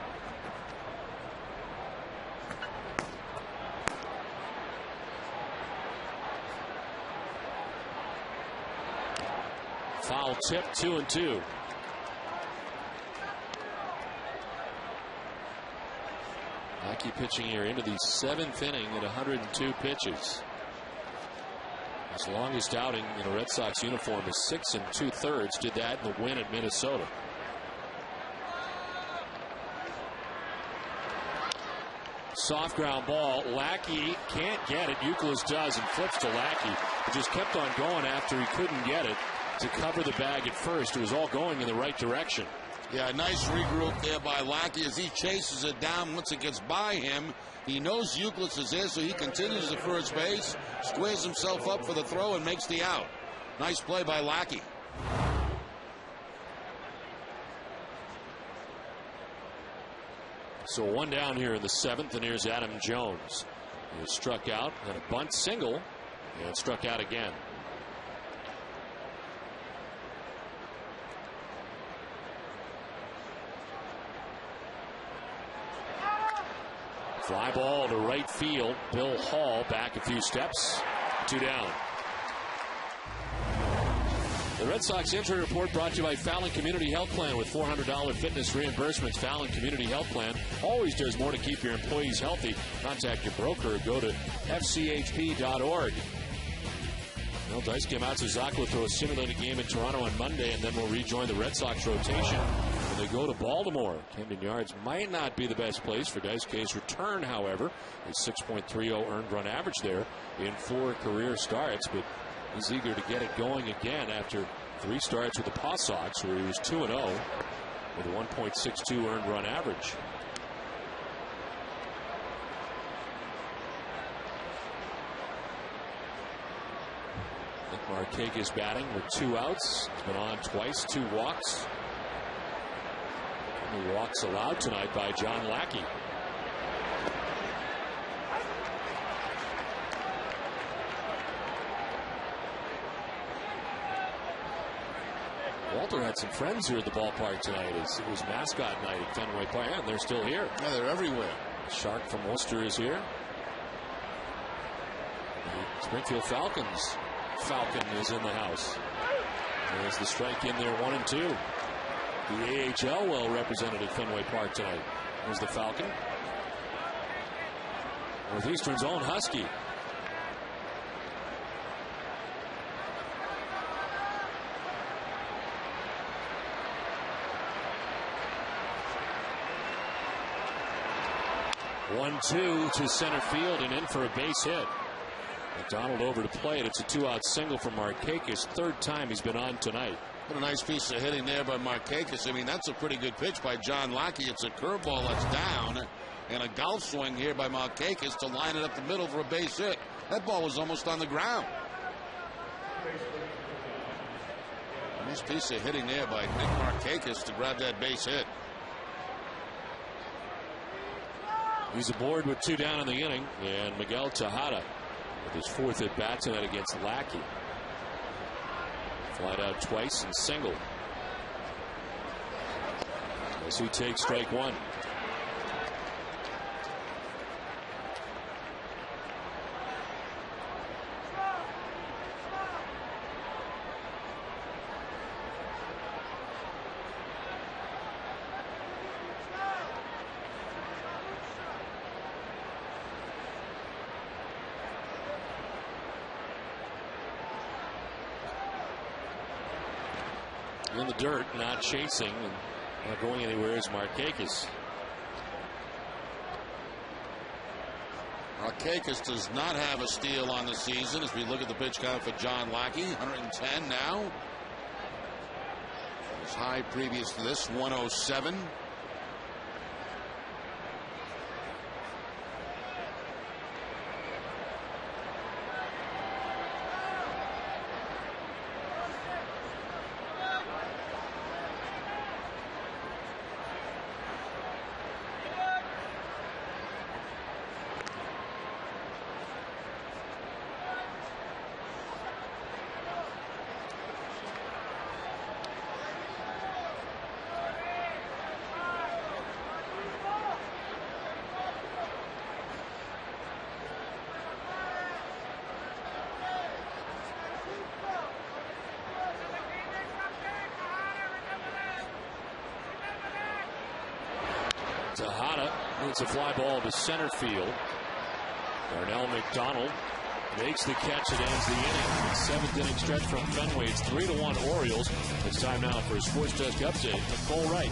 Foul tip, 2-2. Lackey pitching here into the 7th inning at 102 pitches. His longest outing in a Red Sox uniform is 6 2/3. Did that in the win at Minnesota. Soft ground ball. Lackey can't get it. Youkilis does and flips to Lackey. He just kept on going after he couldn't get it to cover the bag at first. It was all going in the right direction. Yeah, nice regroup there by Lackey as he chases it down. Once it gets by him, he knows Youkilis is there, so he continues to first base, squares himself up for the throw, and makes the out. Nice play by Lackey. So one down here in the 7th, and here's Adam Jones. He was struck out, and a bunt single, and struck out again. Fly ball to right field. Bill Hall back a few steps. 2 down. The Red Sox Injury Report brought to you by Fallon Community Health Plan with $400 fitness reimbursements. Fallon Community Health Plan always does more to keep your employees healthy. Contact your broker or go to fchp.org. Well, Daisuke Matsuzaka will throw a simulated game in Toronto on Monday and then will rejoin the Red Sox rotation when they go to Baltimore. Camden Yards might not be the best place for Daisuke's return, however. A 6.30 earned run average there in 4 career starts, but he's eager to get it going again after 3 starts with the Paw Sox, where he was 2-0 with a 1.62 earned run average. Nick Markakis batting with 2 outs. He's been on twice, 2 walks. Only walks allowed tonight by John Lackey. Walter had some friends here at the ballpark tonight. It was mascot night at Fenway Park, and they're still here. Yeah, they're everywhere. Shark from Worcester is here. The Springfield Falcons Falcon is in the house. There's the strike in there, 1-2. The AHL well represented at Fenway Park tonight. There's the Falcon. Northeastern's own Husky. One-two to center field and in for a base hit. McDonald over to play it. It's a 2-out single from Markakis. 3rd time he's been on tonight. What a nice piece of hitting there by Markakis. I mean, that's a pretty good pitch by John Lackey. It's a curveball that's down, and a golf swing here by Markakis to line it up the middle for a base hit. That ball was almost on the ground. Nice piece of hitting there by Nick Markakis to grab that base hit. He's aboard with 2 down in the inning, and Miguel Tejada with his 4th at bat tonight against Lackey. Flied out twice and single. As he takes strike 1. In the dirt, not chasing, and not going anywhere is Markakis. Markakis does not have a steal on the season as we look at the pitch count for John Lackey. 110 now. His high previous to this, 107. Tejada hits a fly ball to center field. Darnell McDonald makes the catch and ends the inning. Seventh inning stretch from Fenway. It's 3-1 Orioles. It's time now for a Sports Desk update with Cole Wright.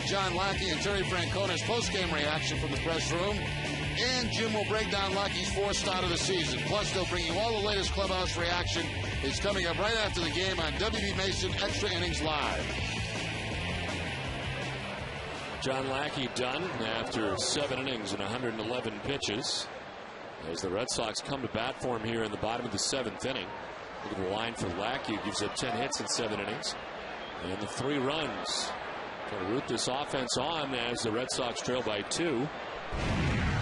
John Lackey and Terry Francona's post-game reaction from the press room. And Jim will break down Lackey's fourth start of the season. Plus, they'll bring you all the latest clubhouse reaction. It's coming up right after the game on WB Mason Extra Innings Live. John Lackey done after 7 innings and 111 pitches. As the Red Sox come to bat for him here in the bottom of the 7th inning. Look at the line for Lackey. Gives up 10 hits in 7 innings. And the 3 runs. Going to root this offense on as the Red Sox trail by 2.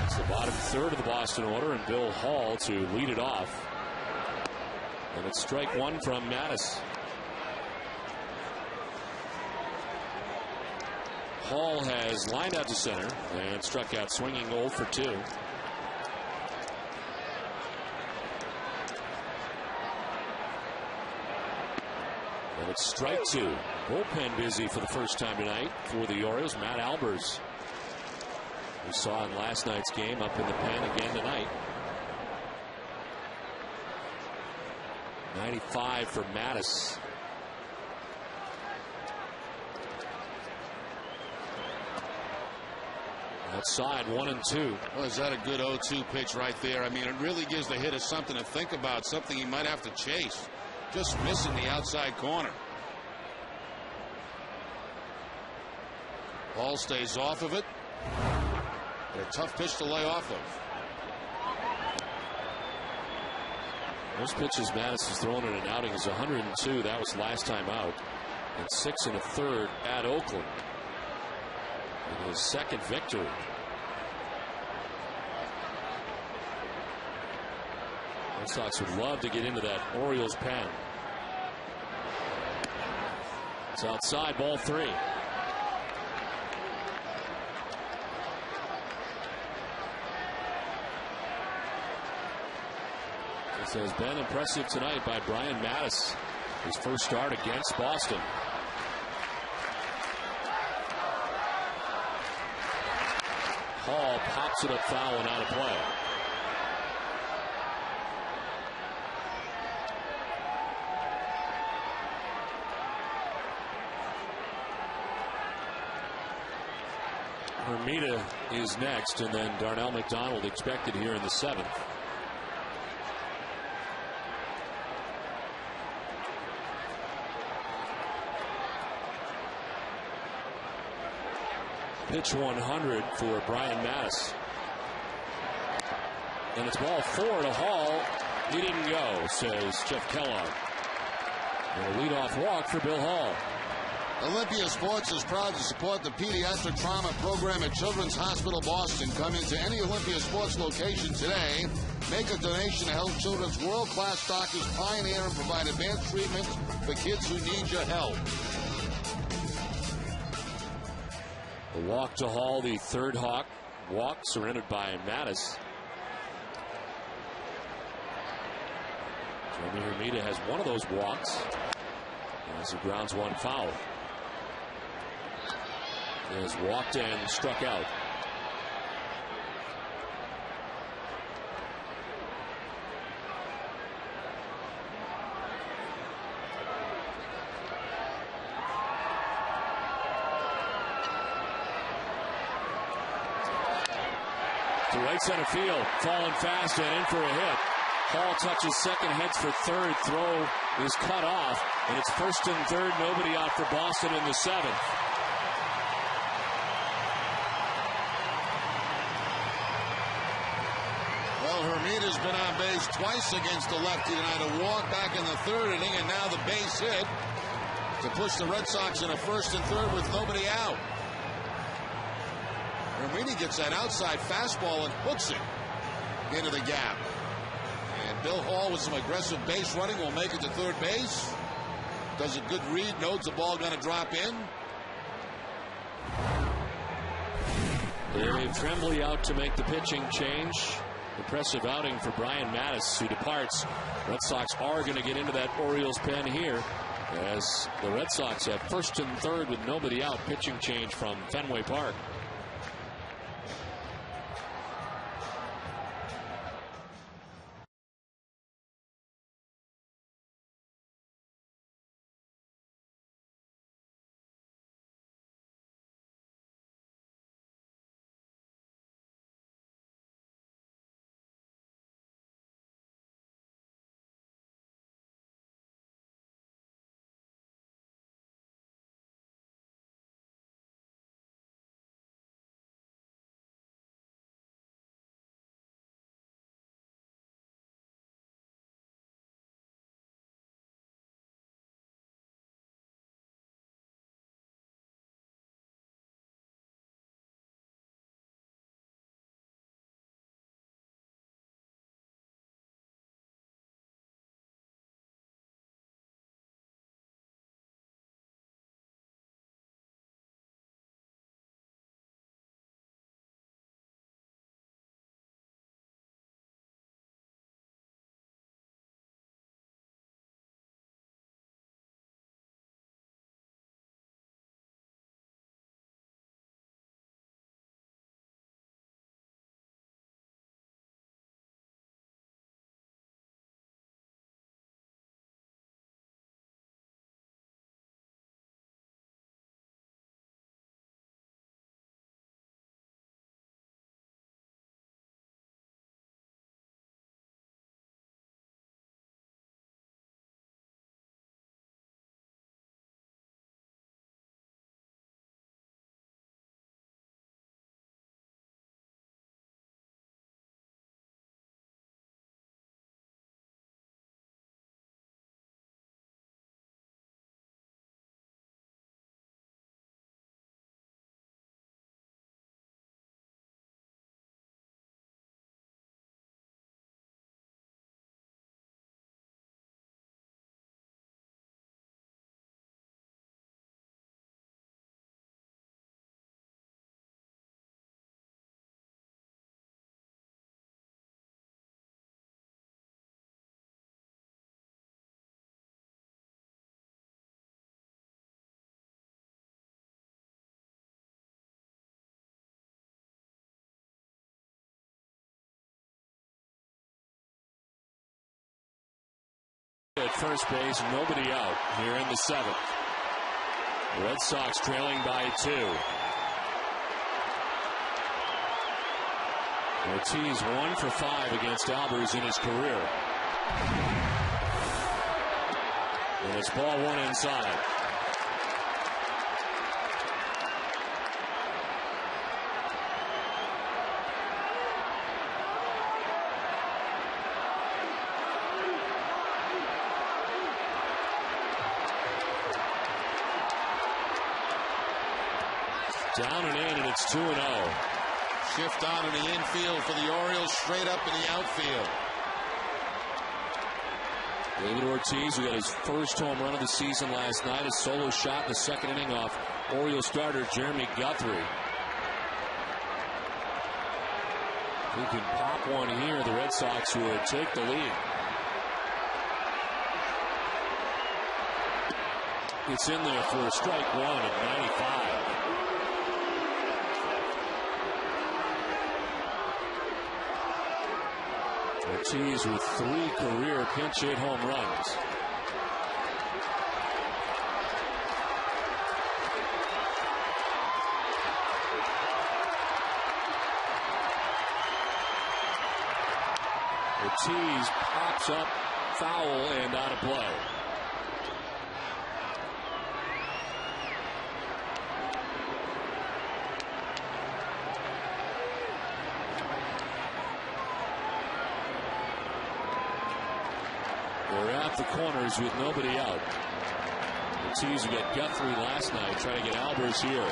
It's the bottom third of the Boston order, and Bill Hall to lead it off. And it's strike 1 from Mattis. Hall has lined out to center and struck out swinging 0 for 2. And it's strike 2. Bullpen busy for the first time tonight for the Orioles. Matt Albers, we saw in last night's game, up in the pen again tonight. 95 for Mattis. Outside 1-2. Well, is that a good 0-2 pitch right there? I mean, it really gives the hitter something to think about, something he might have to chase. Just missing the outside corner. Ball stays off of it. A tough pitch to lay off of. Most pitches Mattis has thrown in an outing is 102. That was last time out. And 6 1/3 at Oakland. In his second victory. Red Sox would love to get into that Orioles pen. It's outside, ball 3. This has been impressive tonight by Brian Mattis. His first start against Boston. Hall pops it up foul and out of play. Hermida is next, and then Darnell McDonald expected here in the 7th. Pitch 100 for Brian Mattis. And it's ball 4 to Hall. He didn't go, says Jeff Kellogg. And a leadoff walk for Bill Hall. Olympia Sports is proud to support the pediatric trauma program at Children's Hospital Boston. Come into any Olympia Sports location today. Make a donation to help children's world-class doctors pioneer and provide advanced treatment for kids who need your help. The walk to Hall, the third Hawk walk, surrendered by Mattis. Jeremy Hermida has one of those walks as he grounds one foul. He has walked and struck out. To right center field, falling fast and in for a hit. Hall touches second, heads for third. Throw is cut off, and it's first and third. Nobody out for Boston in the seventh. Well, Hermida's been on base twice against the lefty tonight. A walk back in the third inning, and now the base hit to push the Red Sox in a first and third with nobody out. Hermida gets that outside fastball and hooks it into the gap. And Bill Hall with some aggressive base running will make it to third base. Does a good read, knows the ball going to drop in. Dave Tremblay out to make the pitching change. Impressive outing for Brian Mattis, who departs. Red Sox are going to get into that Orioles pen here as the Red Sox have first and third with nobody out. Pitching change from Fenway Park. At first base, nobody out here in the seventh. The Red Sox trailing by 2. Ortiz 1 for 5 against Albers in his career. And it's ball one inside. Down and in, and it's 2-0. Shift on in the infield for the Orioles, straight up in the outfield. David Ortiz, who got his first home run of the season last night, a solo shot in the second inning off Orioles starter Jeremy Guthrie. He can pop one here. The Red Sox would take the lead. It's in there for a strike one at 95. Ortiz with 3 career pinch hit home runs. Ortiz pops up, foul, and out of play. They're at the corners with nobody out. Ortiz who got Guthrie last night, trying to get Albers here.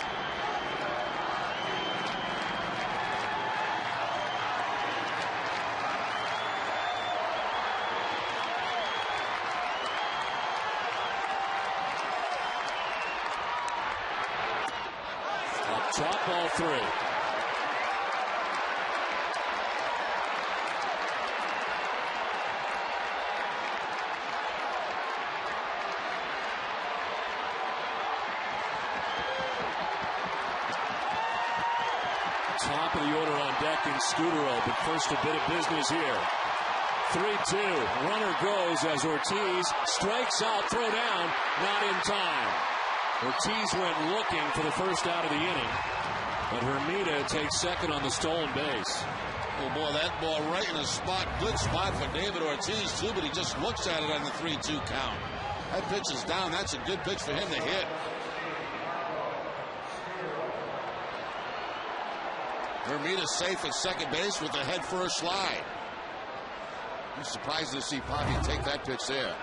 Up top, ball 3. Top of the order on deck in Scudero, but first a bit of business here. 3-2. Runner goes as Ortiz strikes out, throw down, not in time. Ortiz went looking for the first out of the inning, but Hermida takes second on the stolen base. Oh boy, that ball right in a spot, good spot for David Ortiz too, but he just looks at it on the 3-2 count. That pitch is down. That's a good pitch for him to hit. Hermida safe at second base with the head first slide. I'm surprised to see Poppy take that pitch there.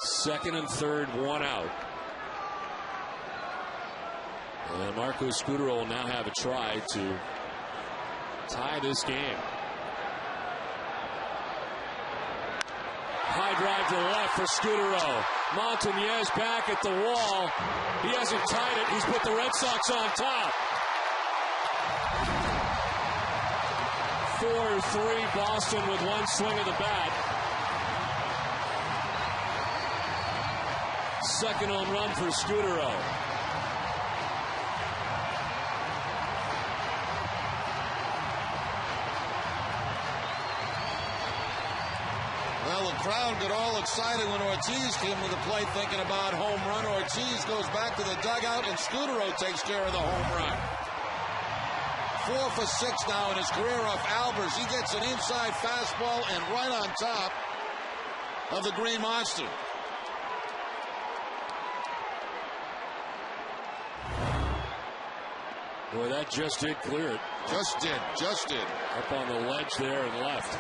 Second and third, 1 out. And Marco Scudero will now have a try to tie this game. High drive to the left for Scudero. Montañez back at the wall. He hasn't tied it. He's put the Red Sox on top. 4-3 Boston with 1 swing of the bat. Second home run for Scudero. Well, the crowd got all excited when Ortiz came to the plate thinking about home run. Ortiz goes back to the dugout and Scudero takes care of the home run. 4 for 6 now in his career off Albers. He gets an inside fastball and right on top of the Green Monster. Boy, that just did clear it. Just did. Up on the ledge there and left.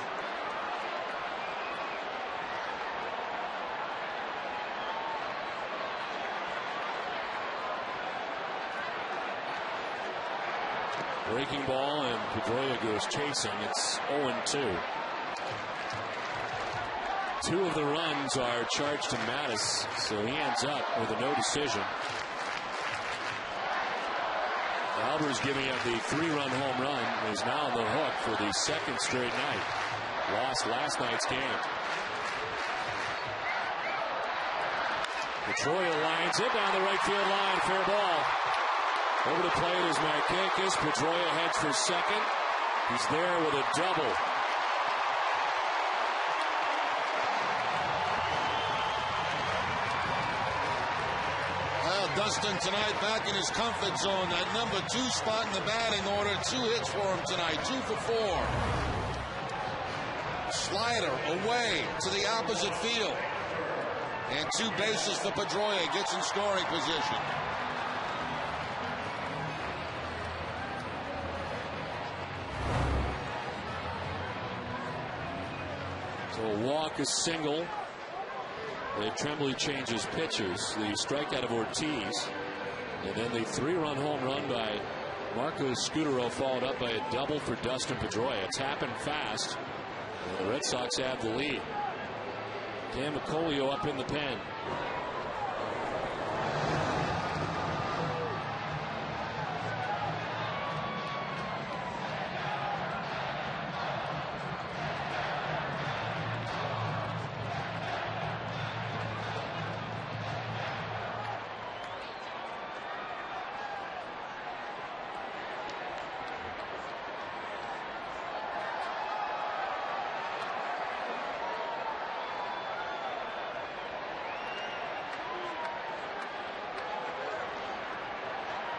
Breaking ball, and Pedroia goes chasing. It's 0-2. 2 of the runs are charged to Mattis, so he ends up with a no decision. Albers giving up the 3-run home run is now on the hook for the 2nd straight night. Lost last night's game. Pedroia lines it down the right field line. Fair ball. Over the plate is Markakis. Pedroia heads for second. He's there with a double. Well, Dustin tonight back in his comfort zone. That number 2 spot in the batting order. 2 hits for him tonight. 2 for 4. Slider away to the opposite field. And 2 bases for Pedroia. Gets in scoring position. So a walk, a single. Tremblay changes pitchers. The strikeout of Ortiz. And then the 3-run home run by Marco Scutaro followed up by a double for Dustin Pedroia. It's happened fast. And the Red Sox have the lead. Dan McColio up in the pen.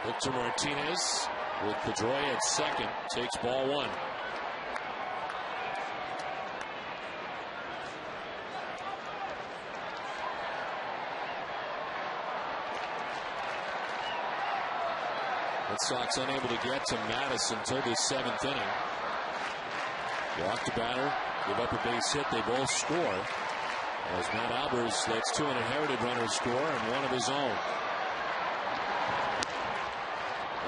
Victor Martinez with Pedroia at second takes ball one. Red Sox unable to get to Mattis until the 7th inning. Walk to batter, give up a base hit. They both score as Matt Albers lets 2 inherited runners score and one of his own.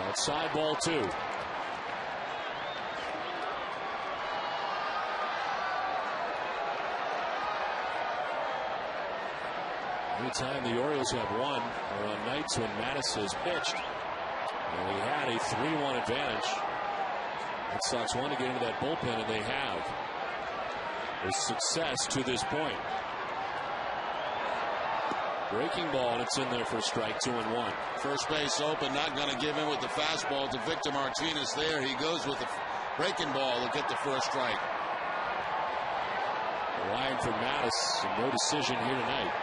Outside ball 2. Anytime the Orioles have won are on nights when Mattis has pitched. And he had a 3-1 advantage. Red Sox want to get into that bullpen, and they have. With success to this point. Breaking ball, and it's in there for a strike, 2-1. First base open, not going to give in with the fastball to Victor Martinez there. He goes with the breaking ball to get the first strike. The line for Mattis, and no decision here tonight.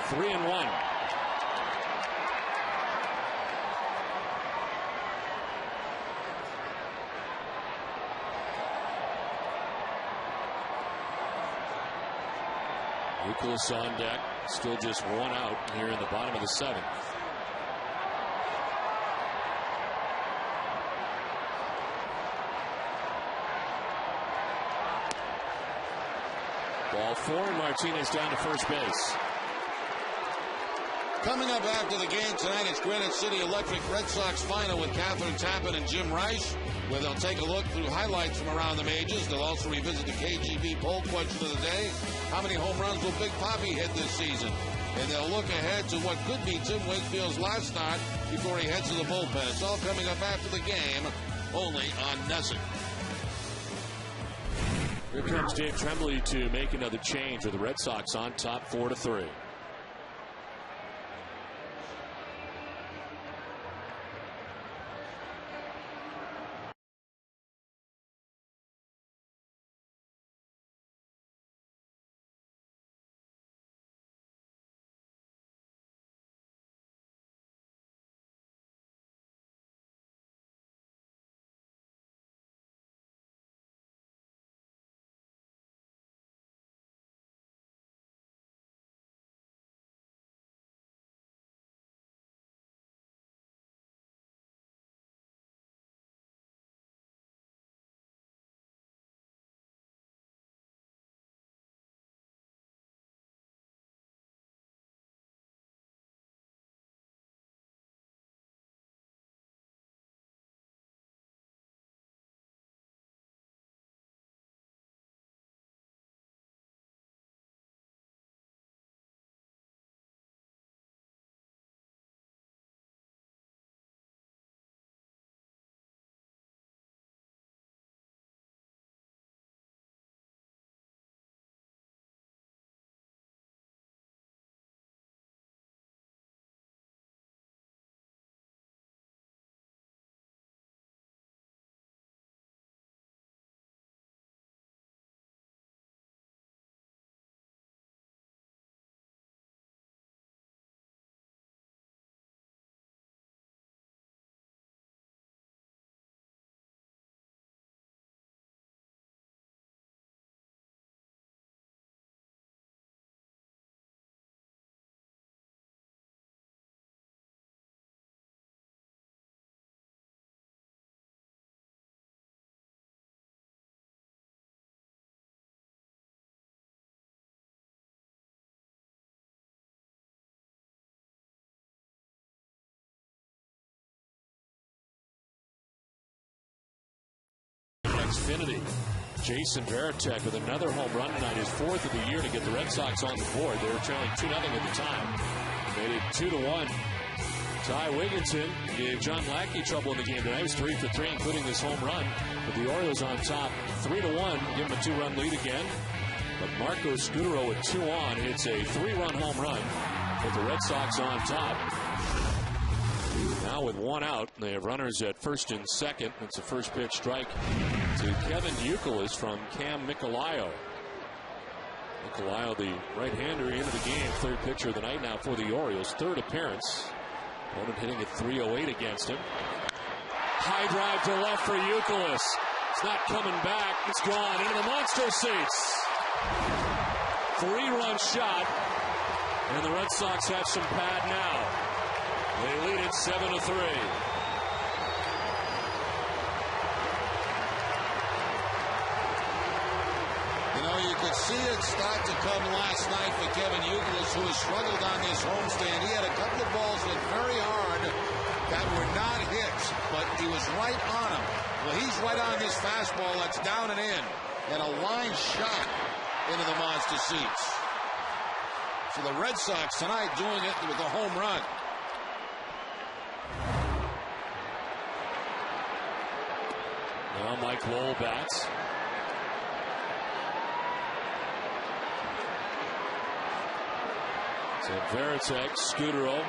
Three and one. Nicholas on deck. Still just 1 out here in the bottom of the 7th. Ball 4 and Martinez down to first base. Coming up after the game tonight, it's Granite City Electric Red Sox final with Catherine Tappan and Jim Rice, where they'll take a look through highlights from around the majors. They'll also revisit the KGB poll question of the day. How many home runs will Big Papi hit this season? And they'll look ahead to what could be Tim Wakefield's last start before he heads to the bullpen. It's all coming up after the game, only on NESN. Here comes Dave Tremblay to make another change with the Red Sox on top 4-3. infinity. Jason Varitek with another home run tonight, his fourth of the year to get the Red Sox on the board. They were trailing 2-0 at the time. Made it 2-1. Ty Wigginton gave John Lackey trouble in the game tonight. He was 3 for 3, including this home run. But the Orioles on top 3-1, give him a 2-run lead again. But Marco Scutaro with 2 on hits a 3-run home run with the Red Sox on top. Now with 1 out, they have runners at first and second. It's a first pitch strike to Kevin Youkilis from Cam Nicolayo. Nicolayo, the right-hander, into the game. Third pitcher of the night now for the Orioles. Third appearance. Opponent hitting at 308 against him. High drive to left for Youkilis. It's not coming back. It's gone into the monster seats. 3-run shot. And the Red Sox have some pad now. They lead it 7-3. You know, you could see it start to come last night for Kevin Youkilis, who has struggled on this homestand. He had a couple of balls hit very hard that were not hits, but he was right on them. Well, he's right on this fastball that's down and in, and a line shot into the monster seats. So the Red Sox tonight doing it with a home run. Now Mike Lowell bats. So Varitek, Scutaro,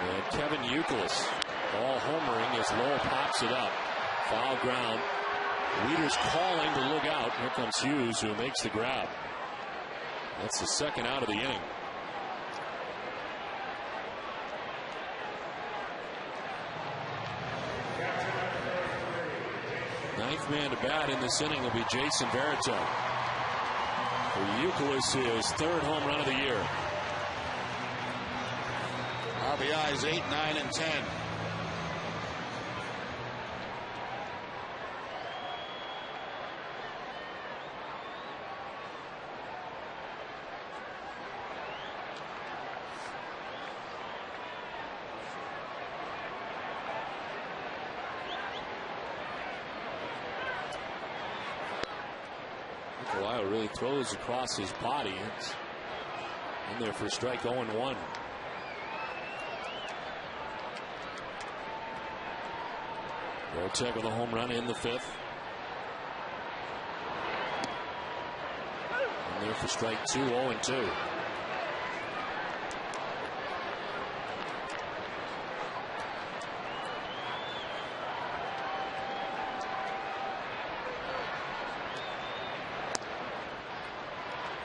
and Kevin Youkilis all homering as Lowell pops it up. Foul ground. Leaders calling to look out. Here comes Hughes, who makes the grab. That's the second out of the inning. Ninth man to bat in this inning will be Jason Varitek. For Youkilis, his third home run of the year. RBIs 8, 9, and 10. Nicolayo really throws across his body. It's in there for strike 0-1. Varitek with a home run in the fifth. In there for strike 2, 0-2.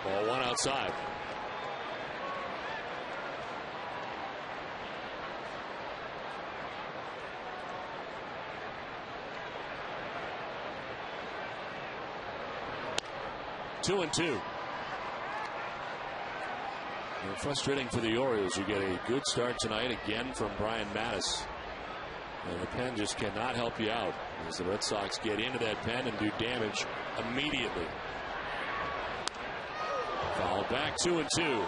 Ball 1 outside. Two and two. And frustrating for the Orioles. You get a good start tonight again from Brian Mattis. And the pen just cannot help you out as the Red Sox get into that pen and do damage immediately. Fouled back 2-2.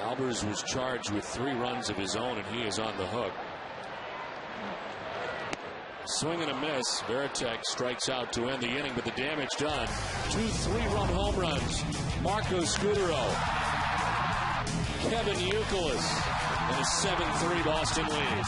Albers was charged with 3 runs of his own, and he is on the hook. Swing and a miss. Varitek strikes out to end the inning, but the damage done. 2 3-run home runs. Marco Scutaro, Kevin Youkilis, and a 7-3 Boston lead.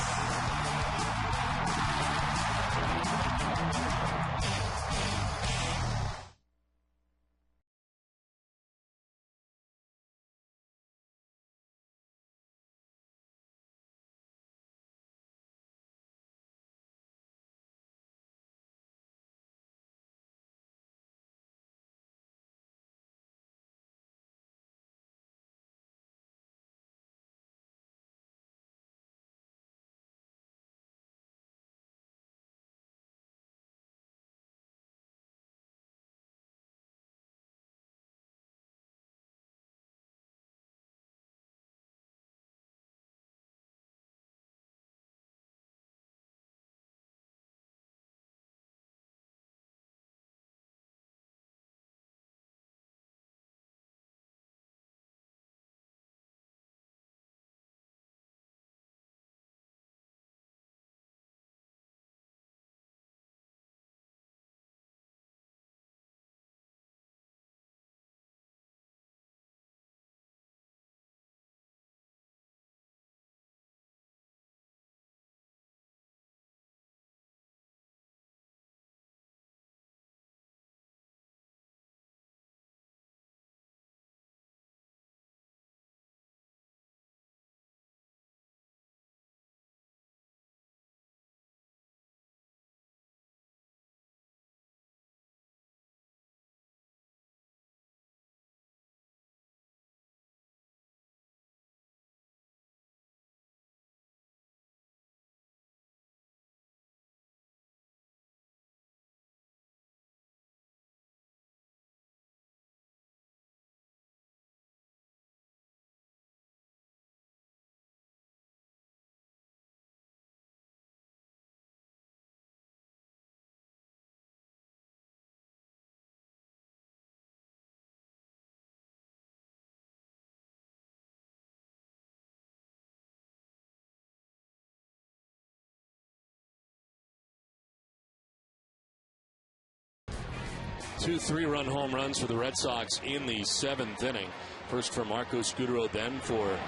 Two 3-run home runs for the Red Sox in the 7th inning. First for Marco Scutaro, then for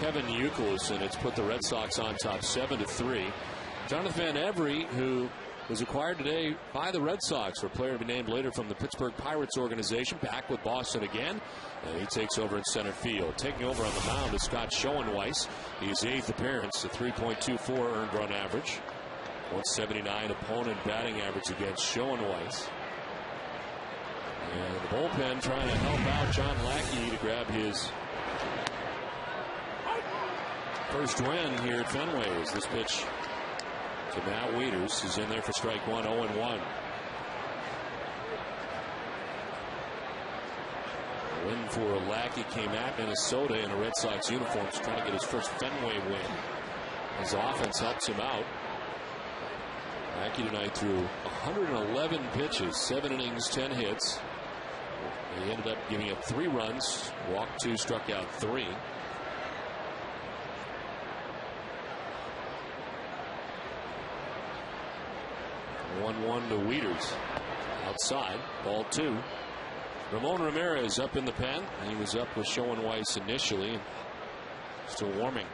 Kevin Youkilis, and it's put the Red Sox on top 7-3. Jonathan Van Every, who was acquired today by the Red Sox for a player to be named later from the Pittsburgh Pirates organization, back with Boston again, and he takes over in center field. Taking over on the mound is Scott Schoenweiss. His 8th appearance, a 3.24 earned run average, 179 opponent batting average against Schoenweiss. And the bullpen trying to help out John Lackey to grab his first win here at Fenway. As this pitch to Matt Wieters is in there for strike one, 0-1. A win for Lackey came at Minnesota in a Red Sox uniform, trying to get his first Fenway win. His offense helps him out. Lackey tonight threw 111 pitches, 7 innings, 10 hits. He ended up giving up 3 runs, walked 2, struck out 3. One to Wieters. Outside, ball 2. Ramon Ramirez up in the pen. He was up with Schoenweiss initially. Still warming.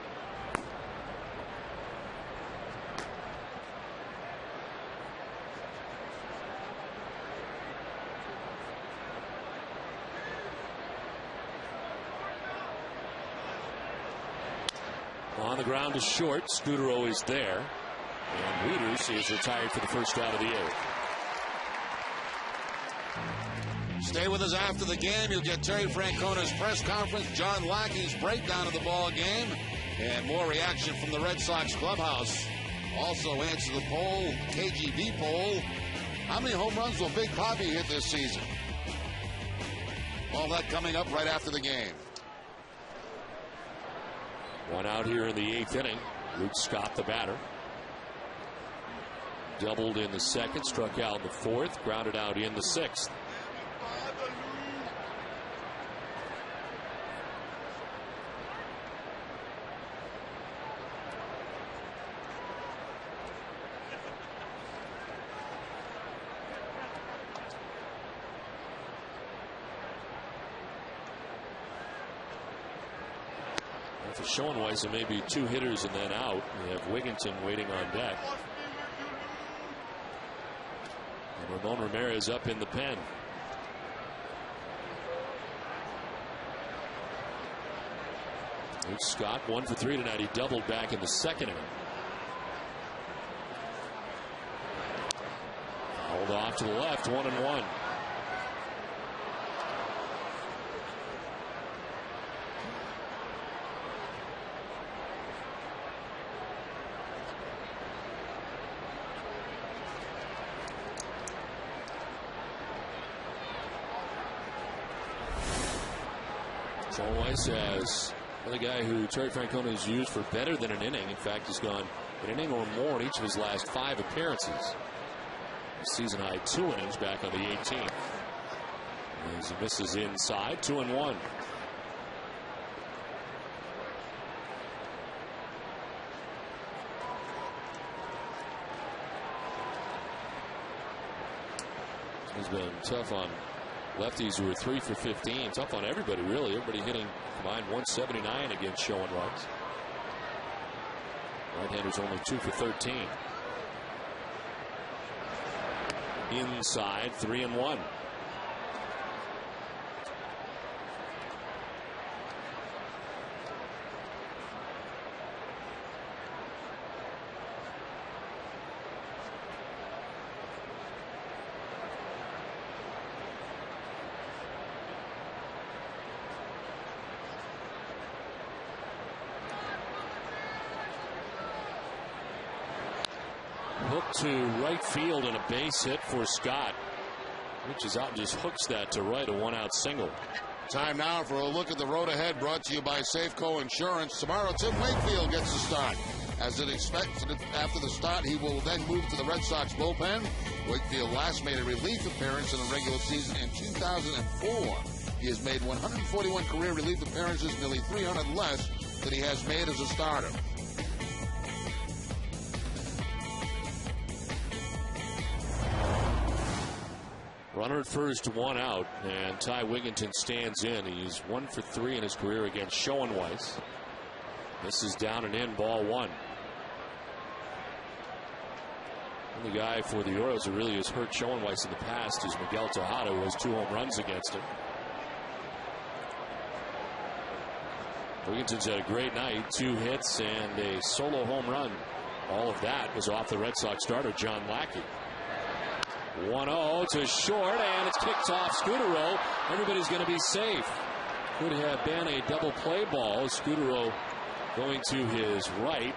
On the ground to short. Scutaro is there. And Wieters is retired for the first out of the 8th. Stay with us after the game. You'll get Terry Francona's press conference, John Lackey's breakdown of the ball game, and more reaction from the Red Sox clubhouse. Also answer the poll, KGB poll. How many home runs will Big Papi hit this season? All that coming up right after the game. One out here in the 8th inning. Luke Scott, the batter. Doubled in the 2nd, struck out in the 4th, grounded out in the 6th. For Schoenweiss, it may be 2 hitters and then out. We have Wigginton waiting on deck. And Ramon Ramirez up in the pen. Luke Scott 1 for 3 tonight. He doubled back in the 2nd inning. Fouled off to the left, 1-1. Schoenweiss as another guy who Terry Francona has used for better than an inning. In fact, he's gone an inning or more in each of his last 5 appearances. Season high 2 innings back on the 18th. As he misses inside, 2-1. He's been tough on lefties who are 3 for 15. Tough on everybody, really. Everybody hitting combined 179 against Schoenweiss. Right-handers only 2 for 13. Inside, 3-1. Hook to right field and a base hit for Scott. Reaches out and just hooks that to right, a 1-out single. Time now for a look at the road ahead, brought to you by Safeco Insurance. Tomorrow, Tim Wakefield gets the start. As it expected, after the start, he will then move to the Red Sox bullpen. Wakefield last made a relief appearance in the regular season in 2004. He has made 141 career relief appearances, nearly 300 less than he has made as a starter. Runner at first, 1 out, and Ty Wigginton stands in. He's 1 for 3 in his career against Schoenweiss. This is down and in, ball 1. The guy for the Orioles who really has hurt Schoenweiss in the past is Miguel Tejada, who has 2 home runs against him. Wigginton's had a great night, 2 hits and a solo home run. All of that was off the Red Sox starter, John Lackey. 1-0 to short, and it's kicked off Scudero. Everybody's going to be safe. Could have been a double play ball. Scudero going to his right.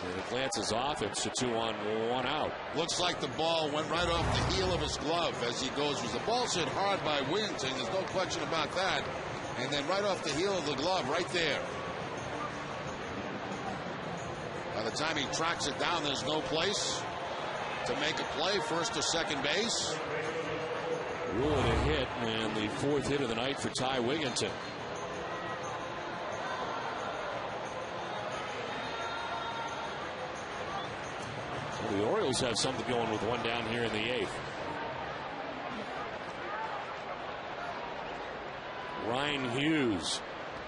And it glances off. It's a 2-on, 1 out. Looks like the ball went right off the heel of his glove as he goes. The ball's hit hard by Wigginton. There's no question about that. And then right off the heel of the glove, right there. By the time he tracks it down, there's no place to make a play, first or second base. Rule it a hit, and the 4th hit of the night for Ty Wigginton. So the Orioles have something going with 1 down here in the 8th. Ryan Hughes,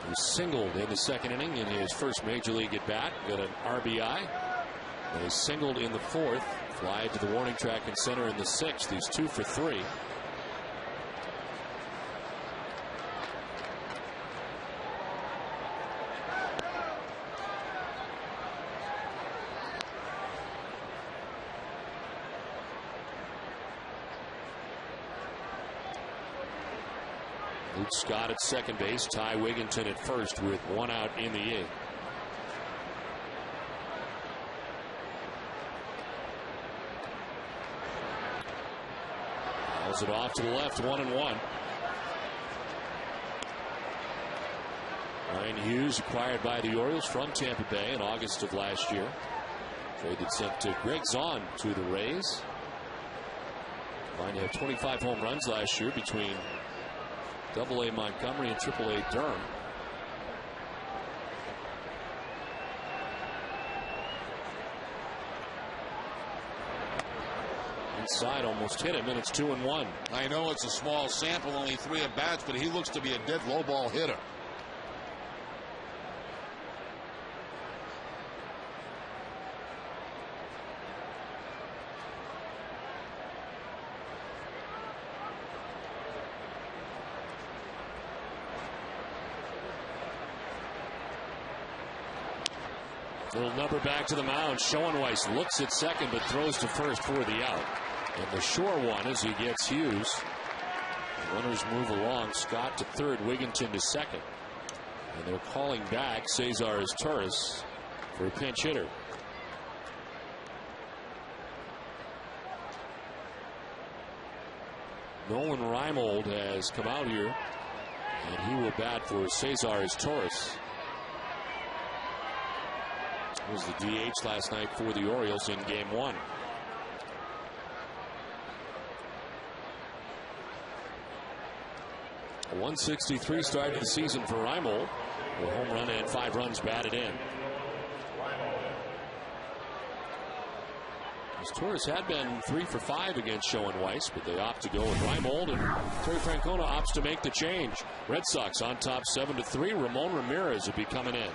who singled in the 2nd inning in his first major league at bat, got an RBI. And he singled in the 4th, fly to the warning track and center in the 6th. He's 2 for 3. Luke Scott at second base, Ty Wigginton at first with 1 out in the 8th. Fouls it off to the left, 1-1. Ryan Hughes, acquired by the Orioles from Tampa Bay in August of last year. Trade that sent Greg Zahn to the Rays. Ryan had 25 home runs last year between Double-A Montgomery and Triple-A Durham. Inside, almost hit him, and it's 2-1. I know it's a small sample, only 3 at bats, but he looks to be a dead low ball hitter. Little number back to the mound. Schoenweiss looks at second but throws to first for the out. And the sure one as he gets Hughes. The runners move along. Scott to third, Wigginton to second. And they're calling back Cesar Torres for a pinch hitter. Nolan Reimold has come out here, and he will bat for Cesar Torres. Was the DH last night for the Orioles in game 1. A 163 start to the season for Reimold. A home run and 5 runs batted in. As Torres had been 3 for 5 against Schoenweiss, but they opt to go with Reimold, and Terry Francona opts to make the change. Red Sox on top 7-3. Ramon Ramirez will be coming in.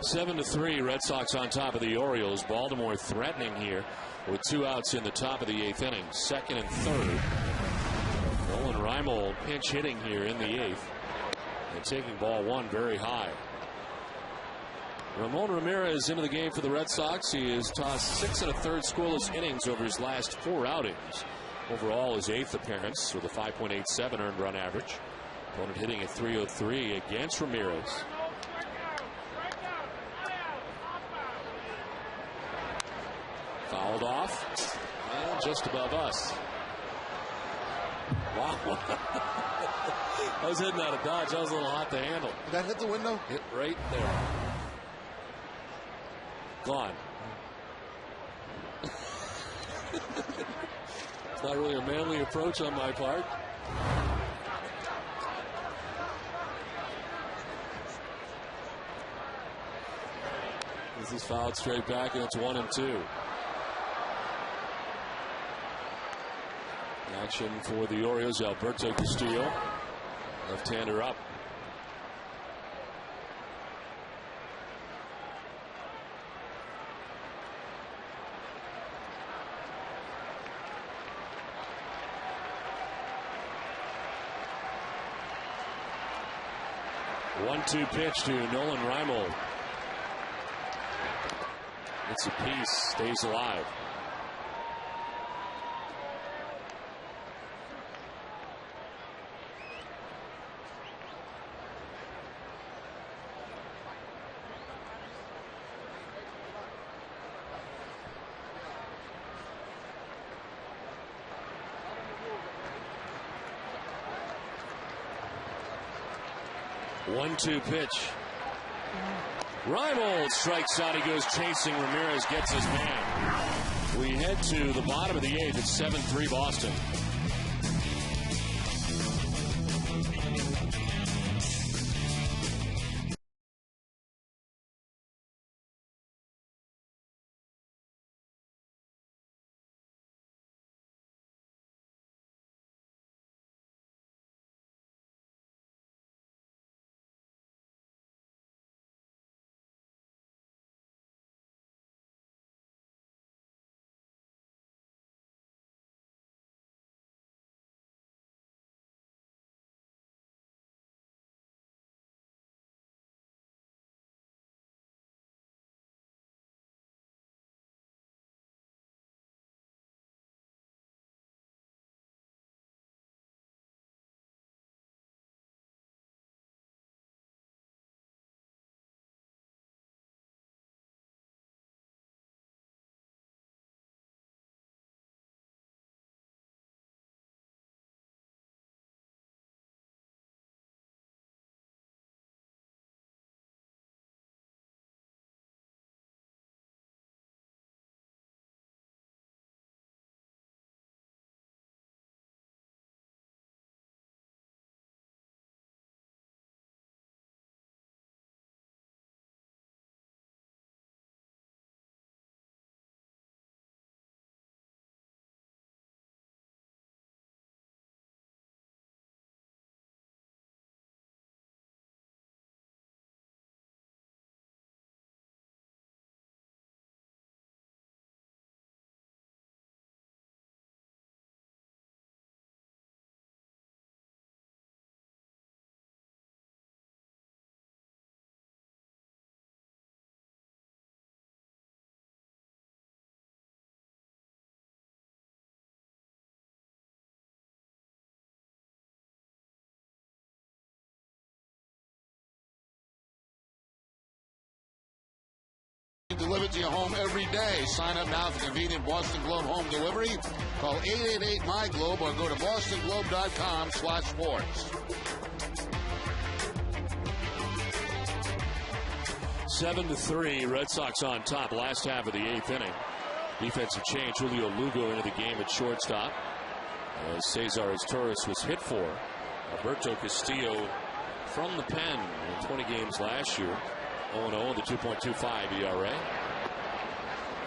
7-3, Red Sox on top of the Orioles. Baltimore threatening here with 2 outs in the top of the 8th inning. 2nd and 3rd. Nolan Reimold pinch hitting here in the 8th. And taking ball 1 very high. Ramon Ramirez into the game for the Red Sox. He has tossed 6 1/3 scoreless innings over his last 4 outings. Overall, his 8th appearance with a 5.87 earned run average. Opponent hitting at .303 against Ramirez. Fouled off. And just above us. Wow. I was hitting out of dodge. That was a little hot to handle. Did that hit the window? Hit right there. Gone. It's not really a manly approach on my part. This is fouled straight back, and it's 1-2. Action for the Orioles. Alberto Castillo, left-hander up. One-two pitch to Nolan Reimold. It's a piece, stays alive. One-two pitch. Reimold strikes out. He goes chasing. Ramirez gets his man. We head to the bottom of the 8th. It's 7-3 Boston. Delivered to your home every day. Sign up now for convenient Boston Globe home delivery. Call 888-MY-GLOBE or go to bostonglobe.com/sports. 7-3, Red Sox on top. Last half of the 8th inning. Defensive change. Julio Lugo into the game at shortstop, as Cesar Torres was hit for. Alberto Castillo from the pen in 20 games last year. 0-0 with a 2.25 ERA.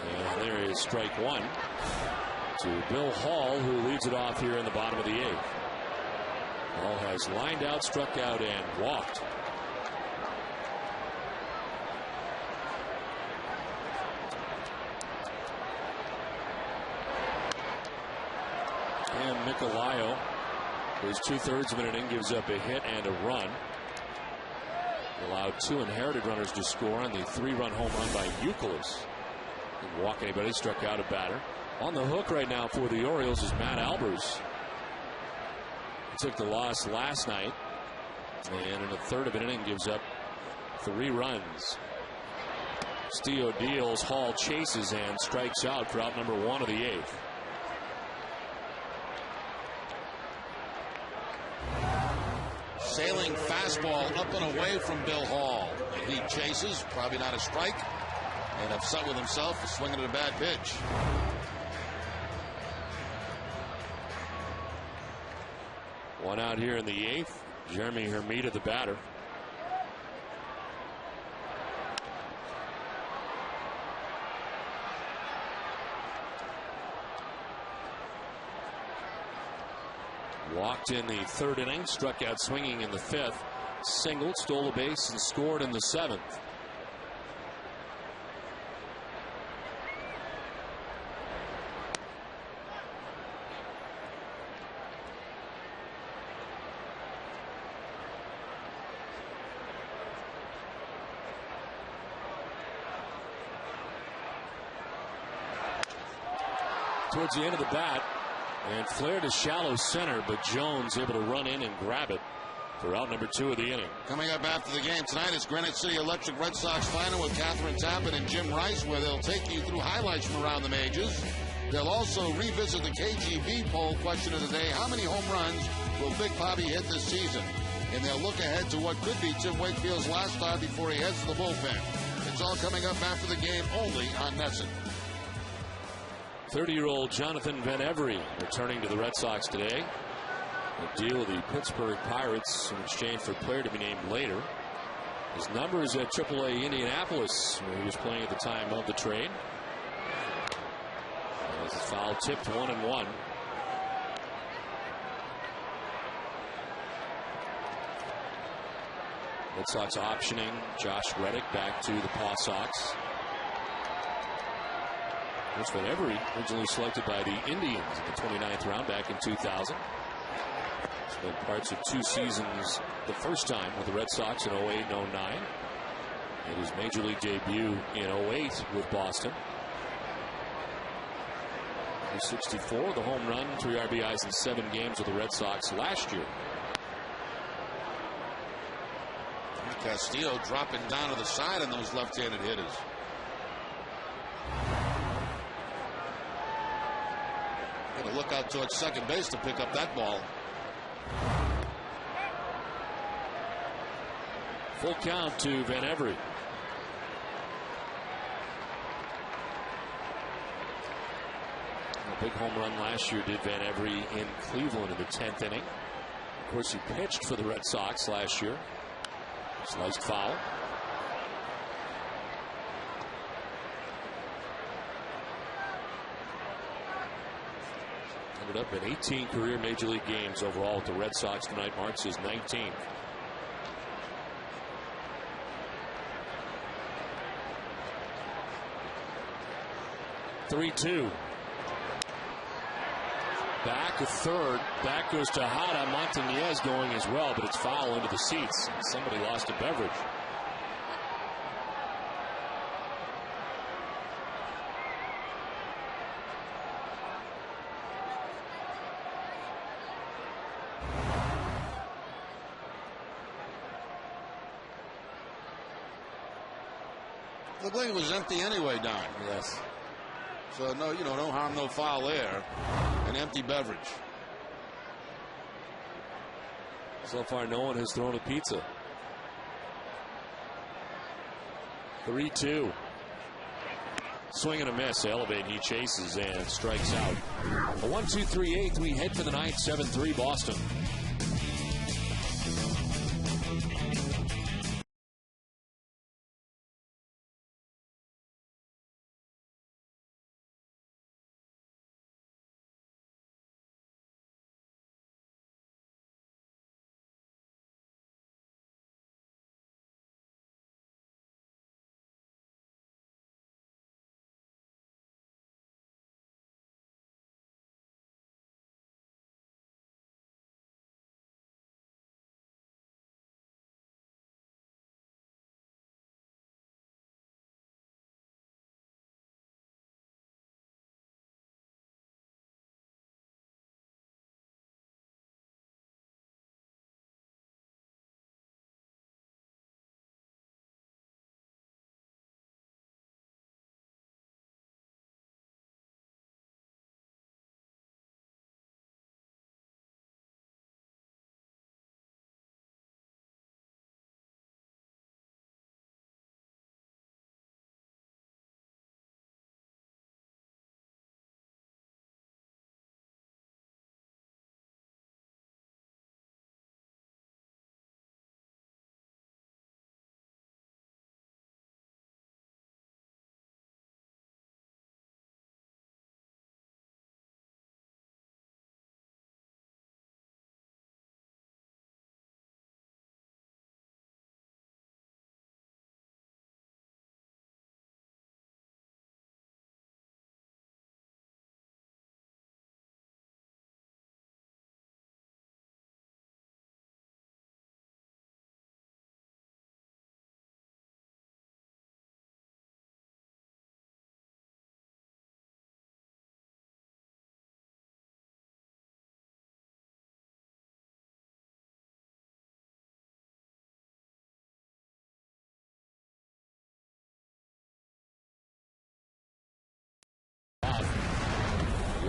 And there is strike 1 to Bill Hall, who leads it off here in the bottom of the 8th. Hall has lined out, struck out, and walked. And Nicolayo, who's 2/3 of an inning, gives up a hit and a run. Allowed 2 inherited runners to score on the 3-run home run by Youkilis. Didn't walk anybody, struck out a batter. On the hook right now for the Orioles is Matt Albers. He took the loss last night, and in a third of an inning gives up 3 runs. Steele deals, Hall chases and strikes out for out number 1 of the 8th. Sailing fastball up and away from Bill Hall. He chases, probably not a strike, and upset with himself for swinging at a bad pitch. One out here in the 8th. Jeremy Hermida, the batter. Walked in the 3rd inning, struck out swinging in the 5th, singled, stole a base, and scored in the 7th. Towards the end of the bat, and flared to shallow center, but Jones able to run in and grab it for out number 2 of the inning. Coming up after the game tonight is Granite City Electric Red Sox final with Catherine Tappan and Jim Rice, where they'll take you through highlights from around the majors. They'll also revisit the KGB poll question of the day: how many home runs will Big Bobby hit this season? And they'll look ahead to what could be Tim Wakefield's last start before he heads to the bullpen. It's all coming up after the game, only on NESN. 30-year-old Jonathan Van Every returning to the Red Sox today. A deal with the Pittsburgh Pirates in exchange for a player to be named later. His numbers at AAA Indianapolis, where he was playing at the time of the trade. As his foul tipped 1-1. Red Sox optioning Josh Reddick back to the Paw Sox. Which Van Every originally selected by the Indians in the 29th round back in 2000. Spent parts of 2 seasons the first time with the Red Sox in 08 and 09. Made his major league debut in 08 with Boston. 64, the home run, 3 RBIs in 7 games with the Red Sox last year. Castillo dropping down to the side on those left-handed hitters. Gonna look out towards second base to pick up that ball. Full count to Van Every. A big home run last year did Van Every in Cleveland in the 10th inning. Of course, he pitched for the Red Sox last year. Sliced foul. Ended up in 18 career major league games overall with the Red Sox tonight. Marks his 19th. Three-two. Back to third. Back goes to Tejada. Montañez going as well, but it's foul into the seats. Somebody lost a beverage. Looked like it was empty anyway, Don. Yes. So no, no harm, no foul there. An empty beverage. So far, no one has thrown a pizza. 3-2. Swing and a miss. Elevate. He chases and strikes out. A 1-2-3-8. We head for the ninth. 7-3 Boston.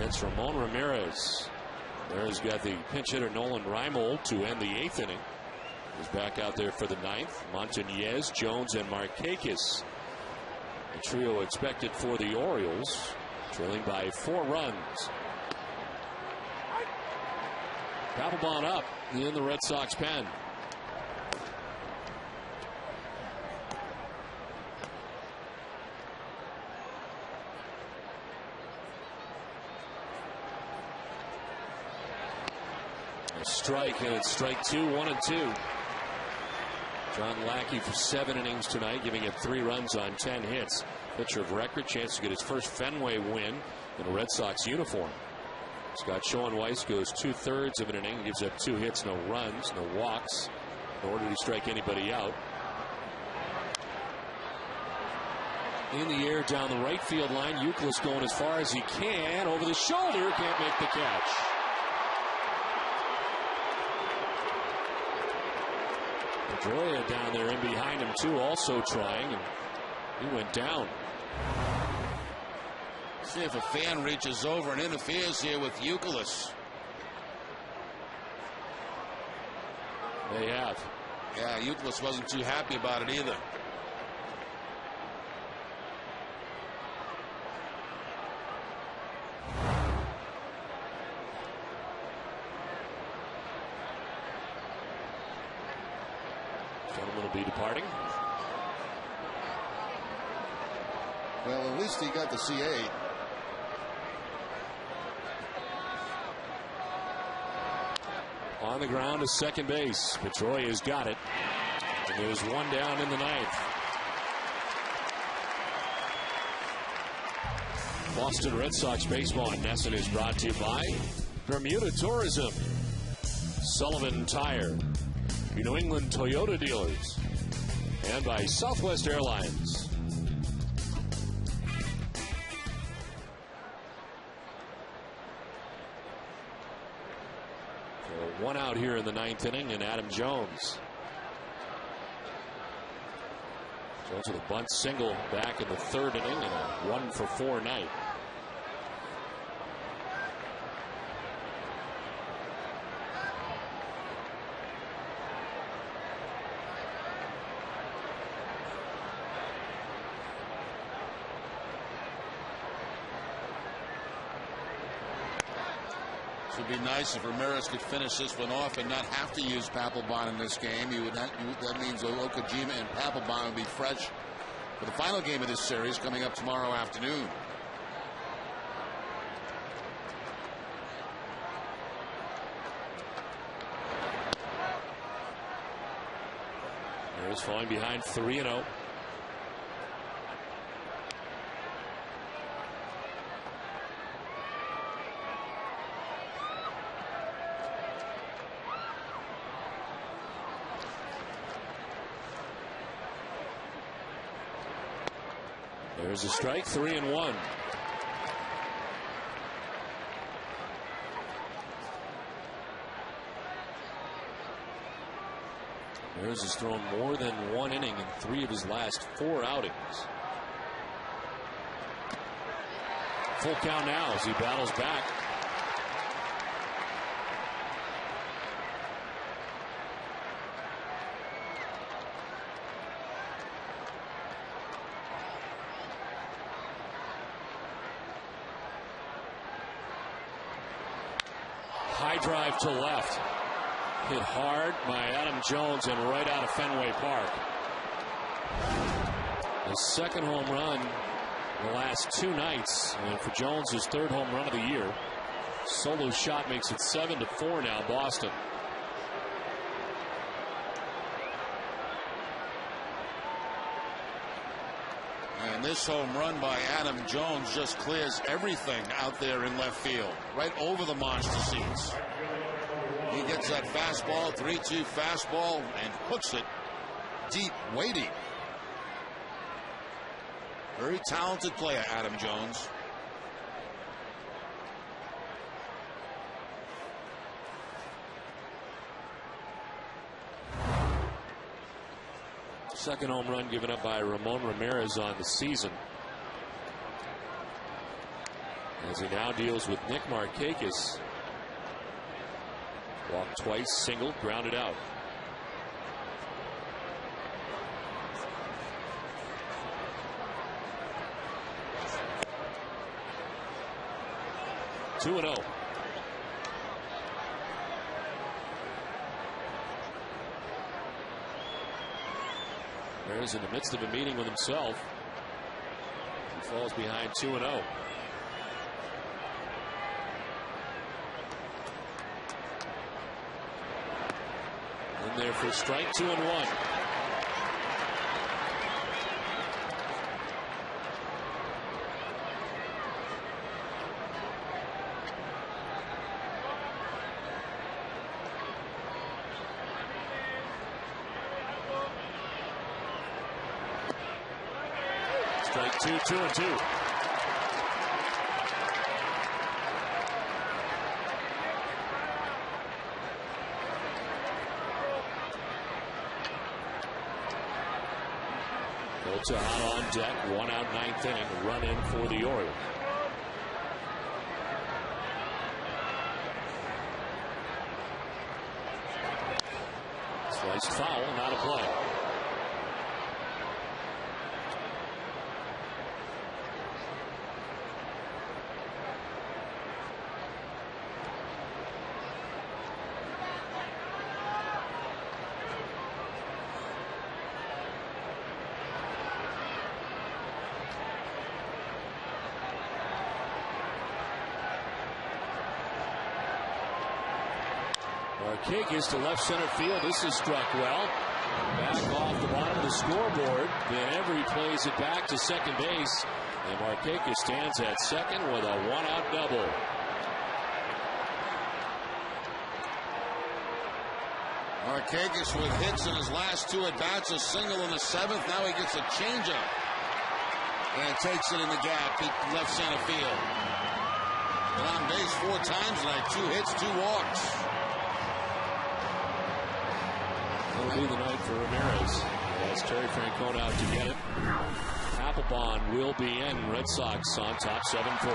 It's Ramon Ramirez. There's got the pinch hitter Nolan Reimold to end the 8th inning. He's back out there for the 9th. Montañez, Jones, and Markakis. The trio expected for the Orioles, trailing by 4 runs. Papelbon up in the Red Sox pen. A strike, and it's strike 2, 1-2. John Lackey for 7 innings tonight, giving it 3 runs on 10 hits. Pitcher of record, chance to get his first Fenway win in a Red Sox uniform. Scott Schoenweiss goes 2/3 of an inning, gives up 2 hits, no runs, no walks, nor did he strike anybody out. In the air down the right field line, Youkilis going as far as he can, over the shoulder, can't make the catch. Pedroia down there in behind him too, also trying, and he went down. See if a fan reaches over and interferes here with Youkilis. They have. Yeah, Youkilis wasn't too happy about it either. Gentleman will be departing. Well, at least he got the C8. On the ground to second base. Pedroia's got it. And there's 1 down in the 9th. Boston Red Sox baseball in Nesson is brought to you by Bermuda Tourism, Sullivan Tire, your New England Toyota dealers, and by Southwest Airlines. 1 out here in the 9th inning, and Adam Jones. Jones with a bunt single back in the 3rd inning and a 1-for-4 night. It would be nice if Ramirez could finish this one off and not have to use Papelbon in this game. That means Okajima and Papelbon would be fresh for the final game of this series coming up tomorrow afternoon. Ramirez falling behind 3-0. There's a strike, 3-1. Ramirez has thrown more than 1 inning in 3 of his last 4 outings. Full count now as he battles back. High drive to left. Hit hard by Adam Jones and right out of Fenway Park. His 2nd home run in the last 2 nights. And for Jones, his 3rd home run of the year. Solo shot makes it 7-4 now, Boston. And this home run by Adam Jones just clears everything out there in left field, right over the monster seats. He gets that fastball, 3-2 fastball, and hooks it deep, waiting. Very talented player, Adam Jones. Second home run given up by Ramon Ramirez on the season. And as he now deals with Nick Markakis. Walked twice, singled, grounded out. Two and 0. Bears in the midst of a meeting with himself. He falls behind 2 and 0. In there for strike 2 and 1. Strike 2, 2 and 2. Colts are hot on deck. 1 out, 9th inning. Run in for the Orioles. Sliced foul, not a play. Markakis to left center field. This is struck well. Back off the bottom of the scoreboard. Then Every plays it back to second base. And Markakis stands at second with a 1-out double. Markakis with hits in his last 2 at-bats, a single in the 7th. Now he gets a changeup. And takes it in the gap, left center field. And on base 4 times tonight, 2 hits, 2 walks. It'll be the night for Ramirez as Terry Francona out to get it. Papelbon will be in. Red Sox on top 7-4.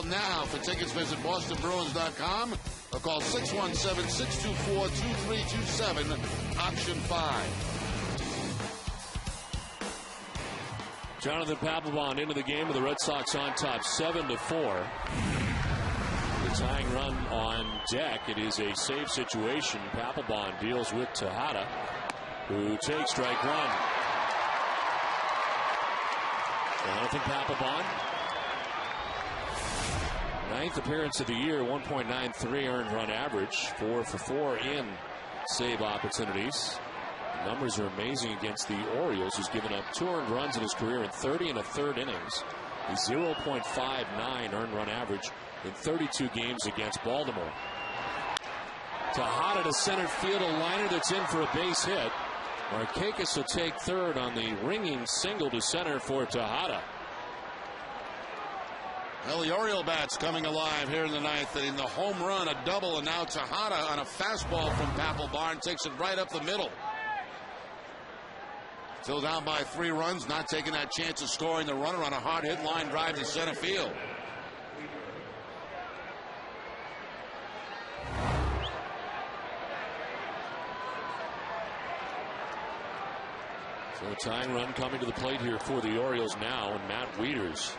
Now, for tickets, visit BostonBruins.com or call 617-624-2327, option 5. Jonathan Papelbon into the game with the Red Sox on top 7-4. The Tying run on deck. It is a save situation. Papelbon deals with Tejada, who takes strike one. Jonathan Papelbon, ninth appearance of the year, 1.93 earned run average, 4 for 4 in save opportunities. The numbers are amazing against the Orioles, who's given up 2 earned runs in his career in 30 1/3 innings. A 0.59 earned run average in 32 games against Baltimore. Tejada to center field, a liner that's in for a base hit. Markakis will take third on the ringing single to center for Tejada. Well, the Oriole bats coming alive here in the ninth inning. The home run, a double, and now Tejada on a fastball from Papelbon takes it right up the middle. Still down by 3 runs, not taking that chance of scoring the runner on a hard hit line drive to center field. So a tying run coming to the plate here for the Orioles now, and Matt Wieters.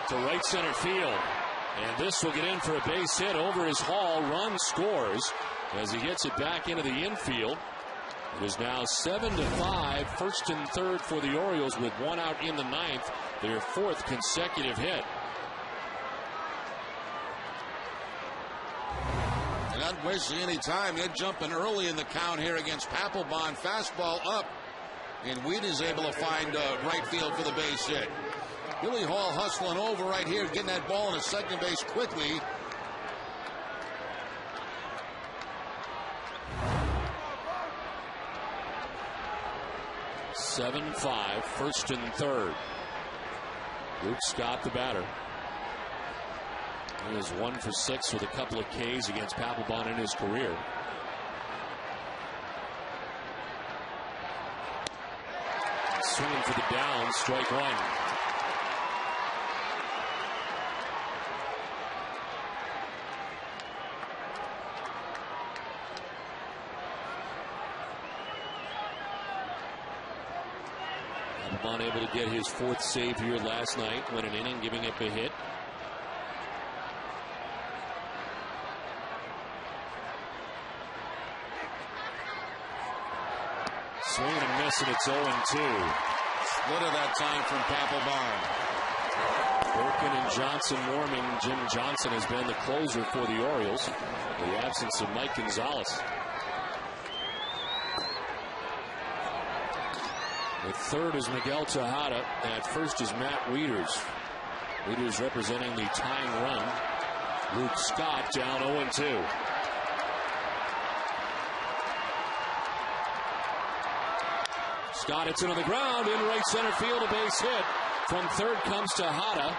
To right center field, and this will get in for a base hit over his Hall. Run scores as he hits it back into the infield. It is now 7-5, first and third for the Orioles with 1 out in the ninth, their 4th consecutive hit. They're not wasting any time. They're jumping early in the count here against Papelbon. Fastball up, and Weed is able to find right field for the base hit. Billy Hall hustling over right here, getting that ball into second base quickly. (7-5), first and third. Luke Scott, the batter. He is 1 for 6 with a couple of Ks against Papelbon in his career. Swinging for the down, strike one. Papelbon able to get his 4th save here last night, win an inning, giving up a hit. Swing and a miss, and it's 0-2. Split of that time from Papelbon. Birkin and Johnson warming. Jim Johnson has been the closer for the Orioles, in the absence of Mike Gonzalez. At third is Miguel Tejada. At first is Matt Wieters. Wieters representing the tying run. Luke Scott down 0-2. Scott hits it on the ground in right center field, a base hit. From third comes Tejada,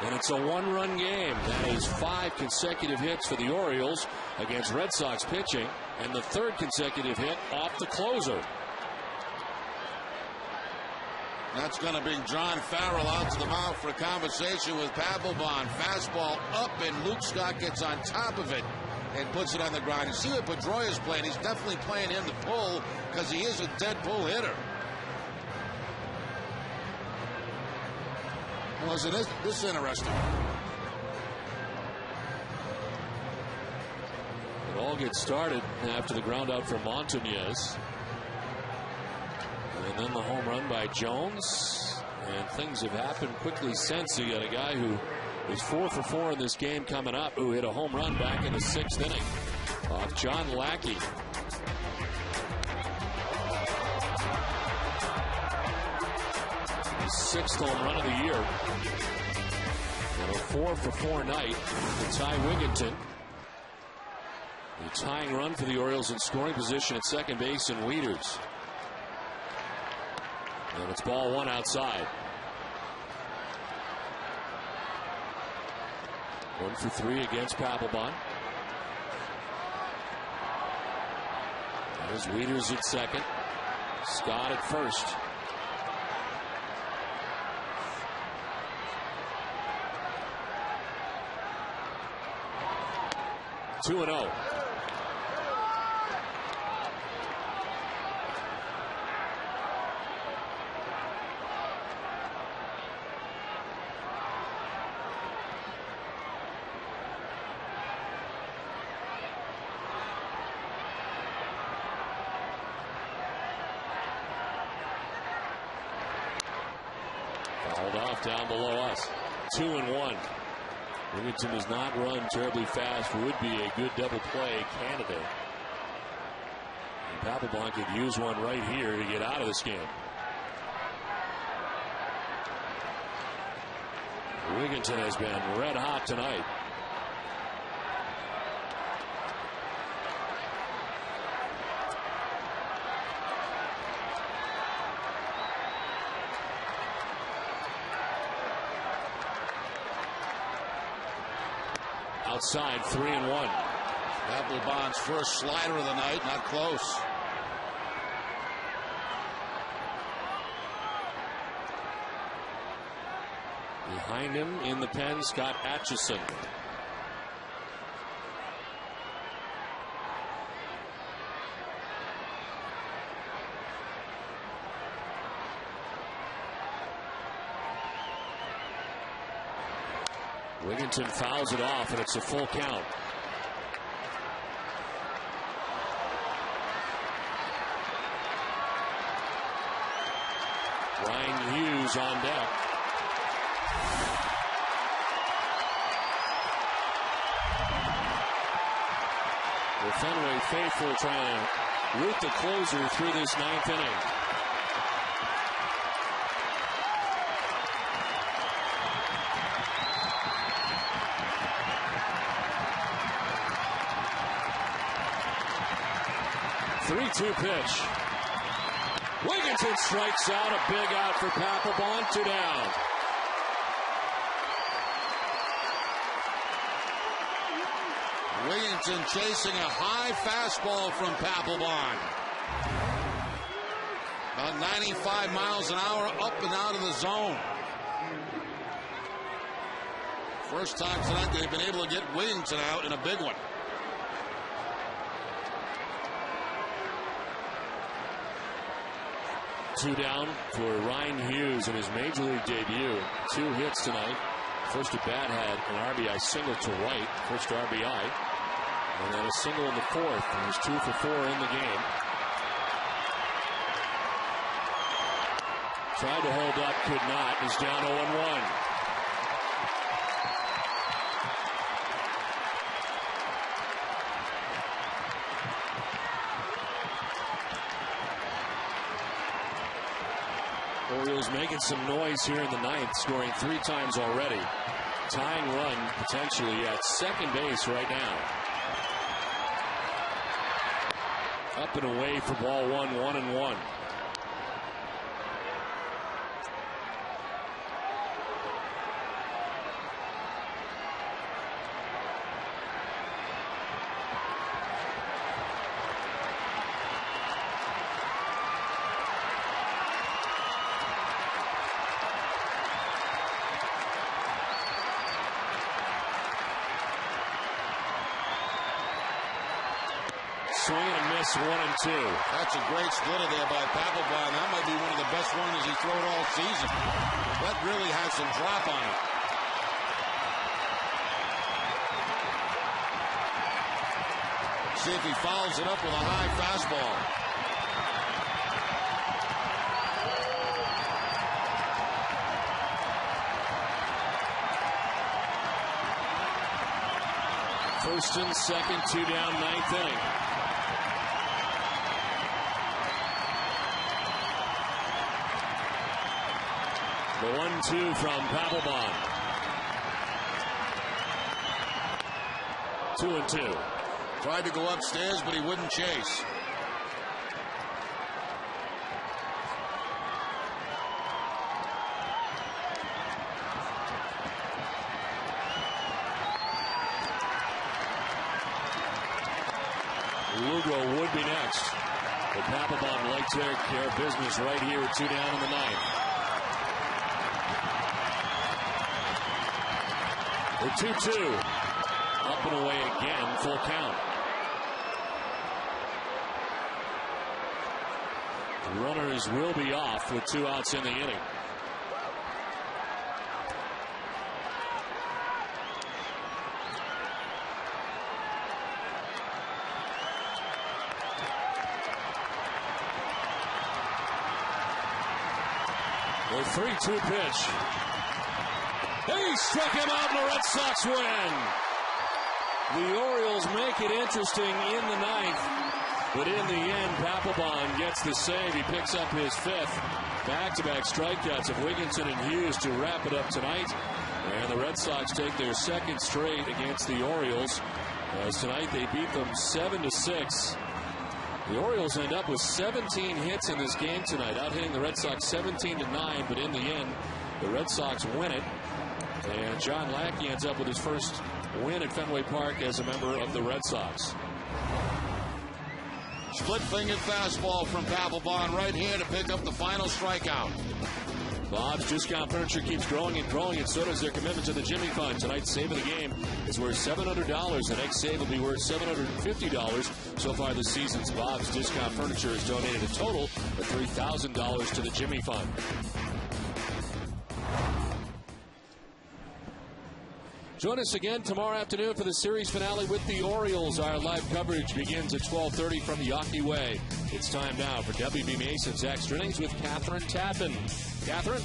and it's a 1-run game. That is 5 consecutive hits for the Orioles against Red Sox pitching, and the 3rd consecutive hit off the closer. That's going to bring John Farrell out to the mound for a conversation with Papelbon. Fastball up, and Luke Scott gets on top of it and puts it on the ground. You see what Pedroia's playing. He's definitely playing him to pull because he is a dead pull hitter. Well, isn't this interesting? It all gets started after the ground out from Montañez. And then the home run by Jones. And things have happened quickly since. You got a guy who is 4 for 4 in this game coming up, who hit a home run back in the 6th inning off John Lackey. His 6th home run of the year. And a 4 for 4 night to Ty Wigginton. The tying run for the Orioles in scoring position at second base in Wieters. And it's ball 1 outside. 1 for 3 against Papelbon. There's Wieters at second. Scott at first. Two and 0. Fouled off down below us. 2-1. Wigginton does not run terribly fast. Would be a good double play candidate. And Papelbon could use one right here to get out of this game. Wigginton has been red hot tonight. Outside, 3-1. Papelbon's first slider of the night, not close. Behind him in the pen, Scott Atchison. Wigginton fouls it off, and it's a full count. Ryan Hughes on deck. The Fenway faithful trying to root the closer through this 9th inning. Three-two pitch. Wigginton strikes out. A big out for Papelbon. 2 down. Wigginton chasing a high fastball from Papelbon. About 95 miles an hour up and out of the zone. First time tonight they've been able to get Wigginton out in a big one. Two down for Ryan Hughes in his major league debut. 2 hits tonight. First at bat had an RBI single to right. First RBI. And then a single in the 4th. And he's 2 for 4 in the game. Tried to hold up, could not. He's down 0-1. Orioles making some noise here in the 9th, scoring 3 times already. Tying run potentially at second base right now. Up and away for ball 1, 1-1. Swing and a miss, 1-2. That's a great splitter there by Papelbon. That might be one of the best runners he's thrown all season. That really has some drop on it. See if he fouls it up with a high fastball. First and second, 2 down, 9th inning. The 1-2 from Papelbon. 2-2. Tried to go upstairs, but he wouldn't chase. Lugo would be next. But Papelbon likes to take care of business right here with 2 down in the 9th. The 2-2. Up and away again, full count. The runners will be off with 2 outs in the inning. The 3-2 pitch. He struck him out and the Red Sox win. The Orioles make it interesting in the ninth. But in the end, Papelbon gets the save. He picks up his fifth. Back-to-back strikeouts of Wigginton and Hughes to wrap it up tonight. And the Red Sox take their second straight against the Orioles. As tonight they beat them 7-6. The Orioles end up with 17 hits in this game tonight, out-hitting the Red Sox 17-9, but in the end, the Red Sox win it. And John Lackey ends up with his first win at Fenway Park as a member of the Red Sox. Split-fingered fastball from Papelbon right here to pick up the final strikeout. Bob's Discount Furniture keeps growing and growing, and so does their commitment to the Jimmy Fund. Tonight's save of the game is worth $700. The next save will be worth $750. So far this season, Bob's Discount Furniture has donated a total of $3,000 to the Jimmy Fund. Join us again tomorrow afternoon for the series finale with the Orioles. Our live coverage begins at 12:30 from the Yawkey Way. It's time now for WB Mason's Extra Innings with Catherine Tappan. Catherine?